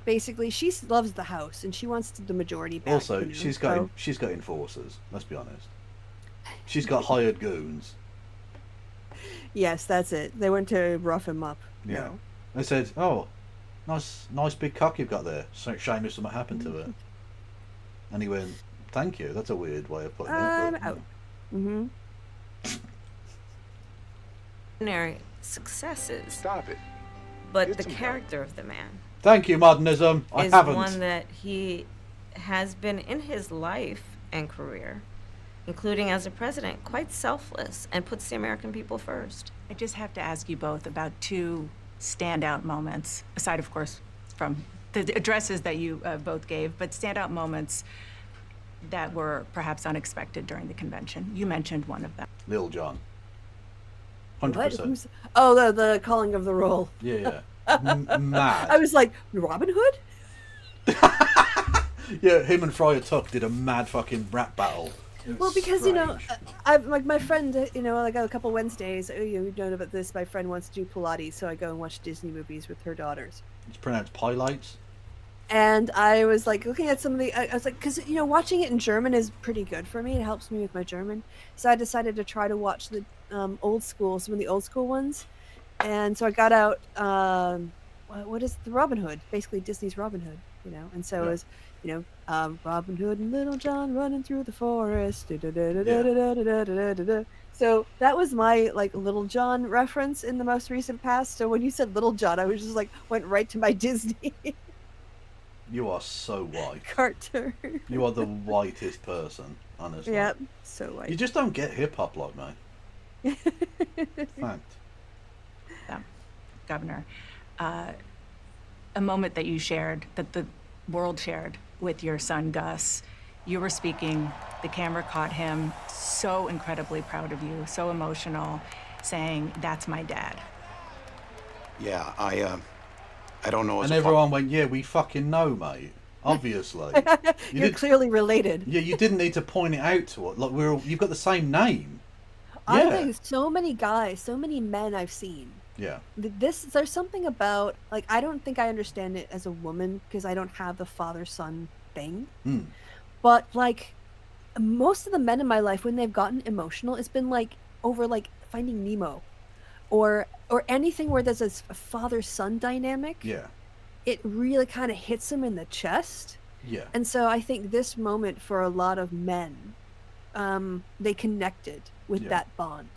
Basically, she loves the House and she wants the majority back. Also, she's got enforcers. Let's be honest. She's got hired goons. Yes, that's it. They went to rough him up. Yeah. They said, "Oh, nice big cock you've got there. Shame if something happened to it." And he went, "Thank you." That's a weird way of putting it. I'm out. Mm-hmm. Successes. Stop it. But the character of the man. Thank you, modernism. I haven't. Is one that he has been in his life and career, including as a president, quite selfless and puts the American people first. I just have to ask you both about two standout moments, aside, of course, from the addresses that you both gave, but standout moments that were perhaps unexpected during the convention. You mentioned one of them. Lil Jon. 100%. Oh, the calling of the roll. Yeah. Mad. I was like, Robin Hood? Yeah, him and Friar Tuck did a mad fucking rap battle. Well, because strange. I've like my friend, like a couple Wednesdays. You've known about this. My friend wants to do Pilates, so I go and watch Disney movies with her daughters. It's pronounced Pilates. And I was like looking at some of the. I was like, because watching it in German is pretty good for me. It helps me with my German. So I decided to try to watch the some of the old school ones. And so I got out. What is the Robin Hood? Basically Disney's Robin Hood. And so it was. Robin Hood and Little John running through the forest. So that was my Little John reference in the most recent past. So when you said Little John, I was just went right to my Disney. You are so white. Carter. You are the whitest person, honestly. Yep, so white. You just don't get hip hop like me. Fact. Governor, a moment that you shared, that the world shared with your son Gus. You were speaking the camera caught him so incredibly proud of you, so emotional, saying, "That's my dad." Yeah, I don't know. And everyone went, "Yeah, we fucking know, mate. Obviously, You're clearly related." Yeah, you didn't need to point it out to us. Like you've got the same name. I Yeah. think so many guys, so many men I've seen. Yeah. There's something about, like, I don't think I understand it as a woman because I don't have the father-son thing. Mm. But like most of the men in my life, when they've gotten emotional, it's been like over like Finding Nemo, or anything where there's a father-son dynamic. Yeah. It really kind of hits them in the chest. Yeah. And so I think this moment for a lot of men, they connected with that bond.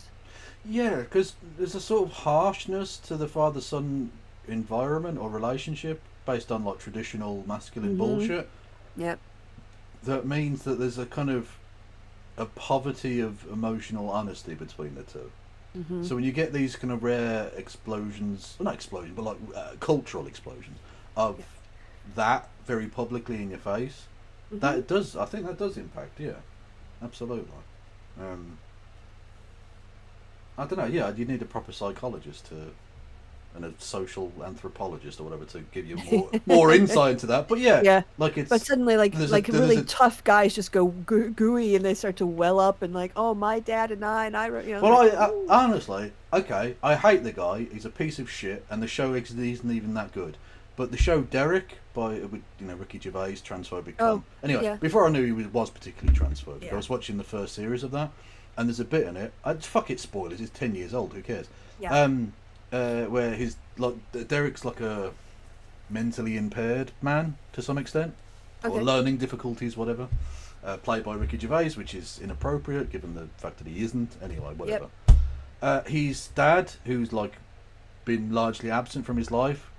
Yeah, because there's a sort of harshness to the father-son environment or relationship based on like traditional masculine bullshit. Yep. That means that there's a kind of a poverty of emotional honesty between the two. So when you get these kind of rare explosions, well, not explosions, but like cultural explosions of that very publicly in your face, that it does. I think that does impact. Yeah, absolutely. I don't know. Yeah, you need a proper psychologist and a social anthropologist or whatever to give you more insight into that. But yeah, like it's. But suddenly, like really tough guys just go gooey and they start to well up and like, oh, my dad and I, you know. Well, like, I honestly, okay, I hate the guy. He's a piece of shit, and the show isn't even that good. But the show Derek by Ricky Gervais, transphobic. Anyway, before I knew he was particularly transphobic, I was watching the first series of that, and there's a bit in it. Fuck it, spoilers. It's 10 years old. Who cares? Yeah. Where he's like Derek's like a mentally impaired man to some extent, or learning difficulties, whatever. Played by Ricky Gervais, which is inappropriate given the fact that he isn't. Anyway, whatever. His dad, who's like been largely absent from his life,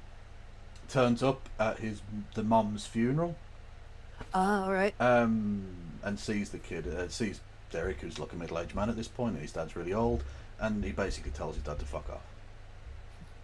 turns up at the mum's funeral. All right. And sees the kid, sees Derek, who's like a middle-aged man at this point, and his dad's really old, and he basically tells his dad to fuck off.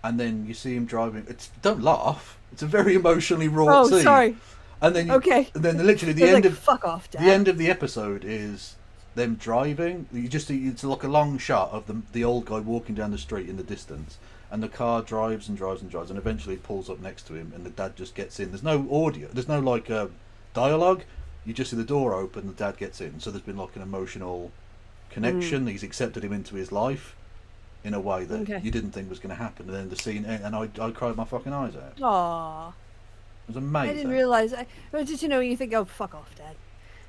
And then you see him driving. Don't laugh. It's a very emotionally raw scene. Oh, sorry. And then and then literally the end of fuck off, Dad. The end of the episode is them driving. It's like a long shot of the old guy walking down the street in the distance, and the car drives and drives and drives, and eventually it pulls up next to him, and the dad just gets in. There's no audio. There's no like dialogue. You just see the door open, the dad gets in. So there's been like an emotional connection. He's accepted him into his life in a way that you didn't think was going to happen. And then the scene, and I cried my fucking eyes out. Aww. It was amazing. I didn't realise. But just you think, oh, fuck off, Dad.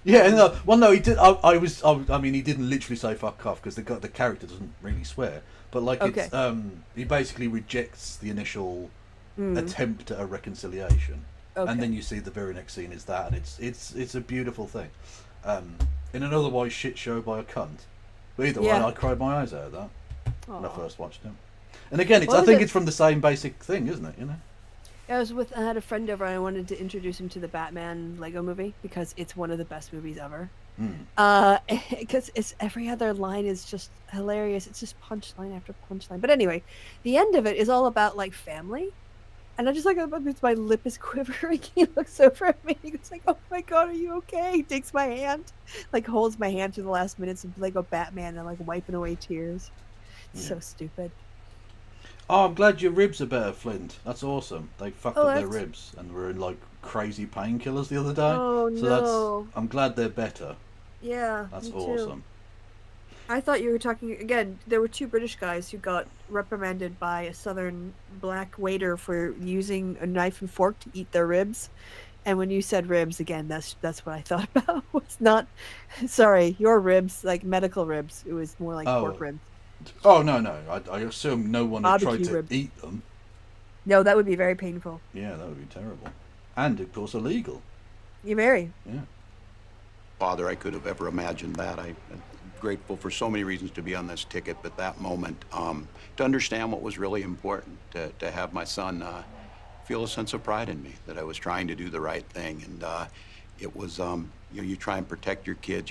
Yeah, no. Well, no, he did. I mean, he didn't literally say "fuck off" because the character doesn't really swear. But like, it's he basically rejects the initial attempt at a reconciliation, and then you see the very next scene is that, and it's a beautiful thing. In an otherwise shit show by a cunt, but either way, I cried my eyes out at that when I first watched him. And again, I think it's from the same basic thing, isn't it? You know. I had a friend over and I wanted to introduce him to the Batman Lego movie because it's one of the best movies ever. Because every other line is just hilarious. It's just punchline after punchline. But anyway, the end of it is all about like family. And I'm just like, my lip is quivering. He looks over at me. He goes like, "Oh my God, are you okay?" He takes my hand, like holds my hand through the last minutes of Lego Batman and like wiping away tears. It's so stupid. Oh, I'm glad your ribs are better, Flint. That's awesome. They fucked up their ribs and were in like crazy painkillers the other day. Oh, so no. I'm glad they're better. Yeah, that's me awesome. Too. I thought you were talking again. There were two British guys who got reprimanded by a southern black waiter for using a knife and fork to eat their ribs. And when you said ribs again, that's what I thought about. Was not, sorry, your ribs, like medical ribs. It was more like pork ribs. Oh no! I assume no one had tried to eat them. No, that would be very painful. Yeah, that would be terrible, and of course illegal. You very. Yeah. Father, I could have ever imagined that. I'm grateful for so many reasons to be on this ticket, but that moment, to understand what was really important, to have my son feel a sense of pride in me, that I was trying to do the right thing, and it was, you try and protect your kids,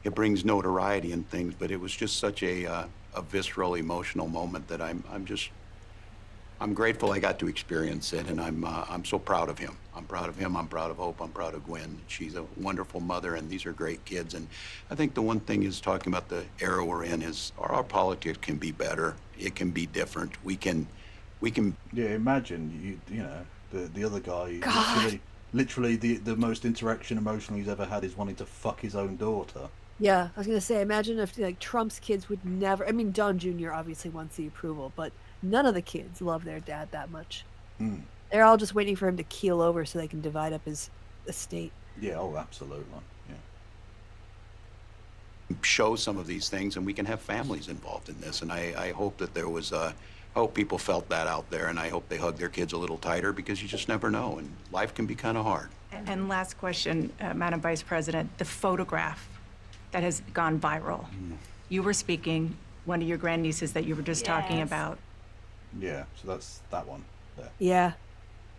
it brings notoriety and things, but it was just such a visceral, emotional moment that I'm I'm grateful I got to experience it, and I'm so proud of him. I'm proud of him. I'm proud of Hope. I'm proud of Gwen. She's a wonderful mother, and these are great kids. And I think the one thing is talking about the era we're in is our politics can be better. It can be different. We can. Yeah, imagine you know the other guy. God. Literally the most interaction emotionally he's ever had is wanting to fuck his own daughter. Yeah, I was gonna say, imagine if like Trump's kids would never. I mean, Don Jr. obviously wants the approval, but none of the kids love their dad that much. Mm. They're all just waiting for him to keel over so they can divide up his estate. Yeah, oh, absolutely. Yeah. Show some of these things, and we can have families involved in this. And I hope that there was I hope people felt that out there, and I hope they hug their kids a little tighter, because you just never know, and life can be kind of hard. And last question, Madam Vice President, the photograph that has gone viral. You were speaking, one of your grandnieces that you were just talking about. Yeah, so that's that one there. Yeah,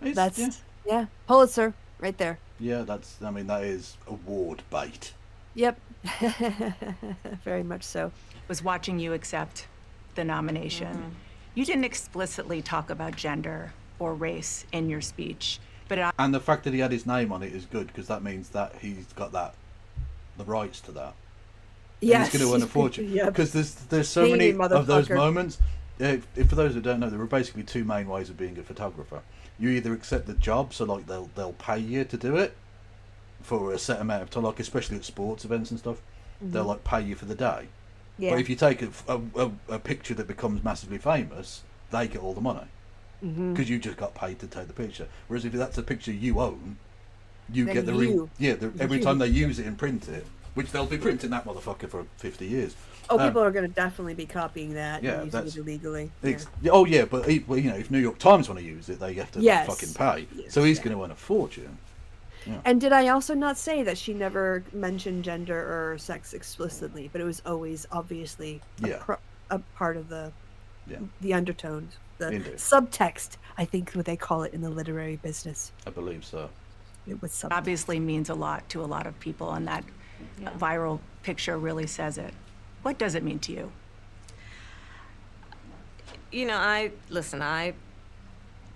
It's- that's yeah. Pulitzer right there. Yeah, I mean, that is award bait. Yep, very much so. Was watching you accept the nomination. You didn't explicitly talk about gender or race in your speech, but And the fact that he had his name on it is good, because that means that he's got the rights to that. Yes. And he's going to earn a fortune. Yep. Because there's so many Shady of those motherfucker. moments. If for those who don't know, there are basically two main ways of being a photographer. You either accept the job, so like they'll pay you to do it for a set amount of time, like especially at sports events and stuff. They'll like pay you for the day. Yeah. But if you take a picture that becomes massively famous, they get all the money because you just got paid to take the picture. Whereas if that's a picture you own, you Then get the you- every you time they get use it and print it, which they'll be printing that motherfucker for 50 years. Oh, people are going to definitely be copying that yeah, and using that's- it illegally. Oh yeah, but well, you know, if New York Times want to use it, they have to Yes. fucking pay. Yes, So he's yeah. going to earn a fortune. And did I also not say that she never mentioned gender or sex explicitly, but it was always obviously a part of the undertones, the Indeed. subtext, I think what they call it in the literary business. I believe so. It was subtext. obviously means a lot to a lot of people, and that viral picture really says it. What does it mean to you? You know, I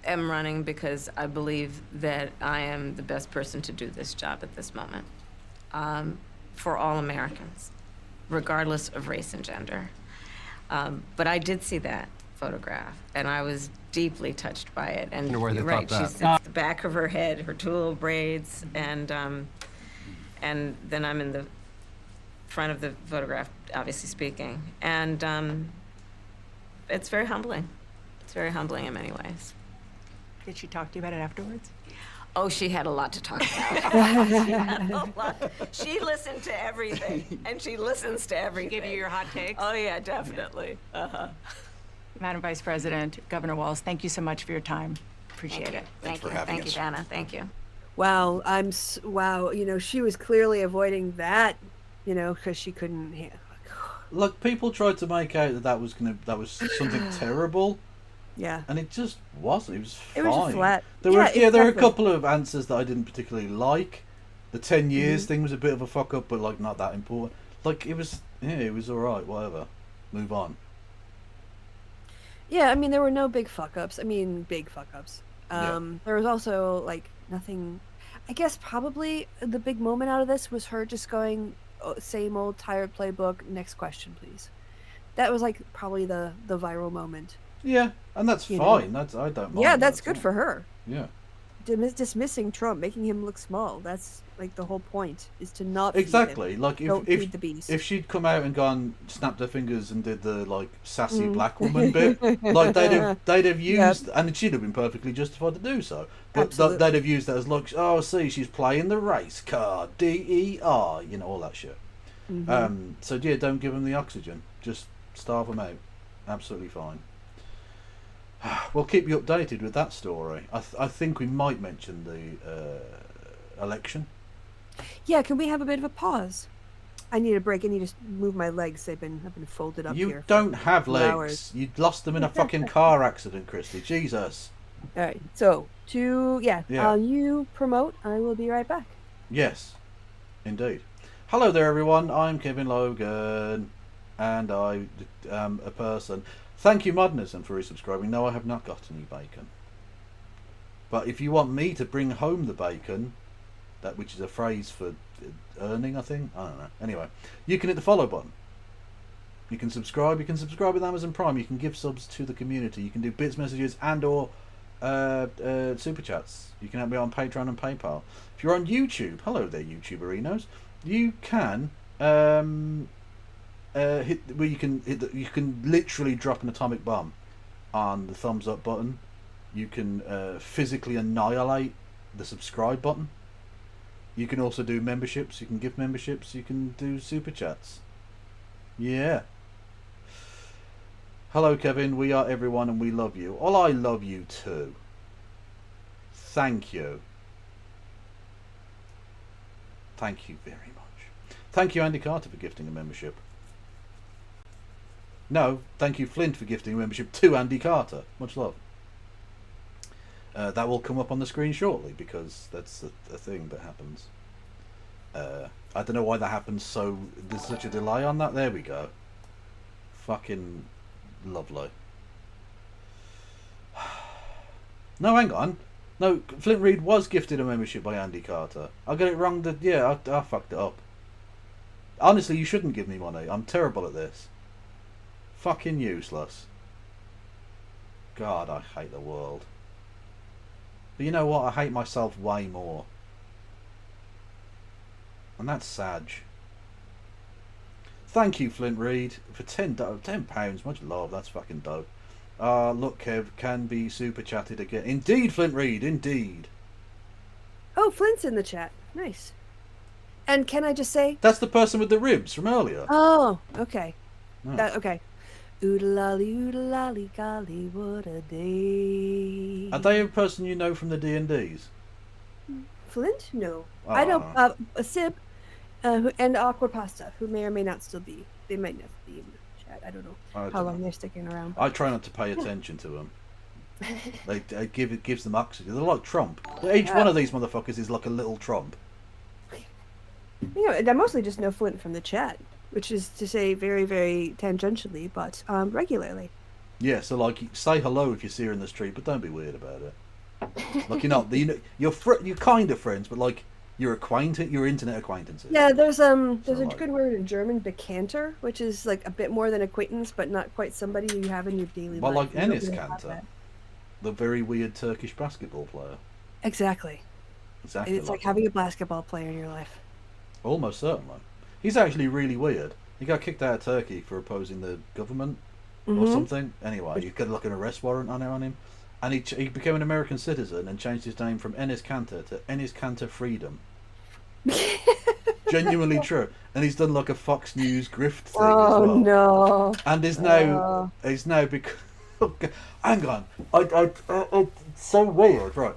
am running because I believe that I am the best person to do this job at this moment, for all Americans, regardless of race and gender. But I did see that photograph, and I was deeply touched by it. And Wonder where they you're thought right, that. she's at the back of her head, her two little braids, and then I'm in the front of the photograph, obviously speaking. And it's very humbling. It's very humbling in many ways. Did she talk to you about it afterwards? Oh, she had a lot to talk about. She had a lot. She listened to everything, and she listens to everything. Give you your hot takes? Oh, yeah, definitely. Uh-huh. Madam Vice President, Governor Walz, thank you so much for your time. Appreciate it. Thank you. Thank you, Dana. Thank you. Wow, wow. You know, she was clearly avoiding that, you know, because she couldn't. Like, people tried to make out that was something terrible. Yeah. And it just wasn't. It was fine. It was just flat. There Yeah, were there were a exactly. couple of answers that I didn't particularly like. The 10 years thing was a bit of a fuck up, but like not that important. Like it was all right. Whatever. Move on. Yeah, I mean, there were no big fuck ups. I mean, big fuck ups. Yeah. There was also like nothing. I guess probably the big moment out of this was her just going, "Oh, same old tired playbook. Next question, please." That was like probably the viral moment. Yeah, and that's You know? fine. I don't mind. Yeah, that's that, good so. for her. Yeah. Dismissing Trump, making him look small. That's like the whole point, is to not feed him. Exactly. Like Don't if feed the beast. if she'd come out and gone, snapped her fingers and did the like sassy black woman bit, like they'd have used, and she'd have been perfectly justified to do so. But Absolutely. they'd have used that as like, oh, see, she's playing the race card, DER, you know, all that shit. So yeah, don't give them the oxygen. Just starve them out. Absolutely fine. We'll keep you updated with that story. I think we might mention the election. Yeah, can we have a bit of a pause? I need a break. I need to move my legs. I've been folded up here. You don't have 2 legs. hours. You lost them in a fucking car accident, Christy. Jesus. All right. So Yeah. you promote. I will be right back. Yes, indeed. Hello there, everyone. I'm Kevin Logan, and I am a person. Thank you, Madness, for resubscribing. No, I have not got any bacon. But if you want me to bring home the bacon, which is a phrase for earning, I think. I don't know. Anyway, you can hit the follow button. You can subscribe. You can subscribe with Amazon Prime. You can give subs to the community. You can do bits, messages, and or super chats. You can help me on Patreon and PayPal. If you're on YouTube, hello there, YouTuberinos. You can you can literally drop an atomic bomb on the thumbs up button. You can physically annihilate the subscribe button. You can also do memberships. You can give memberships. You can do super chats. Yeah. Hello, Kevin. We are everyone, and we love you. Well, I love you too. Thank you. Thank you very much. Thank you, Andy Carter, for gifting a membership. No, thank you, Flint, for gifting a membership to Andy Carter. Much love. That will come up on the screen shortly, because that's a thing that happens. I don't know why that happens, so there's such a delay on that. There we go. Fucking lovely. No, hang on. No, Flint Reed was gifted a membership by Andy Carter. I got it wrong. Yeah, I fucked it up. Honestly, you shouldn't give me money. I'm terrible at this. Fucking useless. God, I hate the world. But you know what? I hate myself way more. And that's sad. Thank you, Flint Reed, for £10. Much love. That's fucking dope. Look, Kev can be super chatted again. Indeed, Flint Reed. Indeed. Oh, Flint's in the chat. Nice. And can I just say? That's the person with the ribs from earlier. Oh, okay. Oh. Okay. Oodalali, golly, what a day. Are they a person you know from the D&Ds? Flint? No. Oh. I know Sib and Awkward Pasta, who may or may not still be. They might not be in the chat. I don't know how long they're sticking around. I try not to pay attention to them. It gives them oxygen. They're like Trump. Each one of these motherfuckers is like a little Trump. You know, I mostly just know Flint from the chat, which is to say very, very tangentially, but regularly. Yeah, so like, say hello if you see her in the street, but don't be weird about it. Like, you're kind of friends, but like, you're internet acquaintances. Yeah, there's a good word in German, Bekannter, which is like a bit more than acquaintance, but not quite somebody you have in your daily life. Well, like Enes Kanter, the very weird Turkish basketball player. Exactly. It's like having a basketball player in your life. Almost certainly. He's actually really weird. He got kicked out of Turkey for opposing the government or something. Anyway, you got like an arrest warrant on him. And he became an American citizen and changed his name from Enes Kanter to Enes Kanter Freedom. Genuinely true. And he's done like a Fox News grift thing as well. Oh no. And is now because hang on. It's so weird, right?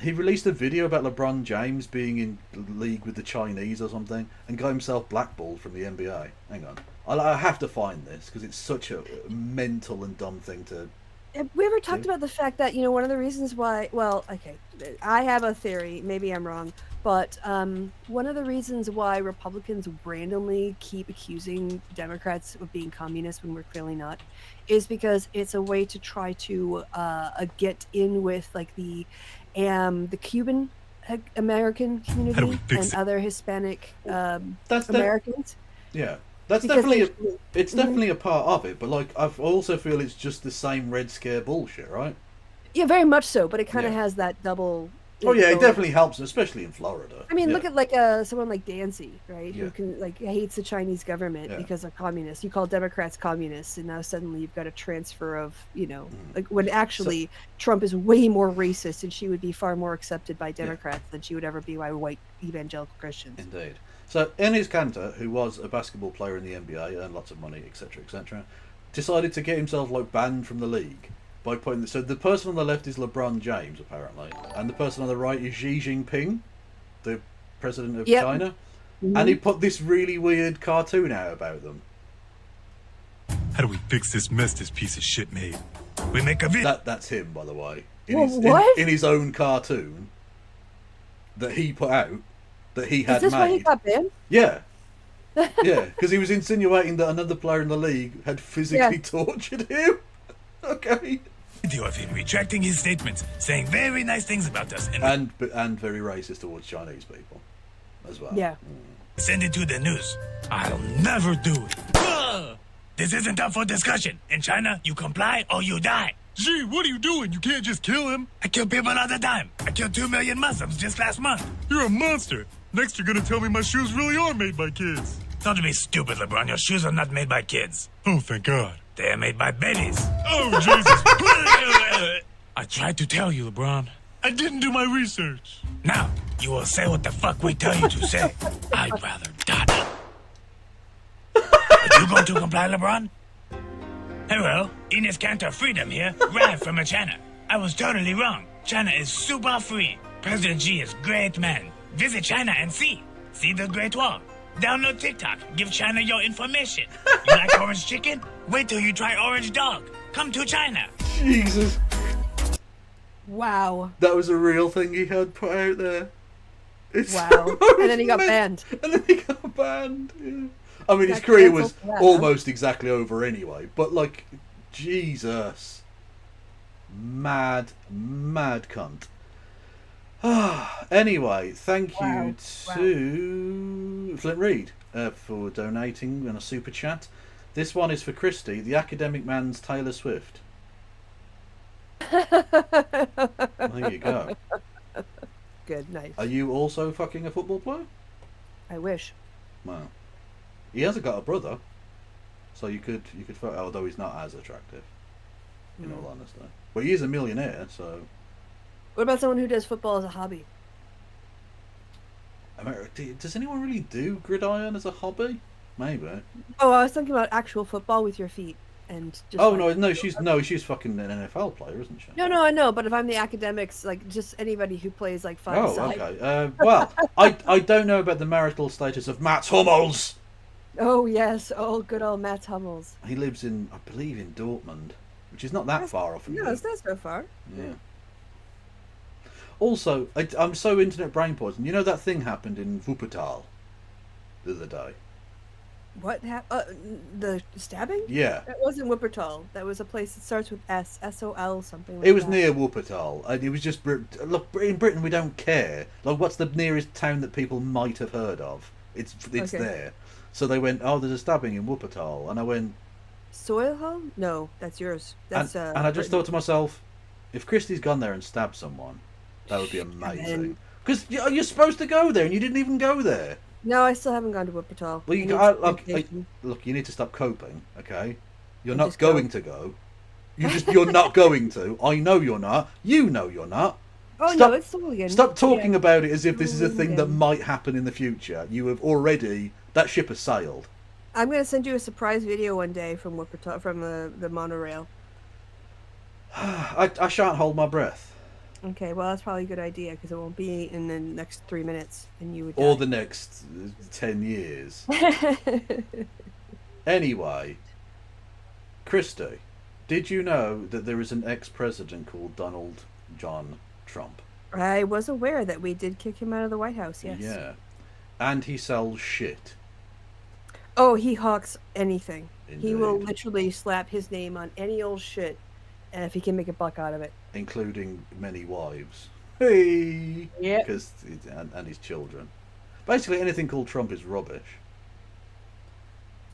He released a video about LeBron James being in league with the Chinese or something and got himself blackballed from the NBA. Hang on. I have to find this because it's such a mental and dumb thing to... Have we ever talked about the fact that, one of the reasons why... Well, okay, I have a theory. Maybe I'm wrong. But one of the reasons why Republicans randomly keep accusing Democrats of being communists when we're clearly not is because it's a way to try to get in with like the Cuban American community and other Hispanic Americans. Yeah, that's definitely it's definitely a part of it. But like, I also feel it's just the same Red Scare bullshit, right? Yeah, very much so. But it kind of has that double. Oh yeah, it definitely helps, especially in Florida. I mean, look at like someone like Dancy, right? Who can hates the Chinese government because they're communists. You call Democrats communists, and now suddenly you've got a transfer of, like when actually Trump is way more racist, and she would be far more accepted by Democrats than she would ever be by white evangelical Christians. Indeed. So Enes Kanter, who was a basketball player in the NBA, earned lots of money, etc., etc., decided to get himself like banned from the league. By putting so the person on the left is LeBron James apparently, and the person on the right is Xi Jinping, the president of China, and he put this really weird cartoon out about them. How do we fix this mess this piece of shit made? We make a video. That's him, by the way. In his own cartoon that he put out, that he had made. Is this why he got banned? Yeah. Yeah, because he was insinuating that another player in the league had physically tortured him. Okay. Video of him retracting his statements, saying very nice things about us, and very racist towards Chinese people as well. Yeah. send it to the news. I'll never do it. This isn't up for discussion. In China, you comply or you die. Gee, what are you doing? You can't just kill him. I kill people all the time. I killed 2 million Muslims just last month. You're a monster. Next, you're gonna tell me my shoes really are made by kids. Don't be stupid, LeBron. Your shoes are not made by kids. Oh, thank God. They are made by babies. Oh, Jesus. I tried to tell you, LeBron. I didn't do my research. Now, you will say what the fuck we tell you to say. I'd rather die. Are you going to comply, LeBron? Hello, Ines Cantor Freedom here, live from China. I was totally wrong. China is super free. President Xi is great man. Visit China and see. See the Great Wall. Download TikTok. Give China your information. You like orange chicken? Wait till you try orange dog. Come to China. Jesus. Wow. That was a real thing he had put out there. It's wow. And then he got banned. And then he got banned. Yeah. I mean, his career was almost exactly over anyway. But, like, Jesus. Mad cunt. Anyway, thank you to Flint Reed for donating on a super chat. This one is for Christy, the academic man's Taylor Swift. There you go. Good, nice. Are you also fucking a football player? I wish. Wow. He hasn't got a brother, so you could fuck, although he's not as attractive, in all honesty. But he is a millionaire, so. What about someone who does football as a hobby? Does anyone really do gridiron as a hobby? Maybe. Oh, I was thinking about actual football with your feet and just. Oh she's fucking an NFL player, isn't she? No, I know, but if I'm the academics, like just anybody who plays like five side. Okay. Well, I don't know about the marital status of Matt Hummels. Oh yes, good old Matt Hummels. He lives in, I believe, in Dortmund, which is not that far off from you. No, it's not so far. Yeah. Also, I'm so internet brain poison. You know that thing happened in Wuppertal the other day? What happened? The stabbing? Yeah. That wasn't Wuppertal. That was a place that starts with S, S-O-L, something like that. It was near Wuppertal. And it was just, look, in Britain we don't care. Like, what's the nearest town that people might have heard of? It's okay. There. So they went, oh, there's a stabbing in Wuppertal. And I went... Soilholm? No, that's yours. That's and I just thought to myself, if Christie's gone there and stabbed someone, that would be amazing. Because you're supposed to go there and you didn't even go there. No, I still haven't gone to Wuppertal. Well, look, you need to stop coping, okay? You're not going to go. You're not going to. I know you're not. You know you're not. Oh, no, it's Solian. Stop talking about it as if this is a thing that might happen in the future. You have already... That ship has sailed. I'm going to send you a surprise video one day from Wuppertal, from the monorail. I shan't hold my breath. Okay, well, that's probably a good idea, because it won't be in the next 3 minutes, and you would die. Or the next 10 years. Anyway, Christy, did you know that there is an ex-president called Donald John Trump? I was aware that we did kick him out of the White House, yes. Yeah. And he sells shit. Oh, he hawks anything. Indeed. He will literally slap his name on any old shit, and if he can make a buck out of it. Including many wives. Hey! Yeah. And his children. Basically, anything called Trump is rubbish.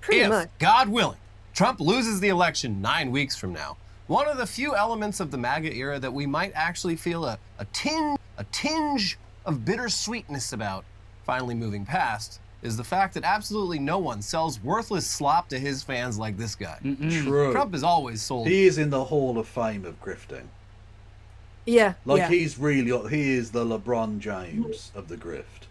Pretty much. God willing, Trump loses the election 9 weeks from now, one of the few elements of the MAGA era that we might actually feel a tinge of bittersweetness about finally moving past is the fact that absolutely no one sells worthless slop to his fans like this guy. True. Trump is always sold. He is in the Hall of Fame of grifting. Yeah. He is the LeBron James of the grift.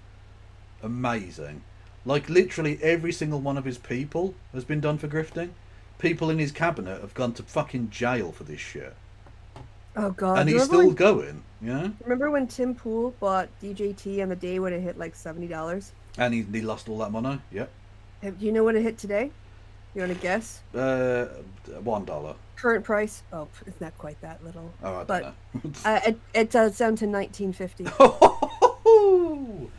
Amazing. Like, literally every single one of his people has been done for grifting. People in his cabinet have gone to fucking jail for this shit. Oh, God. And he's still going, yeah? Remember when Tim Pool bought DJT on the day when it hit like $70? And he lost all that money, yep. Do you know what it hit today? You want to guess? $1. Current price? Oh, it's not quite that little. Oh, I but don't know. it's down to $19.50.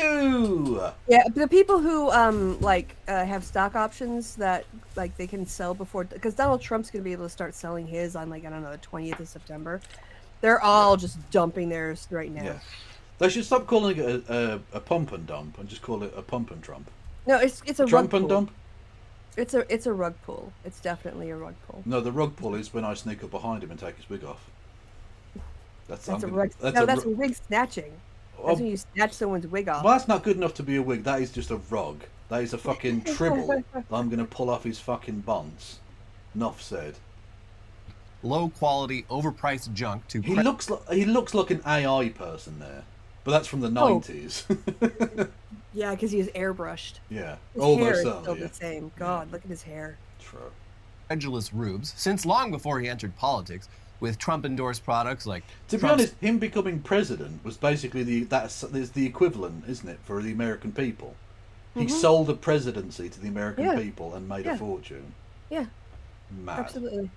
you. Yeah, the people who have stock options that like they can sell before, because Donald Trump's gonna be able to start selling his on like, I don't know, the 20th of September. They're all just dumping theirs right now. Yeah. They should stop calling it a pump and dump and just call it a pump and Trump. No, it's a Trump rug and pull. dump. It's a rug pull. It's definitely a rug pull. No, the rug pull is when I sneak up behind him and take his wig off. That's a wig snatching. That's when you snatch someone's wig off. Well, that's not good enough to be a wig. That is just a rug. That is a fucking tribble that I'm going to pull off his fucking bonds. Enough said. Low quality, overpriced junk to... He looks like an AI person there. But that's from the 90s. Yeah, because he was airbrushed. Yeah. His Almost hair is certainly, still yeah. the same. God, look at his hair. True. Credulous rubes, since long before he entered politics, with Trump-endorsed products like... To be honest, him becoming president was basically the equivalent, isn't it, for the American people? He sold a presidency to the American people and made a fortune. Yeah. Mad. Absolutely.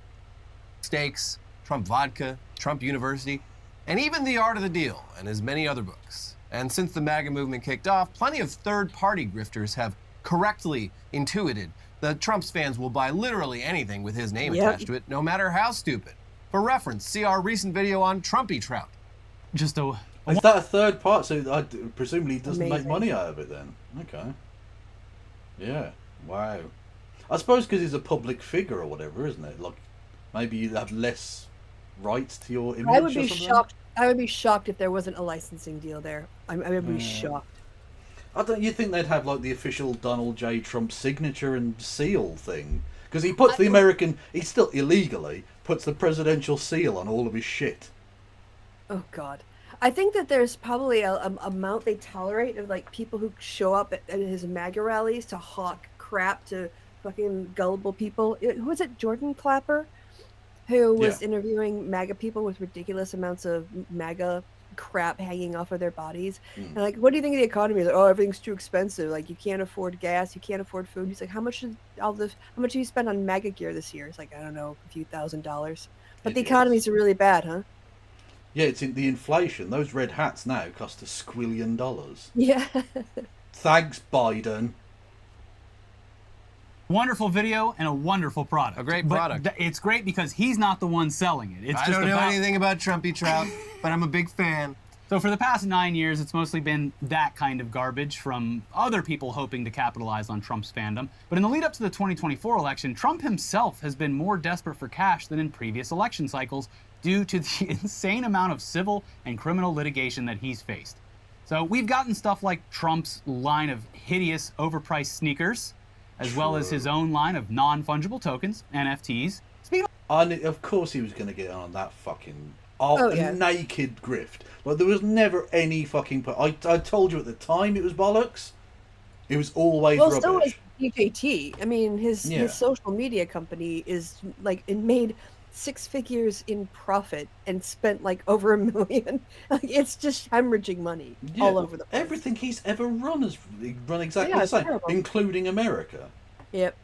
Steaks, Trump vodka, Trump University, and even The Art of the Deal, and his many other books. And since the MAGA movement kicked off, plenty of third-party grifters have correctly intuited that Trump's fans will buy literally anything with his name attached to it, no matter how stupid. For reference, see our recent video on Trumpy Trout. Is that a third part? So presumably he doesn't make money out of it then? Okay. Yeah. Wow. I suppose because he's a public figure or whatever, isn't it? Like, maybe you have less rights to your image. I would be or something? shocked. I would be shocked if there wasn't a licensing deal there. I would be shocked. You think they'd have like the official Donald J. Trump signature and seal thing? Because he puts the American, he still illegally puts the presidential seal on all of his shit. Oh God. I think that there's probably a amount they tolerate of like people who show up at his MAGA rallies to hawk crap to fucking gullible people. Who was it? Jordan Clapper, who was interviewing MAGA people with ridiculous amounts of MAGA crap hanging off of their bodies. And like, what do you think of the economy? Like, oh, everything's too expensive. Like, you can't afford gas, you can't afford food. He's like, how much do you spend on MAGA gear this year? It's like, I don't know, a few $1,000s. But the economy's really bad, huh? Yeah, it's in the inflation. Those red hats now cost $1 squillion. Yeah. Thanks, Biden. Wonderful video and a wonderful product. A great product. But it's great because he's not the one selling it. It's I just don't know about... anything about Trumpy Trout, but I'm a big fan. So for the past 9 years, it's mostly been that kind of garbage from other people hoping to capitalize on Trump's fandom. But in the lead up to the 2024 election, Trump himself has been more desperate for cash than in previous election cycles due to the insane amount of civil and criminal litigation that he's faced. So we've gotten stuff like Trump's line of hideous, overpriced sneakers, as well as his own line of non-fungible tokens, NFTs. Of course he was going to get on that fucking naked grift. Like, there was never any fucking... I told you at the time it was bollocks. It was always rubbish. So was UJT. I mean, his social media company is like, it made 6 figures in profit and spent like over $1 million. Like, it's just hemorrhaging money all over the place. Everything he's ever run has run exactly the same, terrible. Including America. Yep.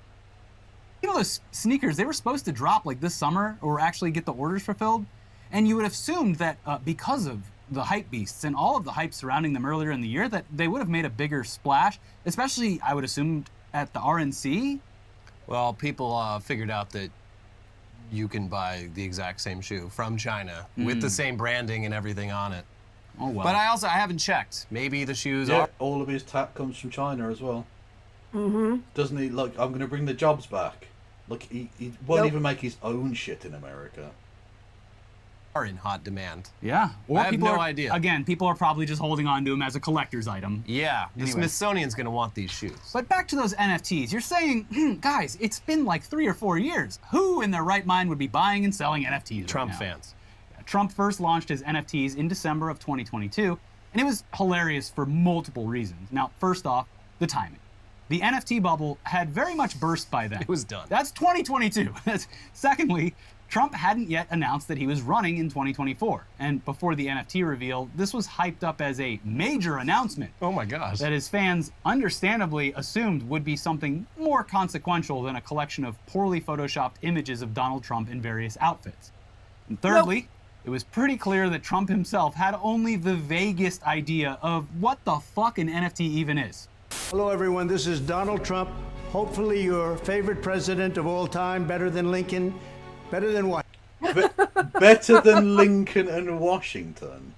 You know, those sneakers, they were supposed to drop like this summer or actually get the orders fulfilled. And you would have assumed that because of the hype beasts and all of the hype surrounding them earlier in the year, that they would have made a bigger splash, especially, I would assume, at the RNC. Well, people figured out that you can buy the exact same shoe from China with the same branding and everything on it. Oh, well. But I haven't checked. Maybe the shoes are... all of his tap comes from China as well. Mm-hmm. Doesn't he? Like, I'm going to bring the jobs back. Look, he won't even make his own shit in America. Are in hot demand. Yeah. Or I have no idea. Again, people are probably just holding on to them as a collector's item. Yeah, the Smithsonian's going to want these shoes. But back to those NFTs. You're saying, guys, it's been like 3 or 4 years. Who in their right mind would be buying and selling NFTs Trump right now? fans. Trump first launched his NFTs in December of 2022, and it was hilarious for multiple reasons. Now, first off, the timing. The NFT bubble had very much burst by then. It was done. That's 2022. Secondly, Trump hadn't yet announced that he was running in 2024. And before the NFT reveal, this was hyped up as a major announcement. Oh my gosh. That his fans understandably assumed would be something more consequential than a collection of poorly photoshopped images of Donald Trump in various outfits. And thirdly, it was pretty clear that Trump himself had only the vaguest idea of what the fuck an NFT even is. Hello, everyone. This is Donald Trump. Hopefully your favorite president of all time, better than Lincoln, better than what? Better than Lincoln and Washington.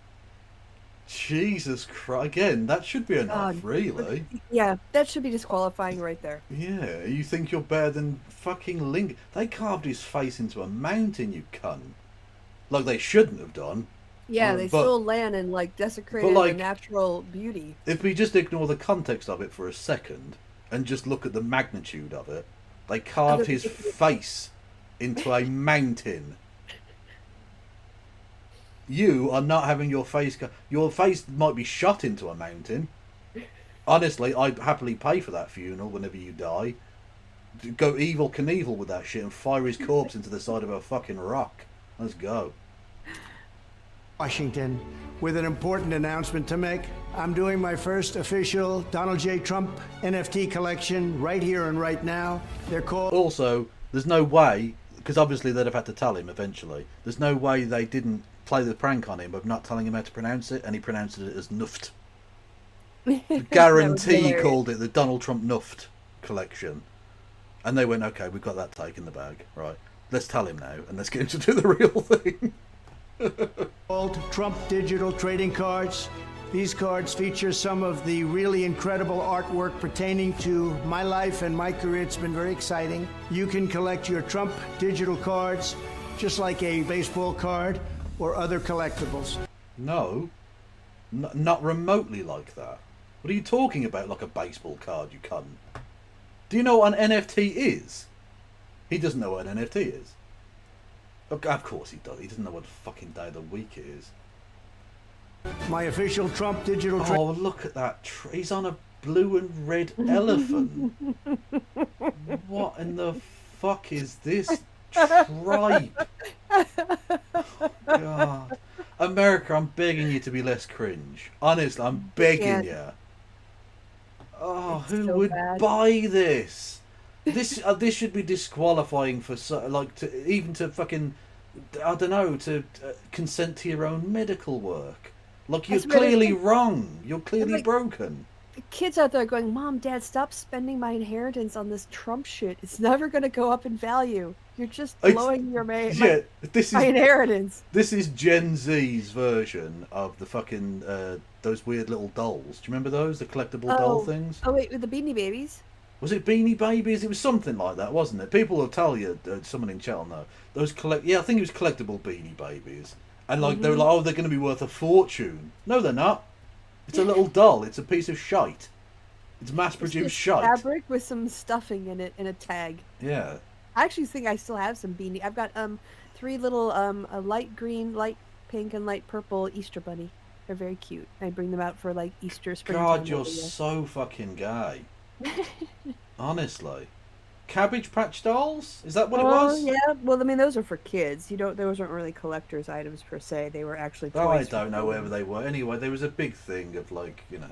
Jesus Christ. Again, that should be enough, really. Yeah, that should be disqualifying right there. Yeah, you think you're better than fucking Lincoln? They carved his face into a mountain, you cunt. Like they shouldn't have done. Yeah, they but, stole land and like desecrated the natural beauty. If we just ignore the context of it for a second and just look at the magnitude of it, they carved his face into a mountain. You are not having your face... Your face might be shot into a mountain. Honestly, I'd happily pay for that funeral whenever you die. Go Evil Knievel with that shit and fire his corpse into the side of a fucking rock. Let's go. Washington, with an important announcement to make. I'm doing my first official Donald J. Trump NFT collection right here and right now. They're called... Also, there's no way, because obviously they'd have had to tell him eventually, there's no way they didn't play the prank on him of not telling him how to pronounce it, and he pronounced it as Nuft. Guarantee he called it the Donald Trump Nuft collection. And they went, okay, we've got that take in the bag. Right, let's tell him now, and let's get him to do the real thing. Called Trump Digital Trading Cards. These cards feature some of the really incredible artwork pertaining to my life and my career. It's been very exciting. You can collect your Trump digital cards just like a baseball card or other collectibles. No, not remotely like that. What are you talking about, like a baseball card, you cunt? Do you know what an NFT is? He doesn't know what an NFT is. Of course he does. He doesn't know what fucking day of the week it is. My official Trump digital... Oh, look at that. He's on a blue and red elephant. What in the fuck is this tripe? God. America, I'm begging you to be less cringe. Honestly, I'm begging you. Oh, who would buy this? This should be disqualifying for even to fucking, I don't know, to consent to your own medical work. Like, you're clearly wrong. You're clearly broken. The kids out there going, Mom, Dad, stop spending my inheritance on this Trump shit. It's never going to go up in value. You're just blowing my inheritance. This is Gen Z's version of the fucking, those weird little dolls. Do you remember those? The collectible doll things? Oh, wait, with the Beanie Babies? Was it Beanie Babies? It was something like that, wasn't it? People will tell you, someone in chat will know. Those I think it was collectible Beanie Babies. And like they were like, oh, they're going to be worth a fortune. No, they're not. It's a little doll. It's a piece of shite. It's mass-produced shite. Fabric with some stuffing in it and a tag. Yeah. I actually think I still have some beanie. I've got 3 little a light green, light pink, and light purple Easter bunny. They're very cute. I bring them out for like Easter, springtime. God, you're so fucking gay. Honestly. Cabbage Patch dolls? Is that what it was? Yeah. Well, I mean, those are for kids. Those aren't really collector's items per se. They were actually toys. I don't know whether they were. Anyway, there was a big thing of like, you know,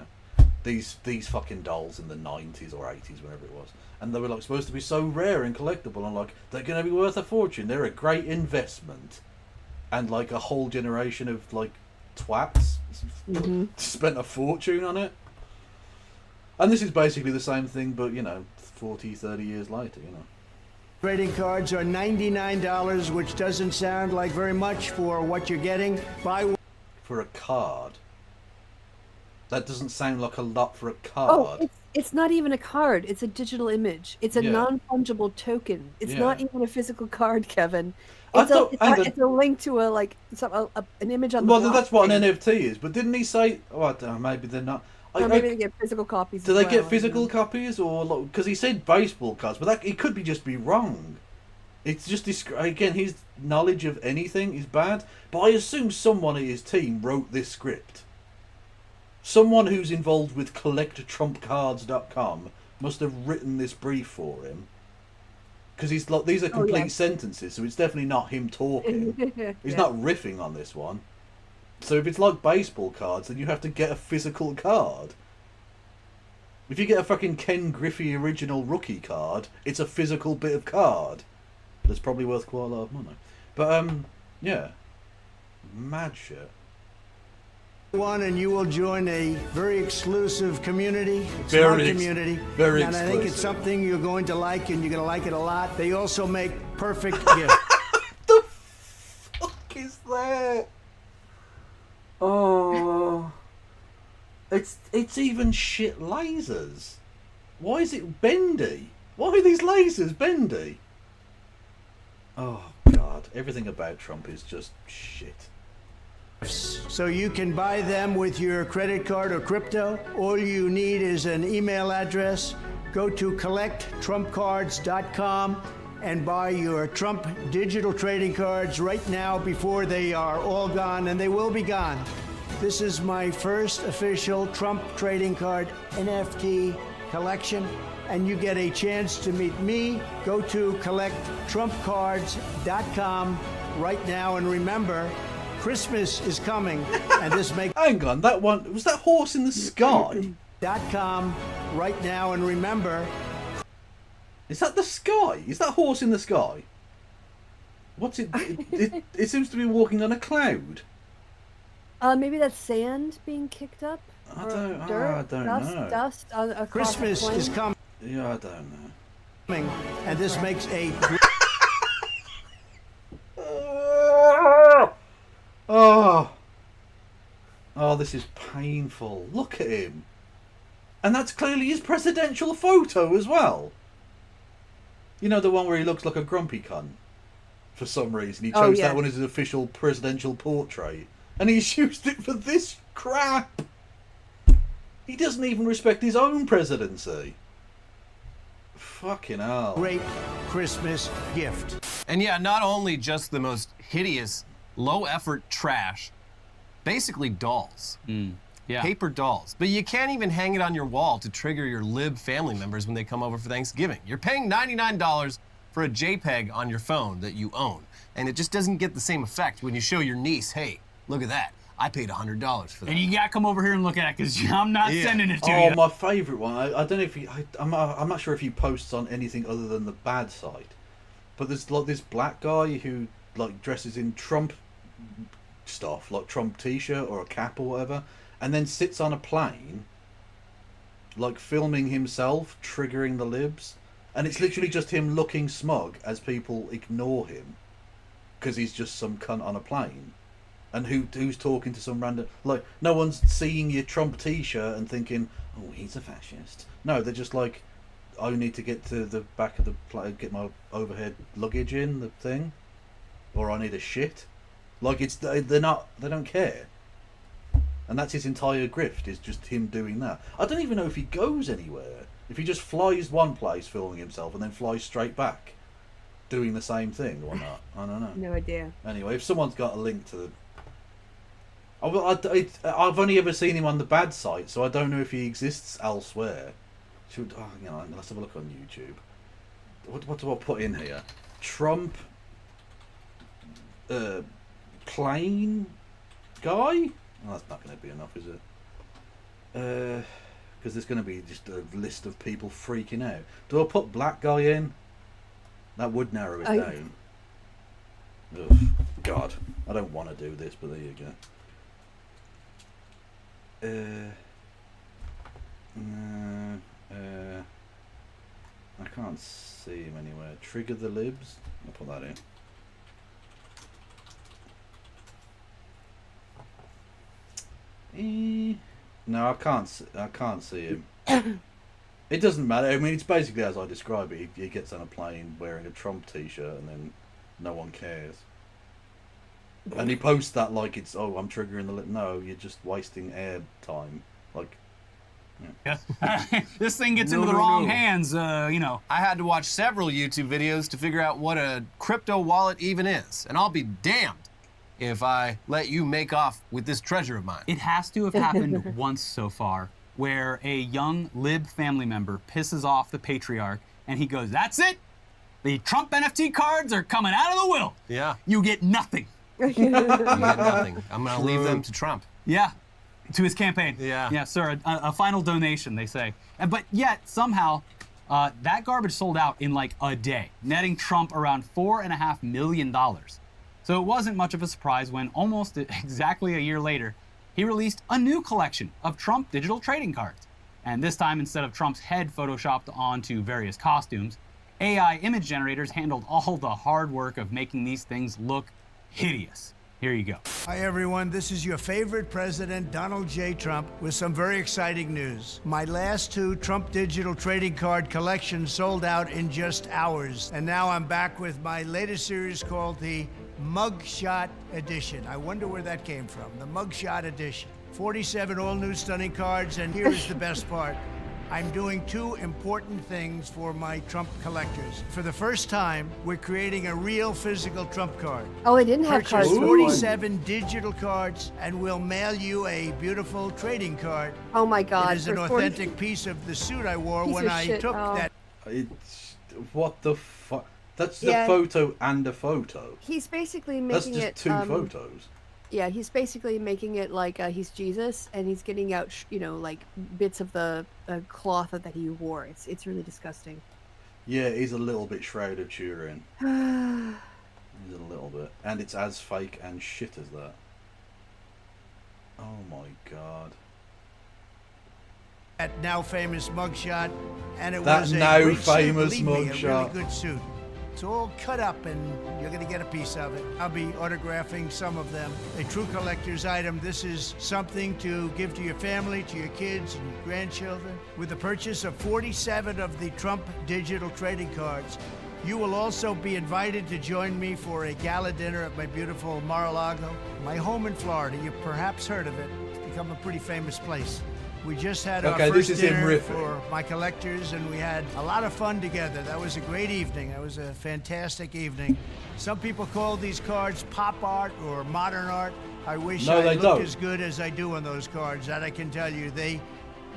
these fucking dolls in the 90s or 80s, whenever it was. And they were like supposed to be so rare and collectible, and like, they're going to be worth a fortune. They're a great investment. And like a whole generation of like twats spent a fortune on it. And this is basically the same thing, but, you know, 40, 30 years later, you know. Trading cards are $99, which doesn't sound like very much for what you're getting. Buy for a card. That doesn't sound like a lot for a card. Oh, it's not even a card. It's a digital image. It's a non-fungible token. It's not even a physical card, Kevin. It's a link to an image on the Well, that's what an NFT is. But didn't he say... Oh, I don't know, maybe they're not... maybe they get physical copies. Do they get physical copies, or because he said baseball cards, but that it could be just be wrong. It's just again, his knowledge of anything is bad. But I assume someone at his team wrote this script. Someone who's involved with collecttrumpcards.com must have written this brief for him. Because he's like, these are complete sentences, so it's definitely not him talking. He's not riffing on this one. So if it's like baseball cards, then you have to get a physical card. If you get a fucking Ken Griffey original rookie card, it's a physical bit of card. That's probably worth quite a lot of money. But, yeah. Mad shit. And you will join a very exclusive community. It's Very my ex- community. very And I think it's exclusive. something you're going to like, and you're going to like it a lot. They also make perfect gifts. Fuck is that? Oh, it's even shit lasers. Why is it bendy? Why are these lasers bendy? Oh God, everything about Trump is just shit. So you can buy them with your credit card or crypto. All you need is an email address. Go to collecttrumpcards.com and buy your Trump digital trading cards right now before they are all gone, and they will be gone. This is my first official Trump trading card NFT collection, and you get a chance to meet me. Go to collecttrumpcards.com right now, and remember, Christmas is coming, and this makes... Hang on, that one... Was that horse in the sky? .com right now, and remember... Is that the sky? Is that horse in the sky? What's it... It seems to be walking on a cloud. Maybe that's sand being kicked up? I Or don't dirt, know. Dust across Christmas the is plain? coming, Yeah, I don't know. and this makes a... Oh, this is painful. Look at him. And that's clearly his presidential photo as well. You know, the one where he looks like a grumpy cunt. For some reason. He chose that one as his official presidential portrait. And he's used it for this crap. He doesn't even respect his own presidency. Fucking hell. Great Christmas gift. And yeah, not only just the most hideous, low-effort trash, basically dolls. Yeah. Paper dolls. But you can't even hang it on your wall to trigger your lib family members when they come over for Thanksgiving. You're paying $99 for a JPEG on your phone that you own. And it just doesn't get the same effect when you show your niece, hey, look at that. I paid $100 for that. And you gotta come over here and look at it, because I'm not sending it to you. Oh, my favourite one. I don't know if he... I'm not sure if he posts on anything other than the bad side. But there's like this black guy who like dresses in Trump stuff, like Trump t-shirt or a cap or whatever, and then sits on a plane, like filming himself, triggering the libs. And it's literally just him looking smug as people ignore him because he's just some cunt on a plane. And who's talking to some random... Like, no one's seeing your Trump t-shirt and thinking, oh, he's a fascist. No, they're just like, I need to get to the back of the plane, get my overhead luggage in the thing. Or I need a shit. Like, they don't care. And that's his entire grift, is just him doing that. I don't even know if he goes anywhere. If he just flies one place filming himself and then flies straight back doing the same thing or not. I don't know. No idea. Anyway, if someone's got a link to the... I've only ever seen him on the bad site, so I don't know if he exists elsewhere. Let's have a look on YouTube. What do I put in here? Trump... plane guy? Oh, that's not going to be enough, is it? Because there's going to be just a list of people freaking out. Do I put black guy in? That would narrow it down. Ugh, God, I don't want to do this, but there you go. I can't see him anywhere. Trigger the libs. I'll put that in. No, I can't see him. It doesn't matter. I mean, it's basically as I describe it. He gets on a plane wearing a Trump t-shirt, and then no one cares. And he posts that like it's, oh, I'm triggering the lip. No, you're just wasting air time. Like, yeah. This thing gets into the wrong hands, you know. I had to watch several YouTube videos to figure out what a crypto wallet even is. And I'll be damned if I let you make off with this treasure of mine. It has to have happened once so far, where a young lib family member pisses off the patriarch, and he goes, that's it! The Trump NFT cards are coming out of the will! Yeah. You get nothing. You get nothing. I'm going to leave them to Trump. Yeah, to his campaign. Yeah. Yeah, sir, a final donation, they say. But yet, somehow, that garbage sold out in like a day, netting Trump around $4.5 million. So it wasn't much of a surprise when almost exactly a year later, he released a new collection of Trump digital trading cards. And this time, instead of Trump's head photoshopped onto various costumes, AI image generators handled all the hard work of making these things look hideous. Here you go. Hi, everyone. This is your favorite president, Donald J. Trump, with some very exciting news. My last 2 Trump digital trading card collections sold out in just hours. And now I'm back with my latest series called the Mugshot Edition. I wonder where that came from, the Mugshot Edition. 47 all-new stunning cards, and here is the best part. I'm doing 2 important things for my Trump collectors. For the first time, we're creating a real physical Trump card. Oh, I didn't have Purchase cards before. 47 digital cards, and we'll mail you a beautiful trading card. Oh my God! It is an for 40 authentic piece of the suit I wore Piece when of I shit. took Oh. that. It's what the fuck? That's the Yeah. photo and a photo. He's basically That's making just it. 2 photos. Yeah, he's basically making it like he's Jesus, and he's getting out, like bits of the cloth that he wore. It's really disgusting. Yeah, he's a little bit Shroud of Turin. He's a little bit, and it's as fake and shit as that. Oh my God. That now famous mugshot, and it That was a now great suit, famous believe me, a mugshot. really good suit. It's all cut up, and you're going to get a piece of it. I'll be autographing some of them. A true collector's item. This is something to give to your family, to your kids, and your grandchildren. With the purchase of 47 of the Trump digital trading cards, you will also be invited to join me for a gala dinner at my beautiful Mar-a-Lago, my home in Florida. You've perhaps heard of it. It's become a pretty famous place. We just had our Okay, this first is him dinner riffing. for my collectors, and we had a lot of fun together. That was a great evening. That was a fantastic evening. Some people call these cards pop art or modern art. I wish No, I they looked don't. as good as I do on those cards. That I can tell you. They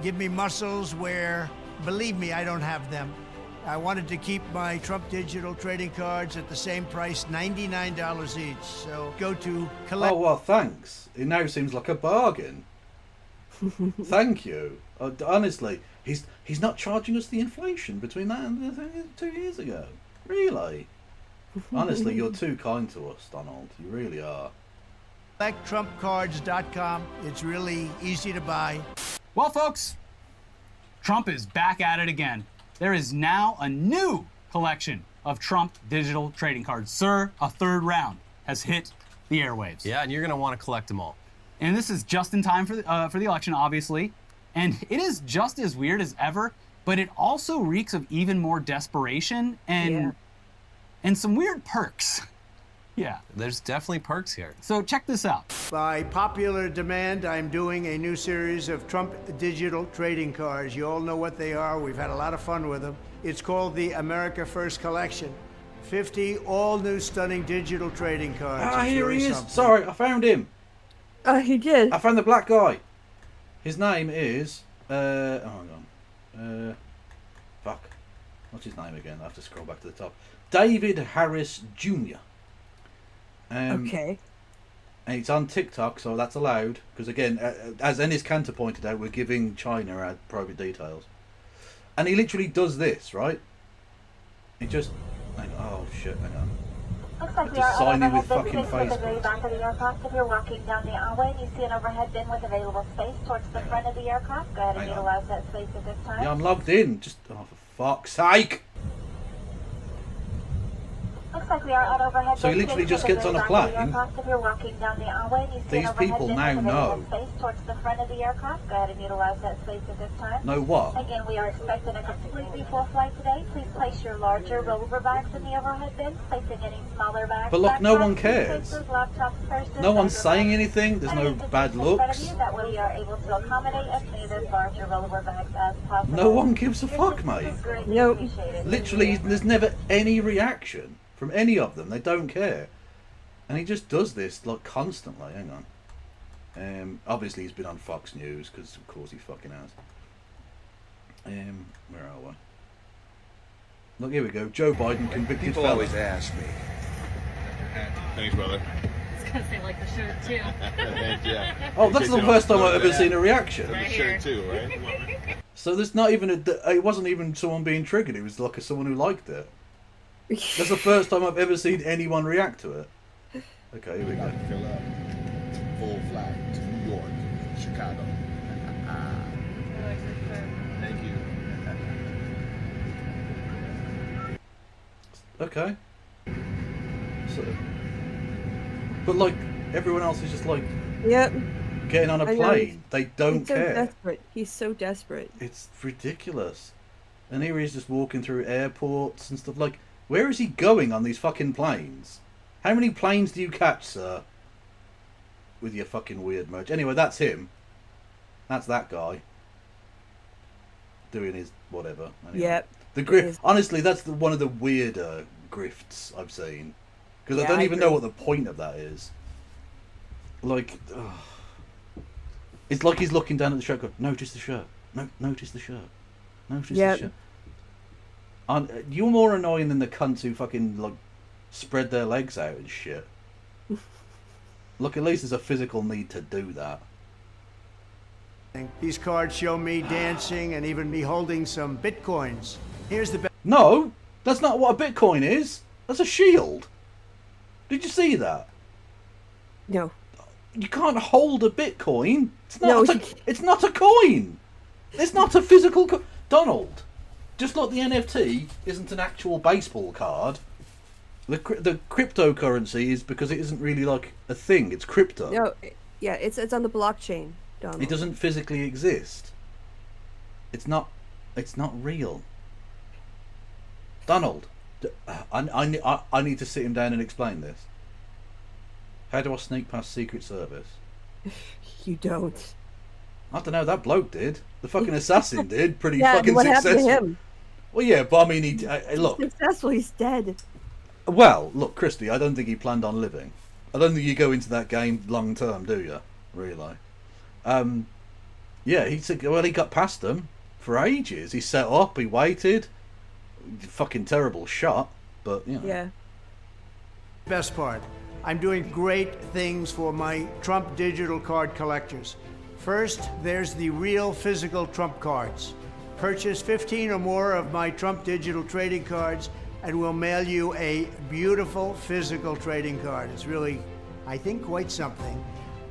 give me muscles where, believe me, I don't have them. I wanted to keep my Trump digital trading cards at the same price, $99 each. So go to collect. Oh well, thanks. It now seems like a bargain. Thank you. Honestly, he's not charging us the inflation between that and the thing 2 years ago. Really? Honestly, you're too kind to us, Donald. You really are. CollectTrumpCards.com. It's really easy to buy. Well, folks, Trump is back at it again. There is now a new collection of Trump digital trading cards. Sir, a 3rd round has hit the airwaves. Yeah, and you're going to want to collect them all. And this is just in time for the election, obviously. And it is just as weird as ever, but it also reeks of even more desperation and some weird perks. Yeah. There's definitely perks here. So check this out. By popular demand, I'm doing a new series of Trump digital trading cards. You all know what they are. We've had a lot of fun with them. It's called the America First Collection. 50 all-new stunning digial trading cards. Ah, It's here really he is. something. Sorry, I found him. Oh, he did. I found the black guy. His name is oh, hang on. Fuck. What's his name again? I have to scroll back to the top. David Harris Jr. Okay. And it's on TikTok, so that's allowed. Because again, as Ennis Cantor pointed out, we're giving China our private details. And he literally does this, right? He just... Oh shit, hang on. Looks like we Just are sign on in with overhead fucking bin space to the Facebook. very back of the aircraft. If you're walking down the aisle and you see an overhead bin with available space towards the front of the aircraft, go ahead and Hang on. utilize that space at this time. Yeah, I'm logged in. Just... Oh, for fuck's sake! Looks like we are on overhead So he bin literally space just to the gets on very a back of the plane. aircraft. If you're walking down the aisle and you see These an overhead people bin now with available know. space towards the front of the aircraft, go ahead and utilize that space at this time. Know what? Again, we are expecting a completely full flight today. Please place your larger rollover bags in the overhead bin, placing any smaller bags. But look, no backpacks, one cares. suitcases, laptops, purses, No one's paper saying bags, anything. There's no anything bad in front of looks. you. That way we are able to accommodate as many of those larger rollover bags as possible. No one gives a fuck, mate. Nope. Literally, there's never any reaction from any of them. They don't care. And he just does this, like, constantly. Hang on. Obviously, he's been on Fox News, because of course he fucking has. Where are we? Look, here we go. Joe Biden convicted People felon. always ask me. Thanks, brother. I was gonna say like the shirt too. Oh, that's the first time I've ever seen a reaction. Right Shirt here. too, right? So there's not even it wasn't even someone being triggered. It was like someone who liked it. That's the first time I've ever seen anyone react to it. Okay, here we go. Fill up. Full flight to New York, Chicago. Thank you. Okay. So, but like everyone else is just like, Yep. getting on a I know, plane. They don't He's so care. desperate. He's so desperate. It's ridiculous. And here he's just walking through airports and stuff. Like, where is he going on these fucking planes? How many planes do you catch, sir? With your fucking weird merch. Anyway, that's him. That's that guy. Doing his whatever. Anyway. Yep. The grift. Honestly, that's one of the weirder grifts I've seen. Because Yeah, I don't I even agree. know what the point of that is. Like, it's like he's looking down at the shirt going, notice the shirt. No, notice the shirt. Notice Yep. the shirt. You're more annoying than the cunts who fucking, like, spread their legs out and shit. Look, at least there's a physical need to do that. These cards show me dancing and even me holding some bitcoins. Here's the No, that's not what a Bitcoin is. That's a shield. Did you see that? No. You can't hold a Bitcoin. It's not. No, It's not a coin. It's not a physical. Donald, just like the NFT isn't an actual baseball card. The cryptocurrency is because it isn't really like a thing. It's crypto. No. Yeah, it's on the blockchain, Donald. It doesn't physically exist. It's not real. Donald, I need to sit him down and explain this. How do I sneak past Secret Service? You don't. I don't know. That bloke did. The fucking assassin did. Pretty Yeah, fucking what successful. happened to him? Well, yeah, but I mean, look. Successful. He's dead. Well, look, Christy, I don't think he planned on living. I don't think you go into that game long term, do you? Really? Yeah, he got past them for ages. He set up, he waited. Fucking terrible shot, but you know. Yeah. best part. I'm doing great things for my Trump digital card collectors. First, there's the real physical Trump cards. Purchase 15 or more of my Trump digital trading cards and we'll mail you a beautiful physical trading card. It's really, I think, quite something.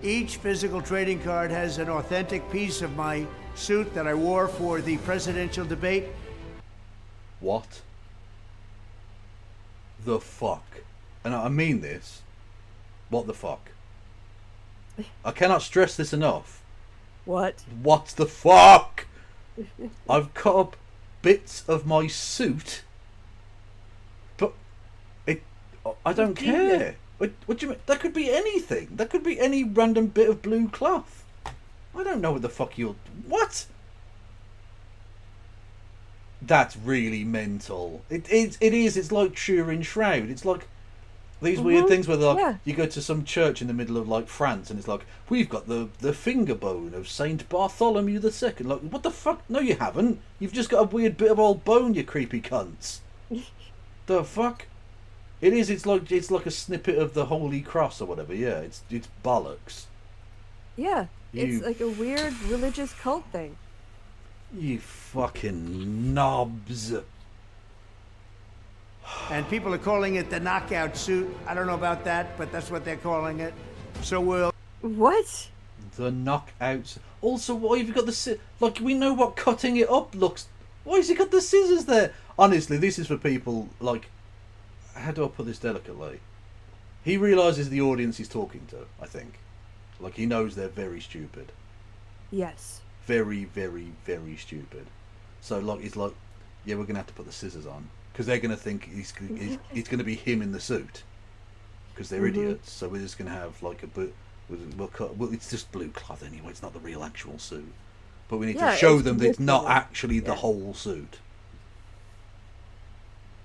Each physical trading card has an authentic piece of my suit that I wore for the presidential debate. What the fuck? And I mean this. What the fuck? I cannot stress this enough. What? What the fuck? I've cut up bits of my suit, but I don't care. What do you mean? That could be anything. That could be any random bit of blue cloth. I don't know what the fuck you're... What? That's really mental. It is. It's like Turin Shroud. It's like these weird things where like, you go to some church in the middle of like France and it's like, we've got the finger bone of Saint Bartholomew II. Like, what the fuck? No, you haven't. You've just got a weird bit of old bone, you creepy cunts. The fuck? It is. It's like a snippet of the Holy Cross or whatever. Yeah, it's bollocks. Yeah, it's like a weird religious cult thing. You fucking knobs. And people are calling it the knockout suit. I don't know about that, but that's what they're calling it. So we'll... What? The knockout. Also, why have you got the... Like, we know what cutting it up looks... Why has he got the scissors there? Honestly, this is for people, like... How do I put this delicately? He realises the audience he's talking to, I think. Like, he knows they're very stupid. Yes. Very, very, very stupid. So, like, he's like, yeah, we're going to have to put the scissors on. Because they're going to think he's going to be him in the suit. Because they're idiots. So we're just going to have, like, well, it's just blue cloth anyway. It's not the real actual suit. But we need to show them that it's not actually the whole suit.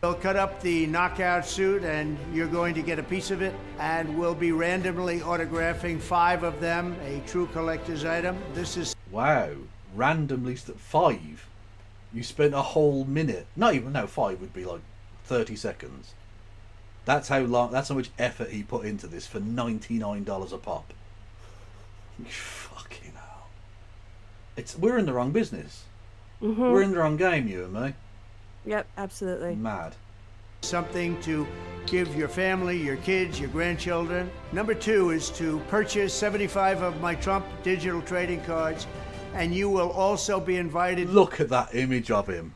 We'll cut up the knockout suit and you're going to get a piece of it. And we'll be randomly autographing 5 of them, a true collector's item. This is... Wow. Randomly... 5? You spent a whole minute. Not even... No, 5 would be like 30 seconds. That's how long... That's how much effort he put into this for $99 a pop. Fucking hell. We're in the wrong business. We're in the wrong game, you and me. Yep, absolutely. Mad. something to give your family, your kids, your grandchildren. Number 2 is to purchase 75 of my Trump digital trading cards, and you will also be invited. Look at that image of him.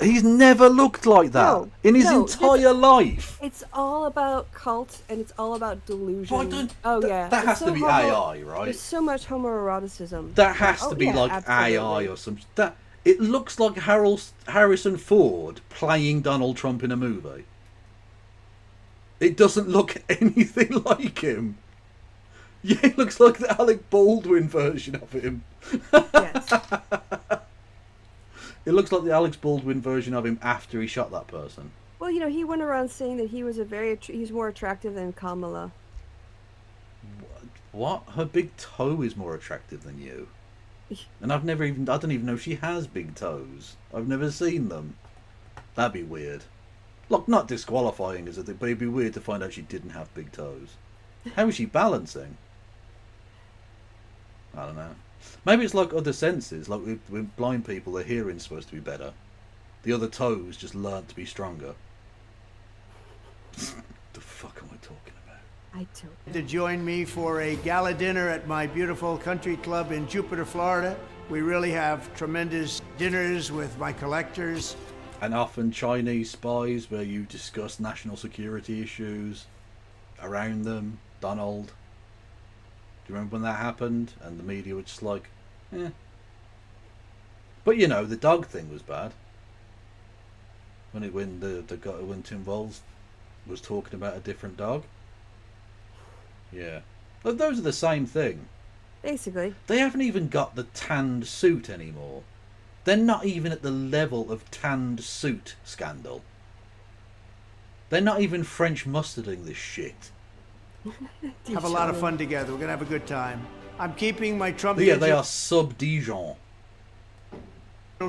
He's never looked like that in his entire life. It's all about cult and it's all about delusion. That has to be AI, right? There's so much homoeroticism. That has to be like absolutely. AI or something. That it looks like Harrison Ford playing Donald Trump in a movie. It doesn't look anything like him. Yeah, it looks like the Alec Baldwin version of him. Yes. It looks like the Alex Baldwin version of him after he shot that person. Well, you know, he went around saying that he was he's more attractive than Kamala. What? Her big toe is more attractive than you. And I don't even know if she has big toes. I've never seen them. That'd be weird. Look, not disqualifying as a thing, but it'd be weird to find out she didn't have big toes. How is she balancing? I don't know. Maybe it's like other senses, like with blind people, their hearing's supposed to be better. The other toes just learnt to be stronger. The fuck am I talking about? I don't. To join me for a gala dinner at my beautiful country club in Jupiter, Florida. We really have tremendous dinners with my collectors. And often Chinese spies where you discuss national security issues around them. Donald. Do you remember when that happened? And the media was just like, eh. But you know, the dog thing was bad. When the guy when Tim Walz was talking about a different dog. Yeah. But those are the same thing. Basically. They haven't even got the tanned suit anymore. They're not even at the level of tanned suit scandal. They're not even French mustarding this shit. Have a lot of fun together. We're going to have a good time. I'm keeping my Trump Yeah, they are sub-Dijon.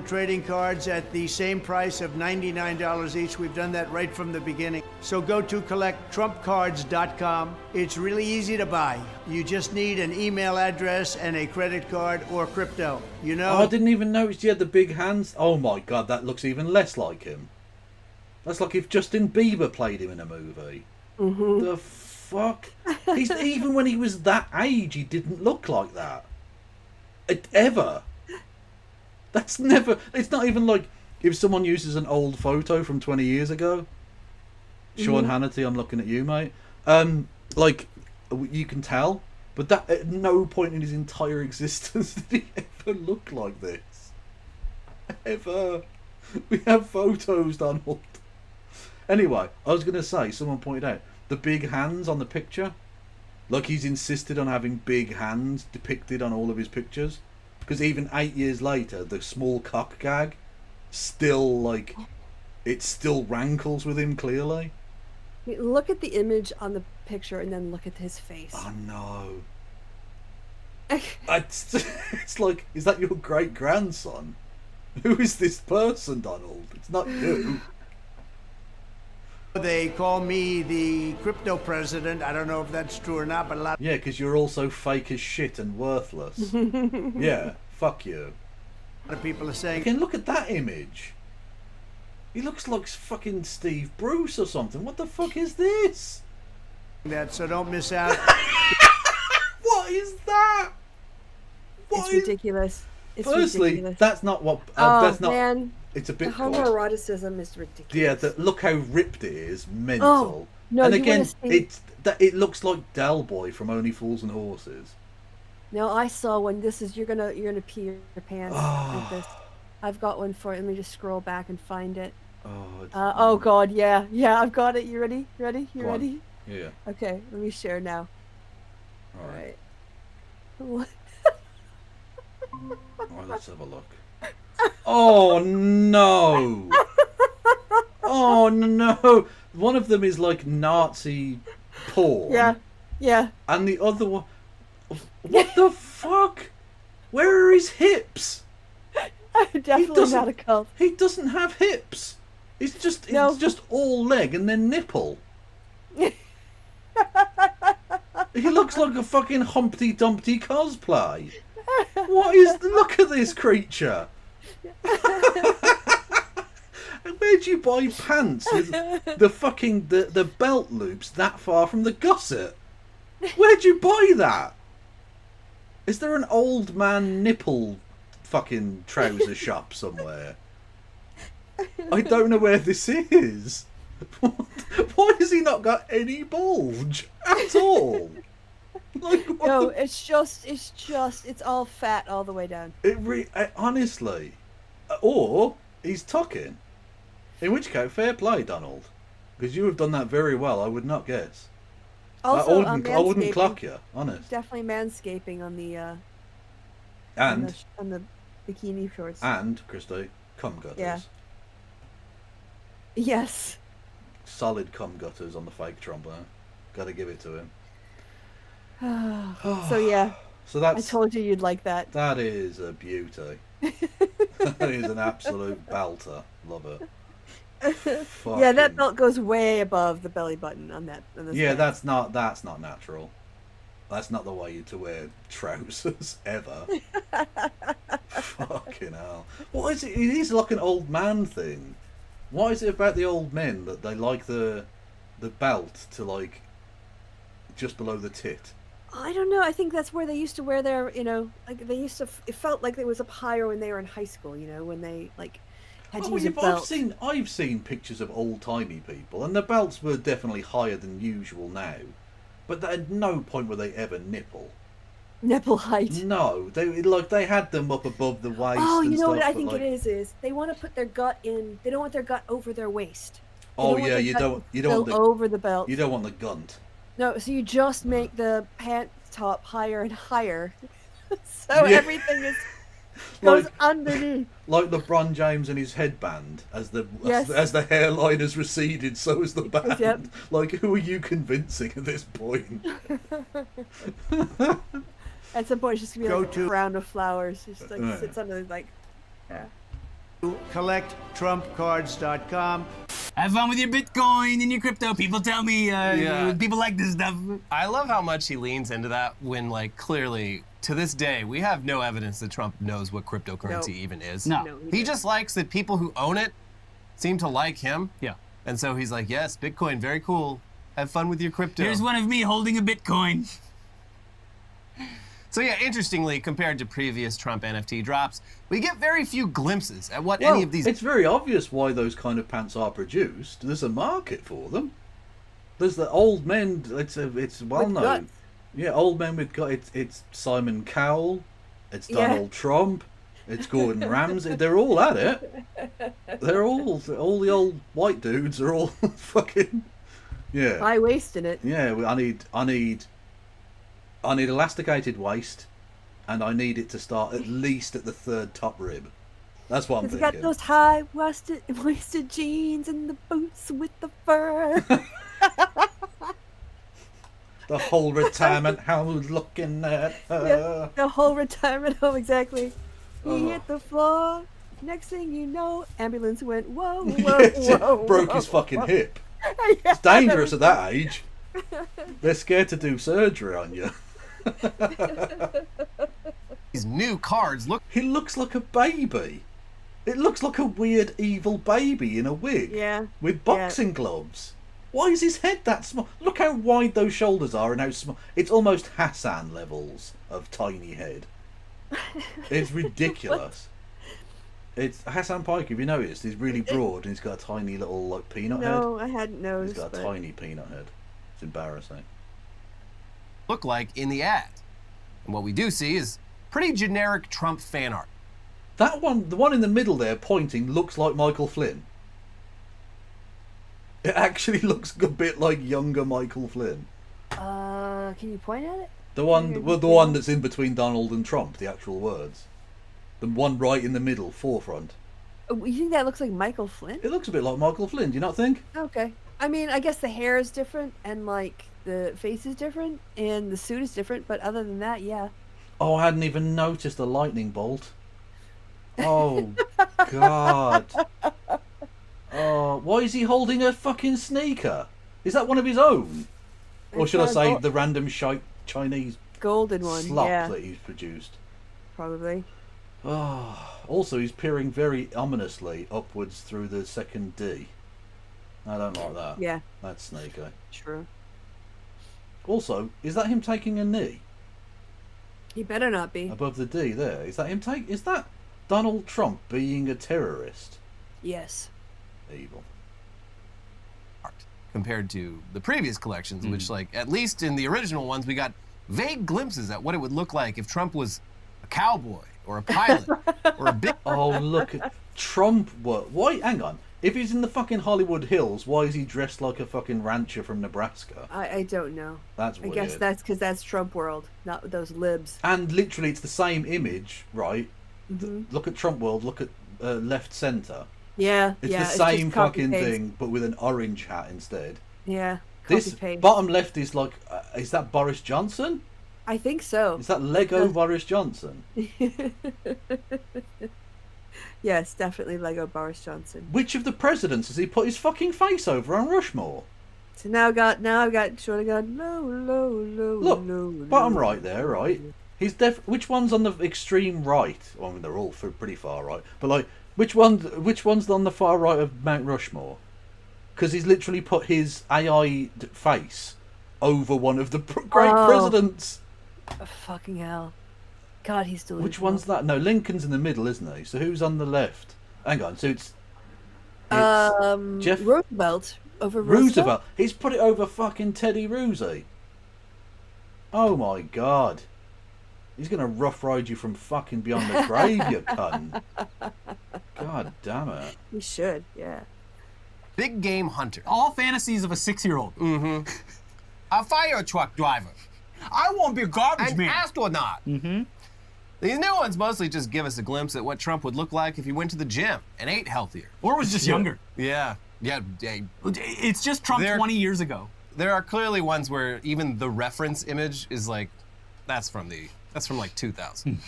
trading cards at the same price of $99 each. We've done that right from the beginning. So go to collecttrumpcards.com. It's really easy to buy. You just need an email address and a credit card or crypto. You know? Oh, I didn't even notice you had the big hands. Oh my god, that looks even less like him. That's like if Justin Bieber played him in a movie. Mm-hmm. The fuck? Even when he was that age, he didn't look like that. Ever. That's never... It's not even like if someone uses an old photo from 20 years ago. Sean Hannity, I'm looking at you, mate. Like, you can tell. But that at no point in his entire existence did he ever look like this. Ever. We have photos, Donald. Anyway, I was going to say, someone pointed out, the big hands on the picture. Like he's insisted on having big hands depicted on all of his pictures. Because even 8 years later, the small cock gag still, like, it still rankles with him clearly. I mean, look at the image on the picture and then look at his face. Oh no. It's like, is that your great-grandson? Who is this person, Donald? It's not you. They call me the crypto president. I don't know if that's true or not, but a lot. Yeah, because you're also fake as shit and worthless. Yeah, fuck you. A lot of people are saying. Again, look at that image. He looks like fucking Steve Bruce or something. What the fuck is this? That, so don't miss out. What is that? It's ridiculous. It's Firstly, ridiculous. That's not what. Oh that's not. man, It's a bit. the homoeroticism is ridiculous. Yeah, look how ripped it is. Mental. Oh, no, and you again, wanna see- it looks like Del Boy from Only Fools and Horses. No, I saw one. This is you're gonna pee your pants with this. I've got one for it. Let me just scroll back and find it. Oh god, yeah, I've got it. You ready? You ready? You Go on. ready? Yeah. Okay, let me share now. All right. What? Alright, let's have a look. Oh no! Oh no! One of them is like Nazi porn. Yeah. And the other one... What the fuck? Where are his hips? Definitely not a cult. He doesn't have hips. It's just all leg and then nipple. He looks like a fucking Humpty Dumpty cosplay. What is... Look at this creature. Where'd you buy pants with the fucking the belt loops that far from the gusset? Where'd you buy that? Is there an old man nipple fucking trouser shop somewhere? I don't know where this is. Why has he not got any bulge at all? Like, No, it's all fat all the way down. Honestly. Or he's tucking. In which case, fair play, Donald. Because you have done that very well, I would not guess. Also, I wouldn't clock you, honest. Definitely manscaping on the And on the bikini shorts. And, Christy, cum gutters. Yeah. Yes. Solid cum gutters on the fake Trump. Gotta give it to him. So yeah. So that's. I told you you'd like that. That is a beauty. That is an absolute belter. Love it. Yeah, that belt goes way above the belly button on that. On this Yeah, pants. that's not natural. That's not the way to wear trousers ever. Fucking hell. What is it? It is like an old man thing. Why is it about the old men that they like the belt to like just below the tit? I don't know. I think that's where they used to wear their, like they used to. It felt like it was up higher when they were in high school. When they like had to use a belt. I've seen pictures of old timey people, and the belts were definitely higher than usual now. But at no point were they ever nipple. Nipple height. No, they had them up above the waist. Oh, you and know what stuff, I think it is they want to put their gut in. They don't want their gut over their waist. Oh yeah, you don't want the over the belt. You don't want the gunt. No, so you just make the pant top higher and higher, so everything goes underneath. Like LeBron James and his headband, as the Yes. as the hairline has receded, so has the band. Yep. Like, who are you convincing at this point? At some point, it's just gonna be Go like to- a crown of flowers. Just like Right. sits under like. Yeah. CollectTrumpCards.com. Have fun with your Bitcoin and your crypto. People tell me people like this stuff. I love how much he leans into that when, like, clearly, to this day, we have no evidence that Trump knows what cryptocurrency even is. No. He just likes that people who own it seem to like him. Yeah. And so he's like, yes, Bitcoin, very cool. Have fun with your crypto. Here's one of me holding a Bitcoin. So yeah, interestingly, compared to previous Trump NFT drops, we get very few glimpses at what any of these... It's very obvious why those kind of pants are produced. There's a market for them. There's the old men. It's well known. guts. Yeah, old men with guts. It's Simon Cowell. It's Donald Trump. It's Gordon Ramsay. They're all at it. They're all the old white dudes are all fucking High waist in it. Yeah, I need elasticated waist, and I need it to start at least at the third top rib. That's what I'm He's thinking. got those high waisted jeans and the boots with the fur. The whole retirement home looking at her. The whole retirement home, exactly. He Oh. hit the floor. Next thing you know, ambulance went whoa, whoa, whoa. Broke his whoa, fucking whoa. hip. Yeah, It's dangerous at that age. They're scared to do surgery on you. These new cards look... He looks like a baby. It looks like a weird evil baby in a wig. Yeah. With boxing gloves. Why is his head that small? Look how wide those shoulders are and how small. It's almost Hassan levels of tiny head. It's ridiculous. It's Hassan Pike, have you noticed? He's really broad and he's got a tiny little like peanut head. No, I hadn't noticed. He's got a but- tiny peanut head. It's embarrassing. look like in the ad. And what we do see is pretty generic Trump fan art. That one, the one in the middle there pointing, looks like Michael Flynn. It actually looks a bit like younger Michael Flynn. Can you point at it? The one that's in between Donald and Trump, the actual words. The one right in the middle, forefront. Oh, you think that looks like Michael Flynn? It looks a bit like Michael Flynn, do you not think? Okay. I mean, I guess the hair is different and like the face is different and the suit is different, but other than that, yeah. Oh, I hadn't even noticed the lightning bolt. Oh, God. Oh, why is he holding a fucking sneaker? Is that one of his own? Or should I say the random shite Chinese golden one, slop yeah. that he's produced? Probably. Oh, also, he's peering very ominously upwards through the second D. I don't like that. Yeah. That's sneaky. True. Also, is that him taking a knee? He better not be. Above the D there. Is that him is that Donald Trump being a terrorist? Yes. Evil. Compared to the previous collections, which, like, at least in the original ones, we got vague glimpses at what it would look like if Trump was a cowboy or a pilot or a big... Oh, look at Trump. What? Why? Hang on. If he's in the fucking Hollywood Hills, why is he dressed like a fucking rancher from Nebraska? I don't know. That's weird. I guess that's because that's Trump world, not those libs. And literally, it's the same image, right? Look at Trump world. Look at left center. Yeah, it's the same fucking thing, but with an orange hat instead. Yeah. This copy-paste. bottom left is like, is that Boris Johnson? I think so. Is that Lego Boris Johnson? Yes, definitely Lego Boris Johnson. Which of the presidents has he put his fucking face over on Rushmore? So now I've got sort of gone low. Look, bottom right there, right? He's which one's on the extreme right? Well, I mean, they're all pretty far right, but like, which one's on the far right of Mount Rushmore? Because he's literally put his AI face over one of the great presidents. Oh, fucking hell. God, he's delusional. Which one's that? No, Lincoln's in the middle, isn't he? So who's on the left? Hang on, so it's Jeff Roosevelt over Roosevelt. He's put it over fucking Teddy Roosey. Oh my God. He's gonna rough ride you from fucking beyond the grave, you cunt. God damn it. He should, yeah. Big game hunter. All fantasies of a 6-year-old. Mm-hmm. A fire truck driver. I want to be a garbage man. An astronaut. Mm-hmm. These new ones mostly just give us a glimpse at what Trump would look like if he went to the gym and ate healthier. Or was just younger. Yeah. It's just Trump 20 years ago. There are clearly ones where even the reference image is like, that's from like 2000.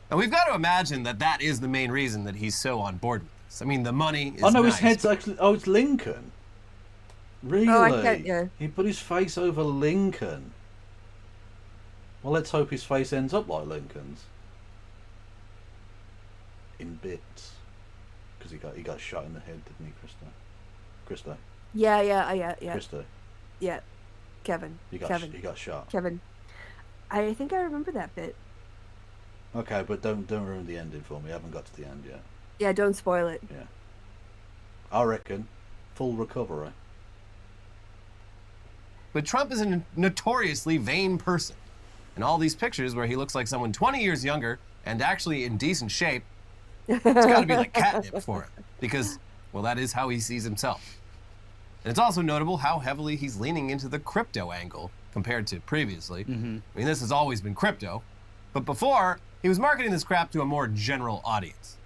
And we've got to imagine that is the main reason that he's so on board with this. I mean, the money is no, nice. his head's actually... Oh, it's Lincoln. Really? Oh, I can't, yeah. He put his face over Lincoln. Well, let's hope his face ends up like Lincoln's. In bits. Because he got shot in the head, didn't he, Krista? Yeah. Krista. Yeah. Kevin. He got shot. Kevin. I think I remember that bit. Okay, but don't ruin the ending for me. I haven't got to the end yet. Yeah, don't spoil it. Yeah. I reckon full recovery. But Trump is a notoriously vain person. And all these pictures where he looks like someone 20 years younger and actually in decent shape, it's got to be like catnip for him. Because, well, that is how he sees himself. And it's also notable how heavily he's leaning into the crypto angle compared to previously. I mean, this has always been crypto. But before, he was marketing this crap to a more general audience.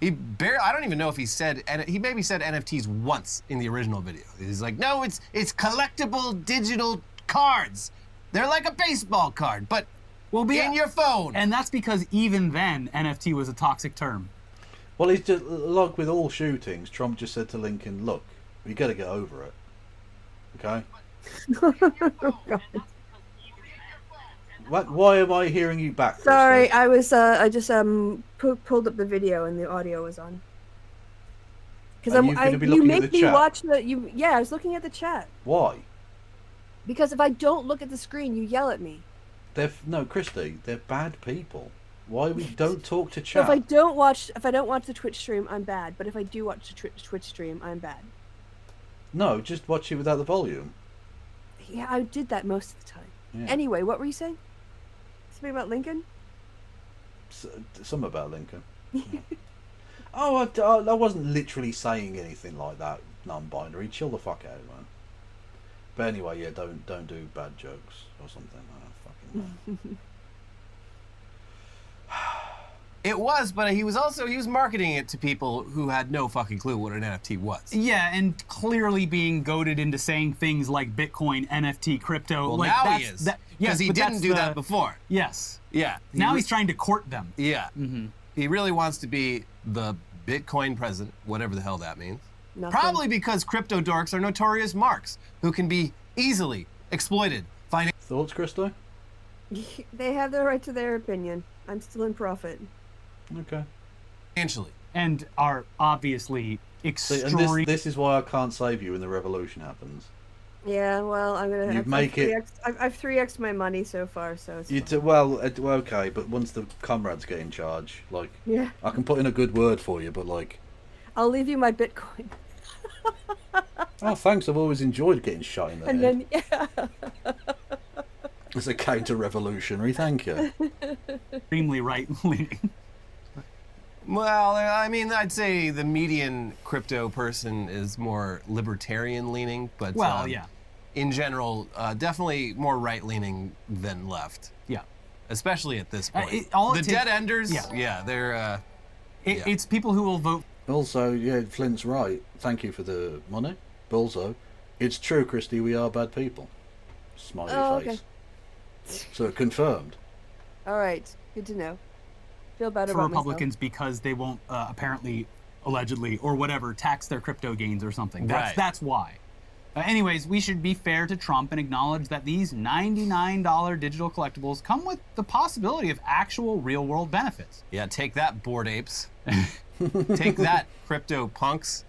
I don't even know if he maybe said NFTs once in the original video. He's like, no, it's collectible digital cards. They're like a baseball card, but in your phone. And that's because even then, NFT was a toxic term. Well, he's just, like with all shootings, Trump just said to Lincoln, look, you got to get over it. Okay? Why am I hearing you back? Sorry, I was I just pulled up the video and the audio was on. Because you make me watch the I was looking at the chat. Why? Because if I don't look at the screen, you yell at me. No, Christy, they're bad people. Why we don't talk to chat? So if I don't watch the Twitch stream, I'm bad. But if I do watch the Twitch stream, I'm bad. No, just watch it without the volume. Yeah, I did that most of the time. Yeah. Anyway, what were you saying? Something about Lincoln? Something about Lincoln. Yeah. I wasn't literally saying anything like that. Non-binary. Chill the fuck out, man. But anyway, yeah, don't do bad jokes or something. Fucking It was, but he was marketing it to people who had no fucking clue what an NFT was. Yeah, and clearly being goaded into saying things like Bitcoin, NFT, crypto. Well, like now he is. Because he didn't do that before. Yes. Yeah. Now he's trying to court them. Yeah. He really wants to be the Bitcoin president, whatever the hell that means. Nothing. Probably because crypto dorks are notorious marks who can be easily exploited. Thoughts, Christo? They have the right to their opinion. I'm still in profit. Okay. Financially. And are obviously See, extreme. and this is why I can't save you when the revolution happens. Yeah, well, I'm gonna have make it. I've 3x my money so far, so it's fine. Well, okay, but once the comrades get in charge, like, Yeah. I can put in a good word for you, but like, I'll leave you my Bitcoin. oh, thanks. I've always enjoyed getting shot in the And head. then, yeah. It's a counter-revolutionary. Thank you. Extremely right-leaning. Well, I mean, I'd say the median crypto person is more libertarian-leaning, but Well, yeah. in general, definitely more right-leaning than left. Yeah. Especially at this point. The dead enders, yeah. they're... It's people who will vote. Also, yeah, Flint's right. Thank you for the money. But also, it's true, Christy, we are bad people. Smiley face. Okay. So confirmed. All right, good to know. Feel better For about Republicans because they won't apparently, allegedly, or whatever, tax their crypto gains or something. That's why. Anyways, we should be fair to Trump and acknowledge that these $99 digital collectibles come with the possibility of actual real-world benefits. Yeah, take that, Bored Apes. Take that, crypto punks.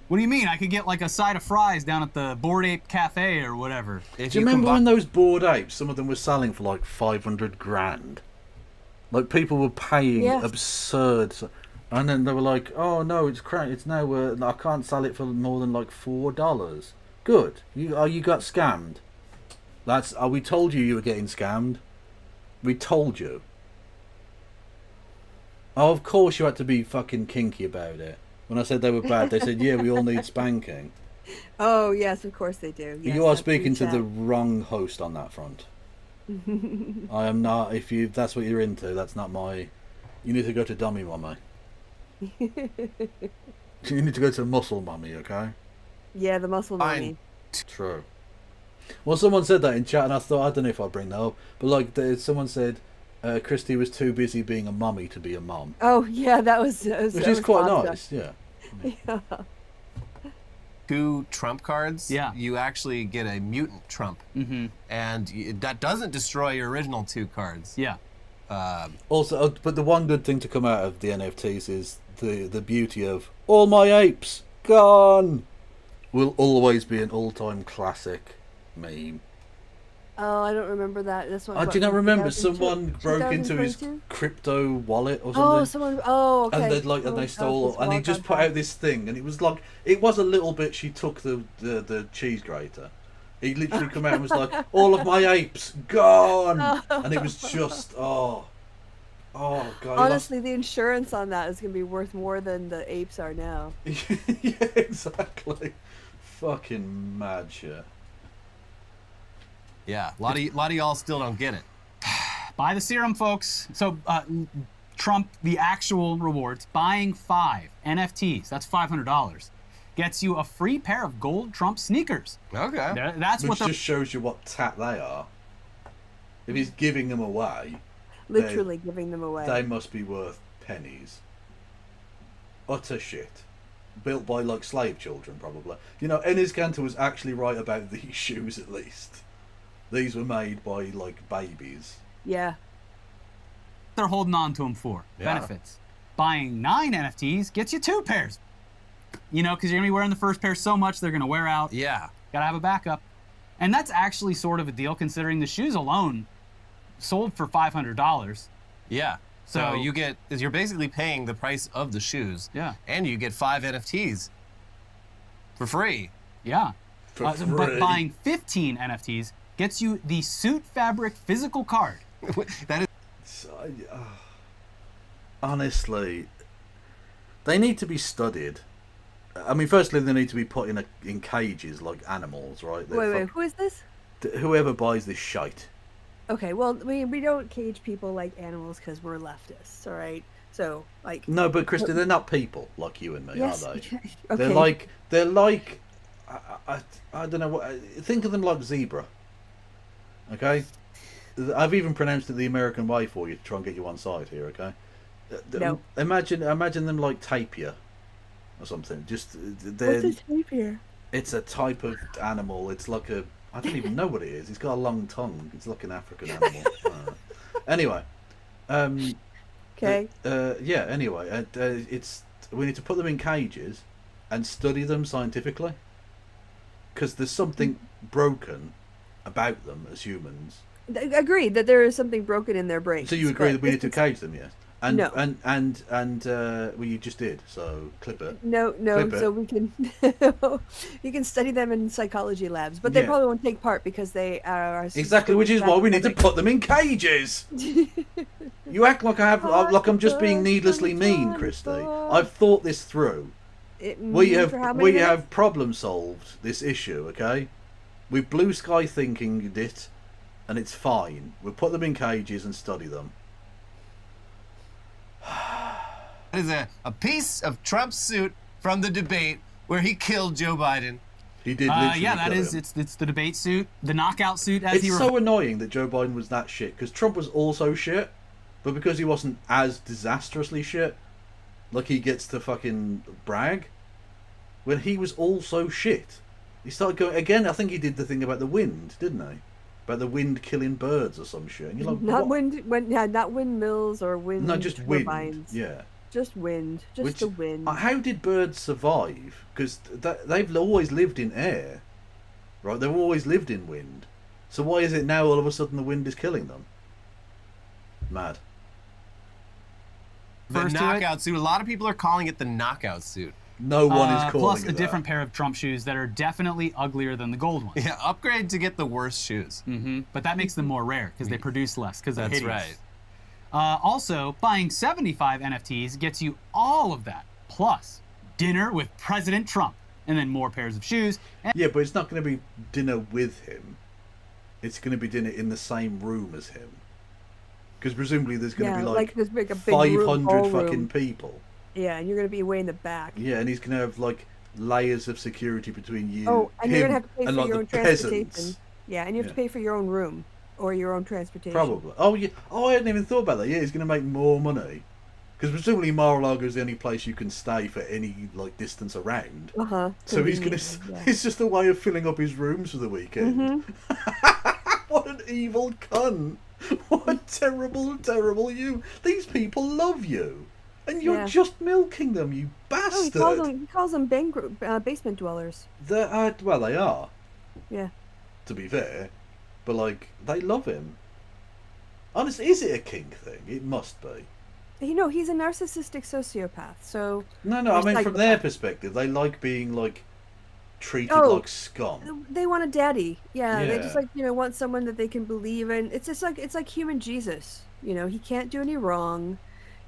What do you mean? I could get like a side of fries down at the Bored Ape Cafe or whatever. Do you remember when those Bored Apes, some of them were selling for like 500 grand? Like, people were paying absurd... And then they were like, oh no, it's crap. It's now, I can't sell it for more than like $4. Good. You got scammed. We told you were getting scammed. We told you. Oh, of course you had to be fucking kinky about it. When I said they were bad, they said, yeah, we all need spanking. Oh, yes, of course they do. Yes, You are speaking to the wrong host on that front. I am not. If that's what you're into, that's not my... You need to go to Dummy Mummy. You need to go to Muscle Mummy, okay? Yeah, the muscle mummy. True. Well, someone said that in chat, and I thought, I don't know if I'll bring that up, but like, someone said Christy was too busy being a mummy to be a mum. Oh, yeah, that was Which is quite nice, yeah. Yeah. 2 Trump cards, you actually get a mutant Trump. And that doesn't destroy your original 2 cards. Yeah. Also, but the one good thing to come out of the NFTs is the beauty of all my apes gone will always be an all-time classic meme. Oh, I don't remember that. That's what. Do you not remember someone broke into his crypto wallet or something? Oh, someone. Oh, okay. And they stole, and he just put out this thing, and it was like, it was a little bit. She took the cheese grater. He literally come out and was like, all of my apes gone, and it was just oh god. Honestly, the insurance on that is gonna be worth more than the apes are now. Yeah, exactly. Fucking mad shit. Yeah, a lot of y'all still don't get it. Buy the serum, folks. So Trump, the actual rewards, buying 5 NFTs, that's $500, gets you a free pair of gold Trump sneakers. Okay. That's Which just shows you what tat they are. If he's giving them away, Literally giving them away. They must be worth pennies. Utter shit. Built by like slave children, probably. You know, Enes Kanter was actually right about these shoes, at least. These were made by like babies. Yeah. They're holding on to them for benefits. Buying 9 NFTs gets you 2 pairs. You know, because you're gonna be wearing the first pair so much they're gonna wear out. Yeah. Gotta have a backup. And that's actually sort of a deal, considering the shoes alone sold for $500. Yeah. So you're basically paying the price of the shoes. Yeah. And you get 5 NFTs for free. Yeah. For free. But buying 15 NFTs gets you the suit fabric physical card. That is. Honestly, they need to be studied. I mean, firstly, they need to be put in cages like animals, right? Wait, who is this? Whoever buys this shite. Okay, well, we don't cage people like animals because we're leftists, all right? So, like... No, but Christy, they're not people like you and me, yes, are they? okay. They're like, I don't know what... Think of them like zebra, okay? I've even pronounced it the American way for you to try and get you on side here, okay? No. Imagine them like tapir or something. Just What's a tapir? It's a type of animal. It's like a... I don't even know what it is. It's got a long tongue. It's like an African animal. Anyway. Okay, Okay. Yeah. Anyway, we need to put them in cages and study them scientifically, because there's something broken about them as humans. Agreed that there is something broken in their brains. So you agree that we need to cage them, yes? And, No. Well, you just did. So clip it. No. Clip it. So we can you can study them in psychology labs, but they Yeah. probably won't take part because they are Exactly, which is why we need to put them in cages. You act like I'm just being needlessly mean, Christy. I've thought this through. We have problem solved this issue, okay? We've blue sky thinking it, and it's fine. We'll put them in cages and study them. That is a piece of Trump's suit from the debate where he killed Joe Biden. He did literally Yeah, that kill is. him. It's the debate suit, the knockout suit, as It's so annoying that Joe Biden was that shit, because Trump was also shit, but because he wasn't as disastrously shit, like he gets to fucking brag, when he was also shit. He started going again. I think he did the thing about the wind, didn't he? About the wind killing birds or some shit. And you're like, not what? not windmills or wind. No, just wind. turbines. Yeah. Just wind. Just the wind. How did birds survive? Because they've always lived in air, right? They've always lived in wind. So why is it now all of a sudden the wind is killing them? Mad. The knockout suit. A lot of people are calling it the knockout suit. No one is calling plus it a that. different pair of Trump shoes that are definitely uglier than the gold ones. Yeah, upgrade to get the worst shoes. But that makes them more rare because they produce less because they're That's hideous. right. Also, buying 75 NFTs gets you all of that, plus dinner with President Trump, and then more pairs of shoes. Yeah, but it's not going to be dinner with him. It's going to be dinner in the same room as him. Because presumably there's going to be like there's like a big room, 500 ballroom. fucking people. Yeah, and you're gonna be way in the back. Yeah, and he's going to have like layers of security between you, Oh, and him, you're gonna have to pay and for like your the own transportation. peasants. Yeah, and you have to pay for your own room or your own transportation. Probably. Oh yeah. Oh, I hadn't even thought about that. Yeah, he's going to make more money. Because presumably Mar-a-Lago is the only place you can stay for any like distance around. So he's gonna. It's just a way of filling up his rooms for the weekend. What an evil cunt! What a terrible, terrible you! These people love you, and you're just milking them, you bastard. Oh, he calls them basement dwellers. Well, they are. Yeah. To be fair, but like they love him. Honestly, is it a kink thing? It must be. You know, he's a narcissistic sociopath, so... No, I mean from their perspective, they like being, like, treated like scum. They want a daddy. Yeah, they Yeah. just, like, want someone that they can believe in. It's just like, it's like human Jesus. You know, he can't do any wrong.